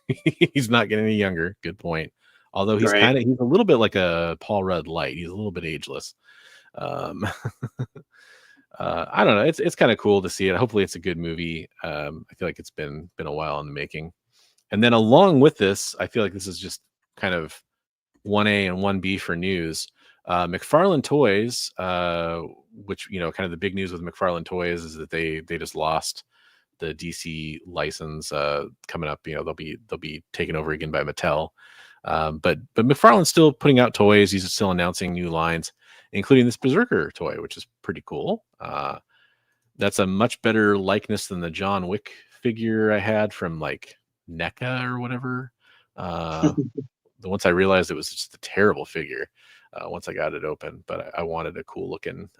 He's not getting any younger. Good point. Although he's he's a little bit like a Paul Rudd light. He's a little bit ageless. I don't know. It's kind of cool to see it. Hopefully it's a good movie. I feel like it's been a while in the making. And then along with this, I feel like this is just kind of 1A and 1B for news. McFarlane Toys, which, you know, kind of the big news with McFarlane Toys is that they just lost the DC license coming up. You know, they'll be taken over again by Mattel. But McFarlane's still putting out toys. He's still announcing new lines, including this Berserker toy, which is pretty cool. That's a much better likeness than the John Wick figure I had from like NECA or whatever. Once I realized it was just a terrible figure, once I got it open, but I wanted a cool looking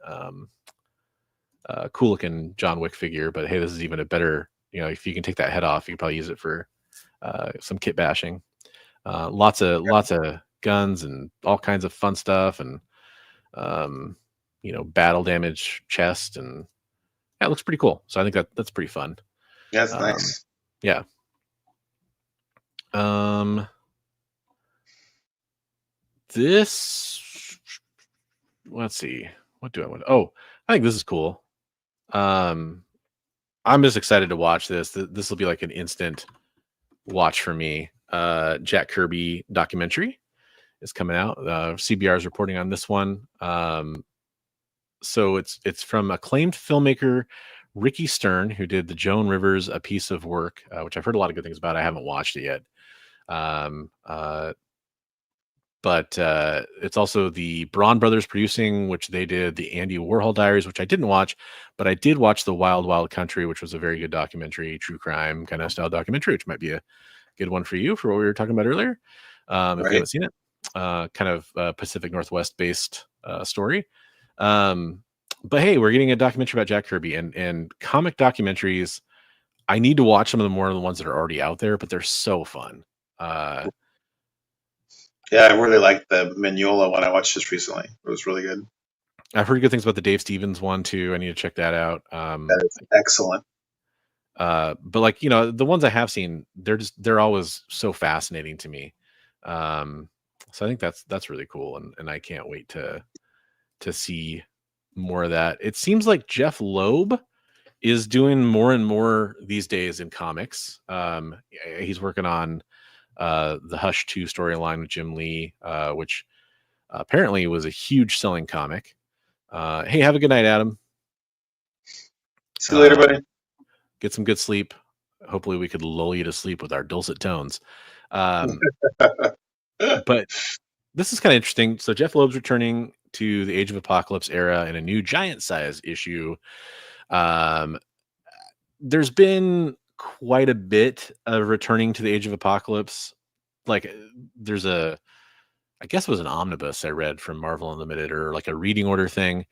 John Wick figure. But hey, this is even a better, you know, if you can take that head off, you can probably use it for some kit bashing. Lots of guns and all kinds of fun stuff, and you know, battle damage chest, and yeah, it looks pretty cool. So I think that's pretty fun. Yeah, that's nice. Yeah. This, let's see, what do I want? Oh, I think this is cool. I'm just excited to watch this. This will be like an instant watch for me. Jack Kirby documentary is coming out. CBR is reporting on this one. So it's from acclaimed filmmaker Ricky Stern, who did the Joan Rivers A Piece of Work, which I've heard a lot of good things about. I haven't watched it yet. But it's also the Braun Brothers producing, which they did the Andy Warhol Diaries, which I didn't watch, but I did watch the Wild Wild Country, which was a very good documentary, true crime kind of style documentary, which might be a good one for you for what we were talking about earlier. If you haven't seen it, kind of Pacific Northwest based story. But hey, we're getting a documentary about Jack Kirby, and comic documentaries. I need to watch some of the more of the ones that are already out there, but they're so fun. Yeah, I really liked the Mignola one I watched just recently. It was really good. I've heard good things about the Dave Stevens one too. I need to check that out. That is excellent. But like, you know, the ones I have seen, they're always so fascinating to me. So I think that's really cool, and I can't wait to see more of that. It seems like Jeff Loeb is doing more and more these days in comics. He's working on the Hush 2 storyline with Jim Lee, which apparently was a huge selling comic. Hey, have a good night, Adam. See you later, buddy. Get some good sleep. Hopefully we could lull you to sleep with our dulcet tones. But this is kind of interesting. So Jeff Loeb's returning to the Age of Apocalypse era in a new giant size issue. There's been quite a bit of returning to the Age of Apocalypse. Like there's I guess it was an omnibus I read from Marvel Unlimited, or like a reading order thing,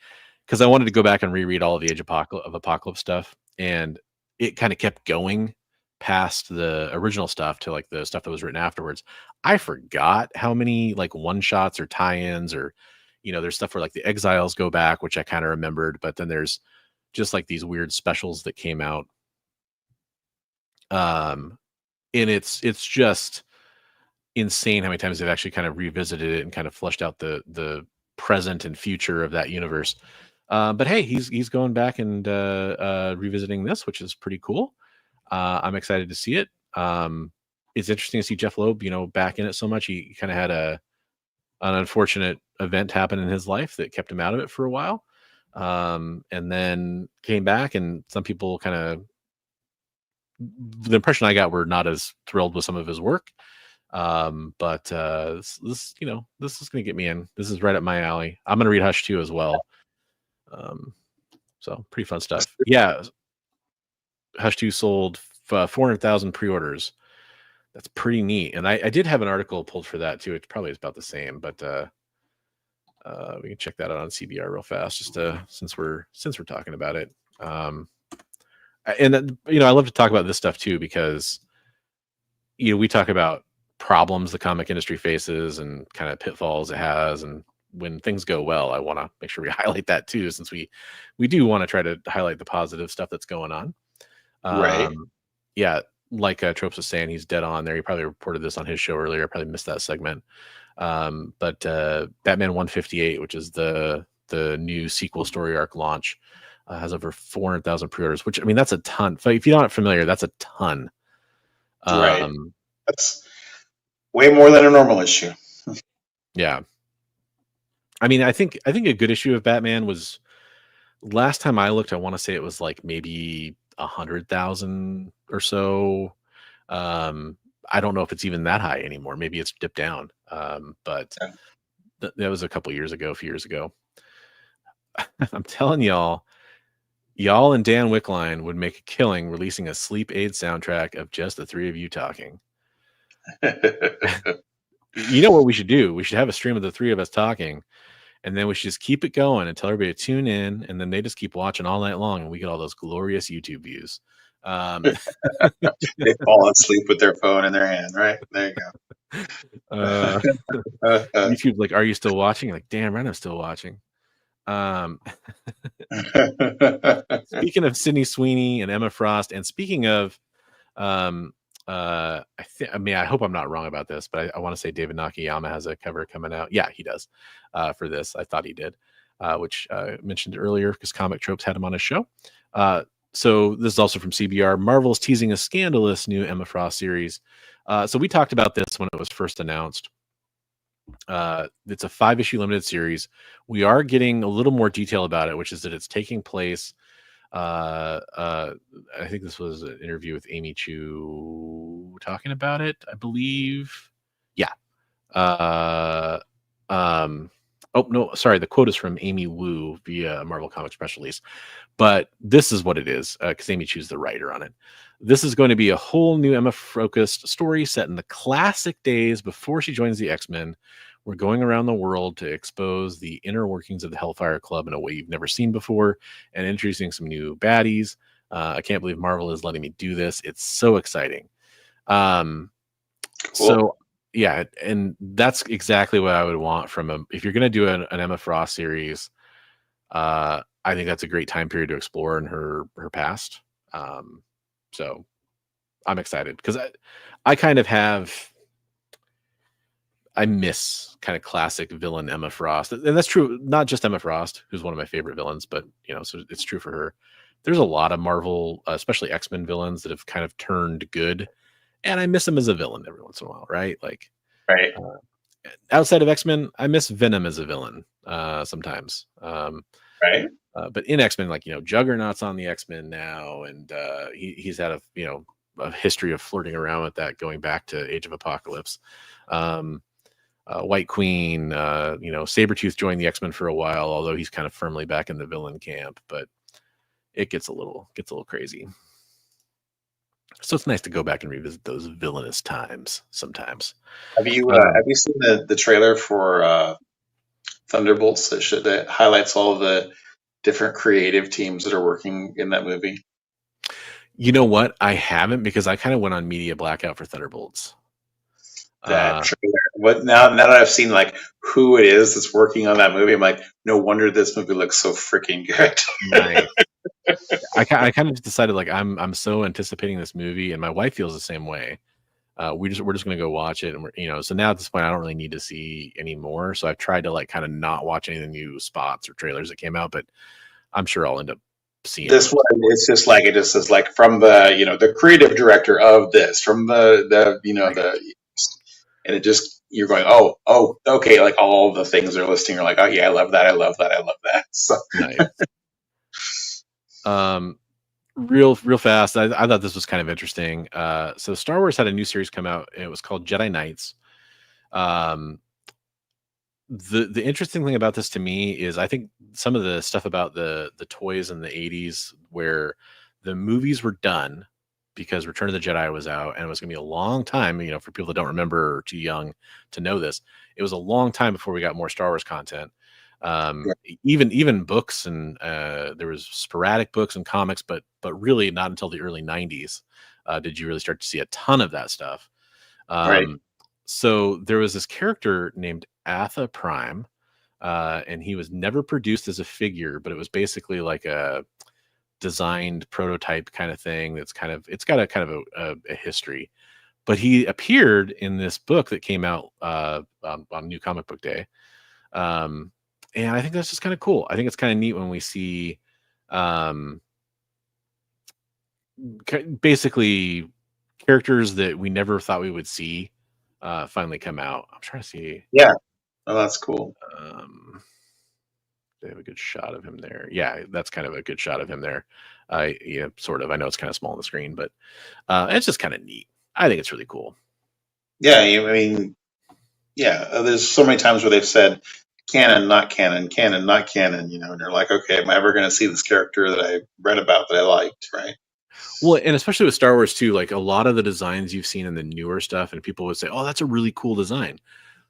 because I wanted to go back and reread all of the Age of Apocalypse stuff, and it kind of kept going past the original stuff to like the stuff that was written afterwards. I forgot how many like one shots or tie-ins, or there's stuff where like the Exiles go back, which I kind of remembered, but then there's just like these weird specials that came out. And it's just insane how many times they've actually kind of revisited it and kind of fleshed out the present and future of that universe. But hey, he's going back and revisiting this, which is pretty cool. I'm excited to see it. It's interesting to see Jeff Loeb, back in it so much. He kind of had an unfortunate event happen in his life that kept him out of it for a while. And then came back, and some people kind of, the impression I got, were not as thrilled with some of his work. But this is going to get me in. This is right up my alley. I'm going to read Hush 2 as well. So pretty fun stuff. Yeah. Hush 2 sold 400,000 pre-orders. That's pretty neat. And I did have an article pulled for that too. It probably is about the same, but we can check that out on CBR real fast, just since we're talking about it. And I love to talk about this stuff too, because we talk about problems the comic industry faces and kind of pitfalls it has, and when things go well, I want to make sure we highlight that too, since we do want to try to highlight the positive stuff that's going on. Right. Yeah, like Tropes was saying, he's dead on there. He probably reported this on his show earlier. I probably missed that segment. But Batman 158, which is the new sequel story arc launch, has over 400,000 pre-orders, which, I mean, that's a ton. If you're not familiar, that's a ton. Right. That's way more than a normal issue. Yeah. I mean, I think a good issue of Batman was, last time I looked, I want to say it was like maybe 100,000 or so. I don't know if it's even that high anymore. Maybe it's dipped down. But that was a few years ago. I'm telling y'all and Dan Wickline would make a killing releasing a sleep aid soundtrack of just the three of you talking. You know what we should do? We should have a stream of the three of us talking, and then we should just keep it going and tell everybody to tune in, and then they just keep watching all night long, and we get all those glorious YouTube views. They fall asleep with their phone in their hand, right? There you go. YouTube's like, "Are you still watching?" Like, damn right, I'm still watching. Speaking of Sydney Sweeney and Emma Frost, and speaking of, I hope I'm not wrong about this, but I want to say David Nakayama has a cover coming out. Yeah, he does. For this, I thought he did, which I mentioned earlier because Comic Tropes had him on his show. So this is also from CBR. Marvel is teasing a scandalous new Emma Frost series. So we talked about this when it was first announced. It's a 5-issue limited series. We are getting a little more detail about it, which is that it's taking place. I think this was an interview with Amy Chu talking about it, I believe. Yeah. Oh, no, sorry. The quote is from Amy Wu via Marvel Comics press release. But this is what it is, because Amy Chu's the writer on it. This is going to be a whole new Emma-focused story set in the classic days before she joins the X-Men. We're going around the world to expose the inner workings of the Hellfire Club in a way you've never seen before, and introducing some new baddies. I can't believe Marvel is letting me do this. It's so exciting. Cool. So, yeah, and that's exactly what I would want from if you're going to do an Emma Frost series. I think that's a great time period to explore in her past. So I'm excited because I kind of I miss kind of classic villain Emma Frost. And that's true, not just Emma Frost, who's one of my favorite villains, but, so it's true for her. There's a lot of Marvel, especially X-Men villains that have kind of turned good. And I miss him as a villain every once in a while, right? Like, right. Outside of X-Men, I miss Venom as a villain sometimes. Right. But in X-Men, like, Juggernaut's on the X-Men now, and he's had a history of flirting around with that going back to Age of Apocalypse. White Queen. Sabretooth joined the X-Men for a while, although he's kind of firmly back in the villain camp. But it gets a little crazy. So it's nice to go back and revisit those villainous times sometimes. Have you seen the trailer for Thunderbolts that highlights all of the different creative teams that are working in that movie? You know what? I haven't, because I kind of went on media blackout for Thunderbolts. That trailer. What now that I've seen like who it is that's working on that movie, I'm like, no wonder this movie looks so freaking good. Nice. I kind of just decided like I'm so anticipating this movie, and my wife feels the same way. We're just gonna go watch it, and so now at this point I don't really need to see any more. So I've tried to like kind of not watch any of the new spots or trailers that came out, but I'm sure I'll end up seeing this one. It's just like it just says like from the the creative director of this, from the and it just you're going oh okay, like all the things they're listing are like, oh yeah, I love that. So nice. Real fast. I thought this was kind of interesting. So Star Wars had a new series come out, and it was called Jedi Knights. The interesting thing about this to me is I think some of the stuff about the toys in the 80s, where the movies were done because Return of the Jedi was out, and it was going to be a long time, for people that don't remember or too young to know this, it was a long time before we got more Star Wars content. Even books, and there was sporadic books and comics, but really not until the early 90s did you really start to see a ton of that stuff. Right. So there was this character named Atha Prime, and he was never produced as a figure, but it was basically like a designed prototype kind of thing. It's got a kind of a history, but he appeared in this book that came out on New Comic Book Day. And I think that's just kind of cool. I think it's kind of neat when we see basically characters that we never thought we would see finally come out. I'm trying to see. Yeah. Oh, that's cool. They have a good shot of him there. Yeah, that's kind of a good shot of him there. Sort of. I know it's kind of small on the screen, but it's just kind of neat. I think it's really cool. Yeah, I mean, there's so many times where they've said canon, not canon, canon, not canon, and you're like, okay, am I ever going to see this character that I read about that I liked, right? Well, and especially with Star Wars too, like a lot of the designs you've seen in the newer stuff, and people would say, oh, that's a really cool design.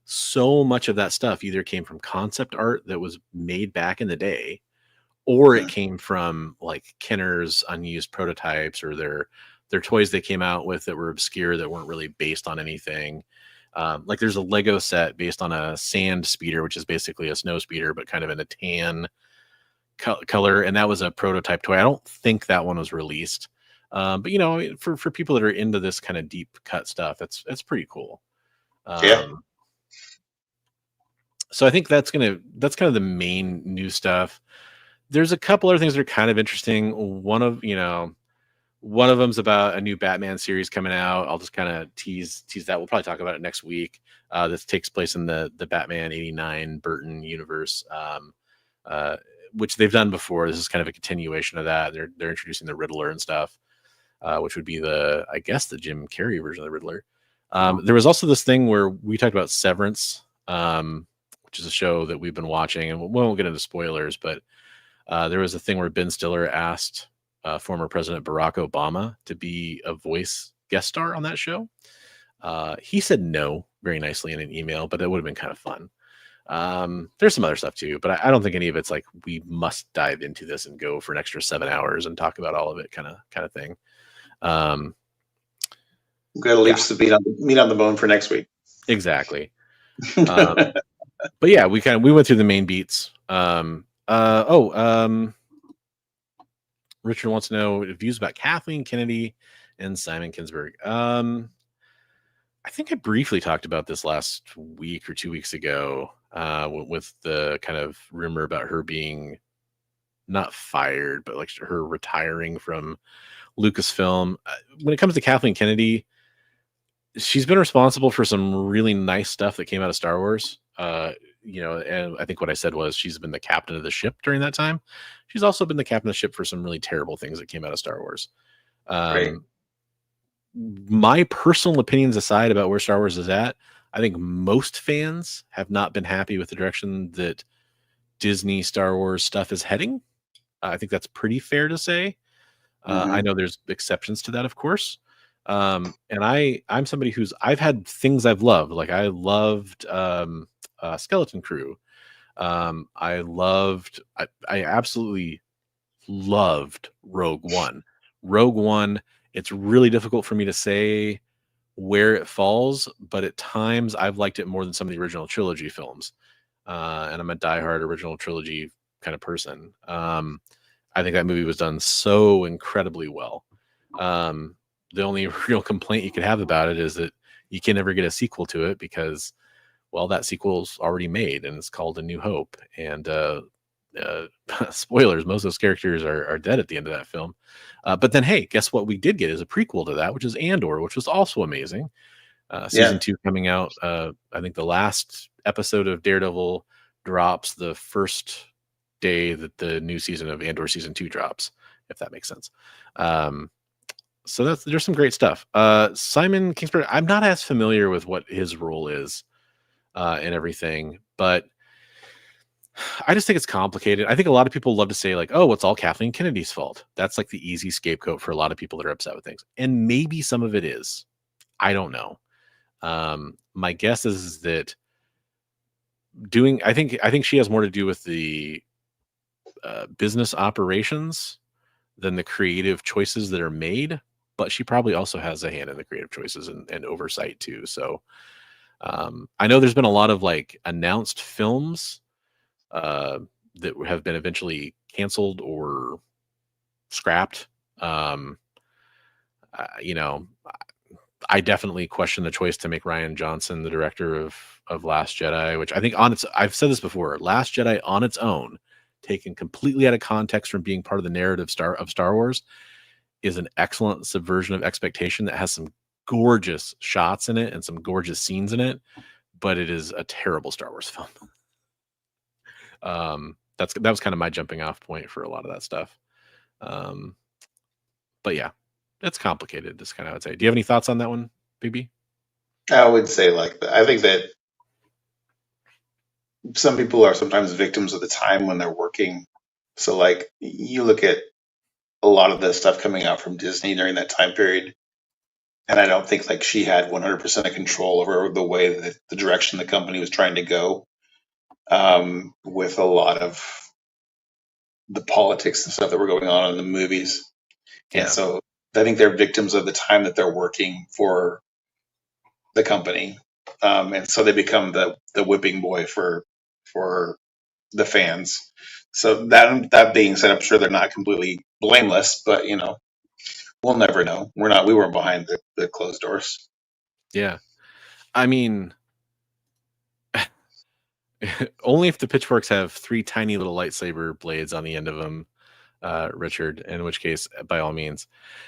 So much of that stuff either came from concept art that was made back in the day, or it came from like Kenner's unused prototypes, or their toys they came out with that were obscure, that weren't really based on anything. Like there's a Lego set based on a sand speeder, which is basically a snow speeder, but kind of in a tan color. And that was a prototype toy. I don't think that one was released. But for people that are into this kind of deep cut stuff, that's pretty cool. So I think that's kind of the main new stuff. There's a couple other things that are kind of interesting. One of them's about a new Batman series coming out. I'll just kind of tease that. We'll probably talk about it next week. This takes place in the Batman 89 Burton universe, which they've done before. This is kind of a continuation of that. They're introducing the Riddler and stuff, which would be the Jim Carrey version of the Riddler. There was also this thing where we talked about Severance, which is a show that we've been watching, and we won't get into spoilers, but there was a thing where Ben Stiller asked former President Barack Obama to be a voice guest star on that show. He said no very nicely in an email, but it would have been kind of fun. There's some other stuff too, but I don't think any of it's like we must dive into this and go for an extra 7 hours and talk about all of it kind of thing. Got to leave some meat on the bone for next week. Exactly. But yeah, we went through the main beats. Richard wants to know views about Kathleen Kennedy and Simon Kinberg. I think I briefly talked about this last week or 2 weeks ago with the kind of rumor about her being not fired, but like her retiring from Lucasfilm. When it comes to Kathleen Kennedy, she's been responsible for some really nice stuff that came out of Star Wars. And I think what I said was she's been the captain of the ship during that time. She's also been the captain of the ship for some really terrible things that came out of Star Wars. Right. My personal opinions aside about where Star Wars is at, I think most fans have not been happy with the direction that Disney Star Wars stuff is heading. I think that's pretty fair to say. I know there's exceptions to that, of course. And I'm somebody I've had things I've loved. Like I loved Skeleton Crew. I absolutely loved Rogue One. Rogue One, it's really difficult for me to say where it falls, but at times I've liked it more than some of the original trilogy films. And I'm a diehard original trilogy kind of person. I think that movie was done so incredibly well. The only real complaint you could have about it is that you can never get a sequel to it because, well, that sequel's already made and it's called A New Hope. And spoilers, most of those characters are dead at the end of that film. But then, hey, guess what we did get is a prequel to that, which is Andor, which was also amazing. Season 2 coming out. I think the last episode of Daredevil drops the first day that the new season of Andor season 2 drops, if that makes sense. So there's some great stuff. Simon Kingsbury, I'm not as familiar with what his role is and everything, but I just think it's complicated. I think a lot of people love to say like, oh, it's all Kathleen Kennedy's fault. That's like the easy scapegoat for a lot of people that are upset with things. And maybe some of it is. I don't know. My guess is that I think she has more to do with the business operations than the creative choices that are made, but she probably also has a hand in the creative choices and oversight too. So I know there's been a lot of like announced films that have been eventually canceled or scrapped. I definitely question the choice to make Rian Johnson the director of Last Jedi, which I think I've said this before, Last Jedi on its own, taken completely out of context from being part of the narrative of Star Wars, is an excellent subversion of expectation that has some gorgeous shots in it and some gorgeous scenes in it, but it is a terrible Star Wars film. That was kind of my jumping off point for a lot of that stuff. But yeah, it's complicated. That's kind of, I would say. Do you have any thoughts on that one, Bigby? I would say like that. I think that some people are sometimes victims of the time when they're working. So like you look at a lot of the stuff coming out from Disney during that time period, and I don't think like she had 100% of control over the way that the direction the company was trying to go, with a lot of the politics and stuff that were going on in the movies. Yeah. And so I think they're victims of the time that they're working for the company. And so they become the whipping boy for the fans. So that being said, I'm sure they're not completely blameless, but we'll never know. We weren't behind the closed doors. Yeah. I mean, only if the pitchforks have 3 tiny little lightsaber blades on the end of them, Richard, in which case, by all means.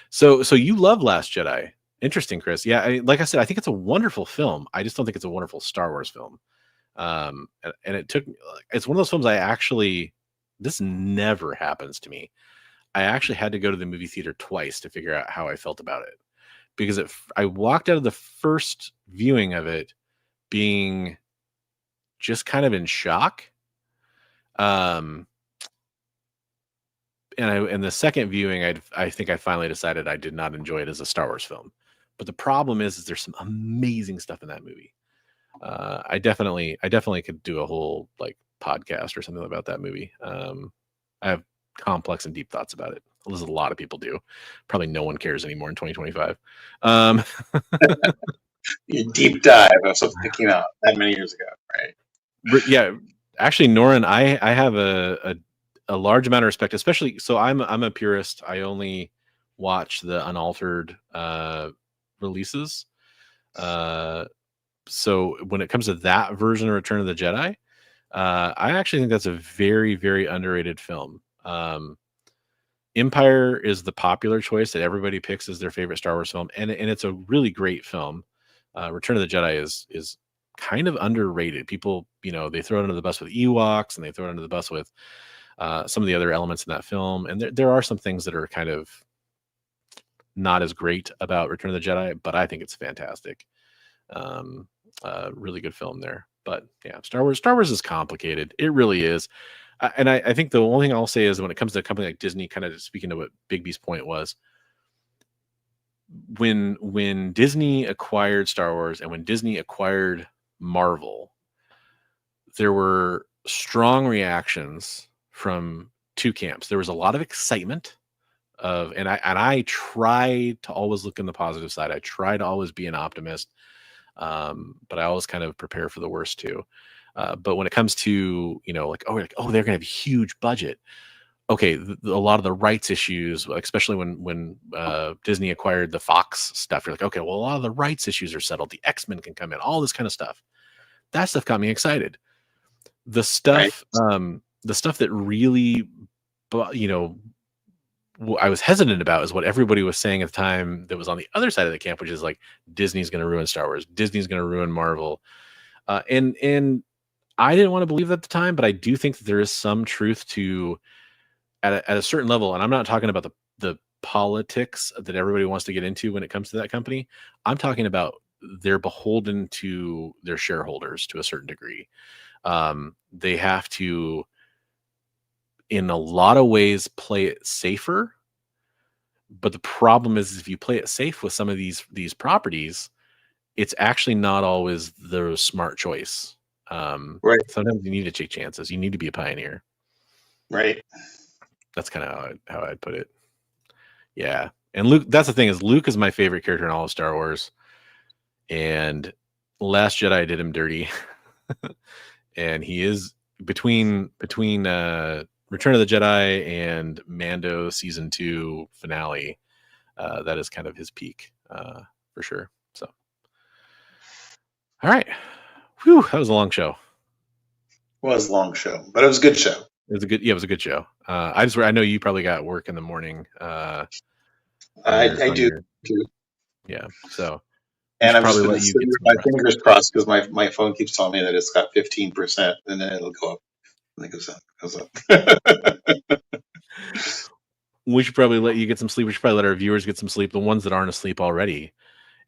So you love Last Jedi. Interesting, Chris. Yeah, like I said, I think it's a wonderful film. I just don't think it's a wonderful Star Wars film. And it's one of those films this never happens to me. I actually had to go to the movie theater twice to figure out how I felt about it, because I walked out of the first viewing of it being just kind of in shock. And the second viewing, I think I finally decided I did not enjoy it as a Star Wars film. But the problem is there's some amazing stuff in that movie. I definitely could do a whole like podcast or something about that movie. I have complex and deep thoughts about it. As a lot of people do. Probably no one cares anymore in 2025. You deep dive of something that came out that many years ago, right? Yeah, actually, Norin, I have a large amount of respect, especially. So I'm a purist. I only watch the unaltered releases. So when it comes to that version of Return of the Jedi, I actually think that's a very, very underrated film. Empire is the popular choice that everybody picks as their favorite Star Wars film, and it's a really great film. Return of the Jedi is kind of underrated. People, they throw it under the bus with Ewoks, and they throw it under the bus with some of the other elements in that film. And there are some things that are kind of not as great about Return of the Jedi, but I think it's fantastic. really good film there. But yeah, Star Wars is complicated. It really is. And I think the only thing I'll say is when it comes to a company like Disney, kind of speaking to what Bigby's point was, when Disney acquired Star Wars and when Disney acquired Marvel, there were strong reactions from two camps. There was a lot of excitement and I try to always look in the positive side. I try to always be an optimist, but I always kind of prepare for the worst too. But when it comes to, they're going to have a huge budget. Okay, a lot of the rights issues, especially when Disney acquired the Fox stuff, you're like, okay, well, a lot of the rights issues are settled. The X-Men can come in, all this kind of stuff. That stuff got me excited. The stuff, the stuff that really, I was hesitant about is what everybody was saying at the time that was on the other side of the camp, which is like Disney's going to ruin Star Wars, Disney's going to ruin Marvel, and I didn't want to believe that at the time, but I do think that there is some truth to. At a certain level, and I'm not talking about the politics that everybody wants to get into when it comes to that company. I'm talking about they're beholden to their shareholders to a certain degree. They have to, in a lot of ways, play it safer. But the problem is if you play it safe with some of these properties, it's actually not always the smart choice. Sometimes you need to take chances. You need to be a pioneer. Right. That's kind of how I'd put it. Yeah. And Luke, that's the thing, is Luke is my favorite character in all of Star Wars. And Last Jedi did him dirty. And he is between Return of the Jedi and Mando season 2 finale. That is kind of his peak, for sure. So, all right. Whew, that was a long show. It was a long show, but it was a good show. It was a good show. I know you probably got work in the morning. I do too. Yeah. So, and I'm just going to sit with my fingers crossed because my phone keeps telling me that it's got 15%, and then it'll go up. And it goes up. We should probably let you get some sleep. We should probably let our viewers get some sleep. The ones that aren't asleep already,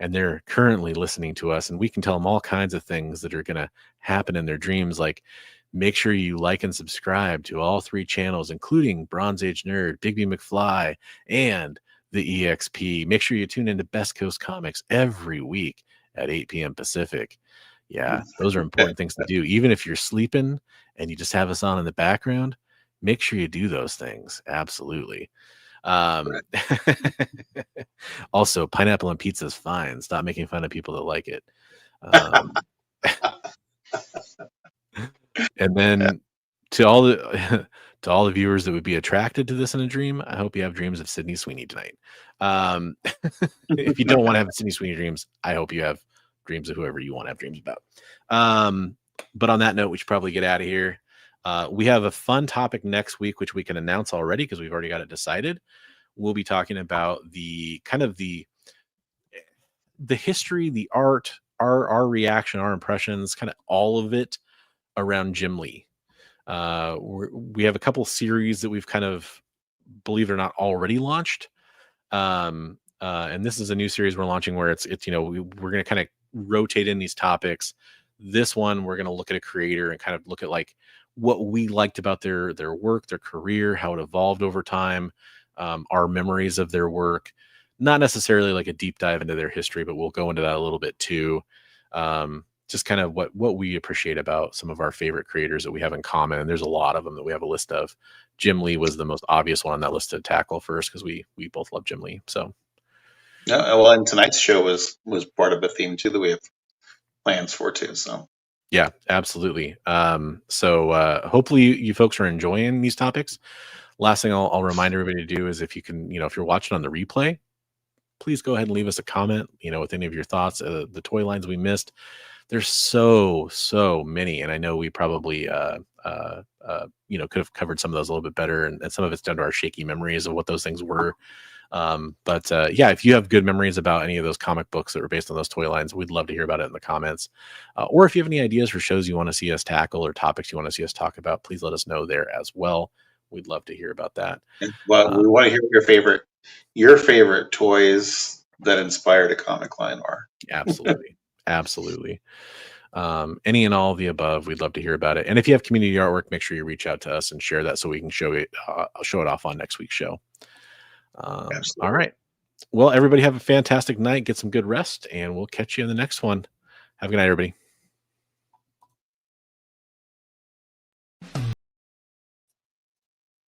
and they're currently listening to us, and we can tell them all kinds of things that are going to happen in their dreams, like. Make sure you like and subscribe to all 3 channels, including Bronze Age Nerd, Bigby McFly, and the EXP. Make sure you tune into Best Coast Comics every week at 8 p.m. Pacific. Yeah, those are important things to do. Even if you're sleeping and you just have us on in the background, make sure you do those things. Absolutely. Also, pineapple on pizza is fine. Stop making fun of people that like it. And then to all the viewers that would be attracted to this in a dream, I hope you have dreams of Sydney Sweeney tonight. If you don't want to have Sydney Sweeney dreams, I hope you have dreams of whoever you want to have dreams about. But on that note, we should probably get out of here. We have a fun topic next week, which we can announce already because we've already got it decided. We'll be talking about the kind of the history, the art, our reaction, our impressions, kind of all of it around Jim Lee. We have a couple series that we've kind of, believe it or not, already launched. And this is a new series we're launching where it's we're going to kind of rotate in these topics. This one, we're going to look at a creator and kind of look at like what we liked about their work, their career, how it evolved over time, our memories of their work. Not necessarily like a deep dive into their history, but we'll go into that a little bit too. Just kind of what we appreciate about some of our favorite creators that we have in common. And there's a lot of them that we have a list of. Jim Lee was the most obvious one on that list to tackle first because we both love Jim Lee. So, yeah, well, and tonight's show was part of a theme too that we have plans for too. So, yeah, absolutely. So hopefully you folks are enjoying these topics. Last thing I'll remind everybody to do is if you can, if you're watching on the replay, please go ahead and leave us a comment, with any of your thoughts, the toy lines we missed. There's so many, and I know we probably could have covered some of those a little bit better, and some of it's down to our shaky memories of what those things were. But if you have good memories about any of those comic books that were based on those toy lines, we'd love to hear about it in the comments. Or if you have any ideas for shows you want to see us tackle or topics you want to see us talk about, please let us know there as well. We'd love to hear about that. Well, we want to hear your favorite toys that inspired a comic line are. Absolutely. Absolutely. Any and all of the above, we'd love to hear about it. And if you have community artwork, make sure you reach out to us and share that so we can show it off on next week's show. All right. Well, everybody have a fantastic night. Get some good rest, and we'll catch you in the next one. Have a good night, everybody.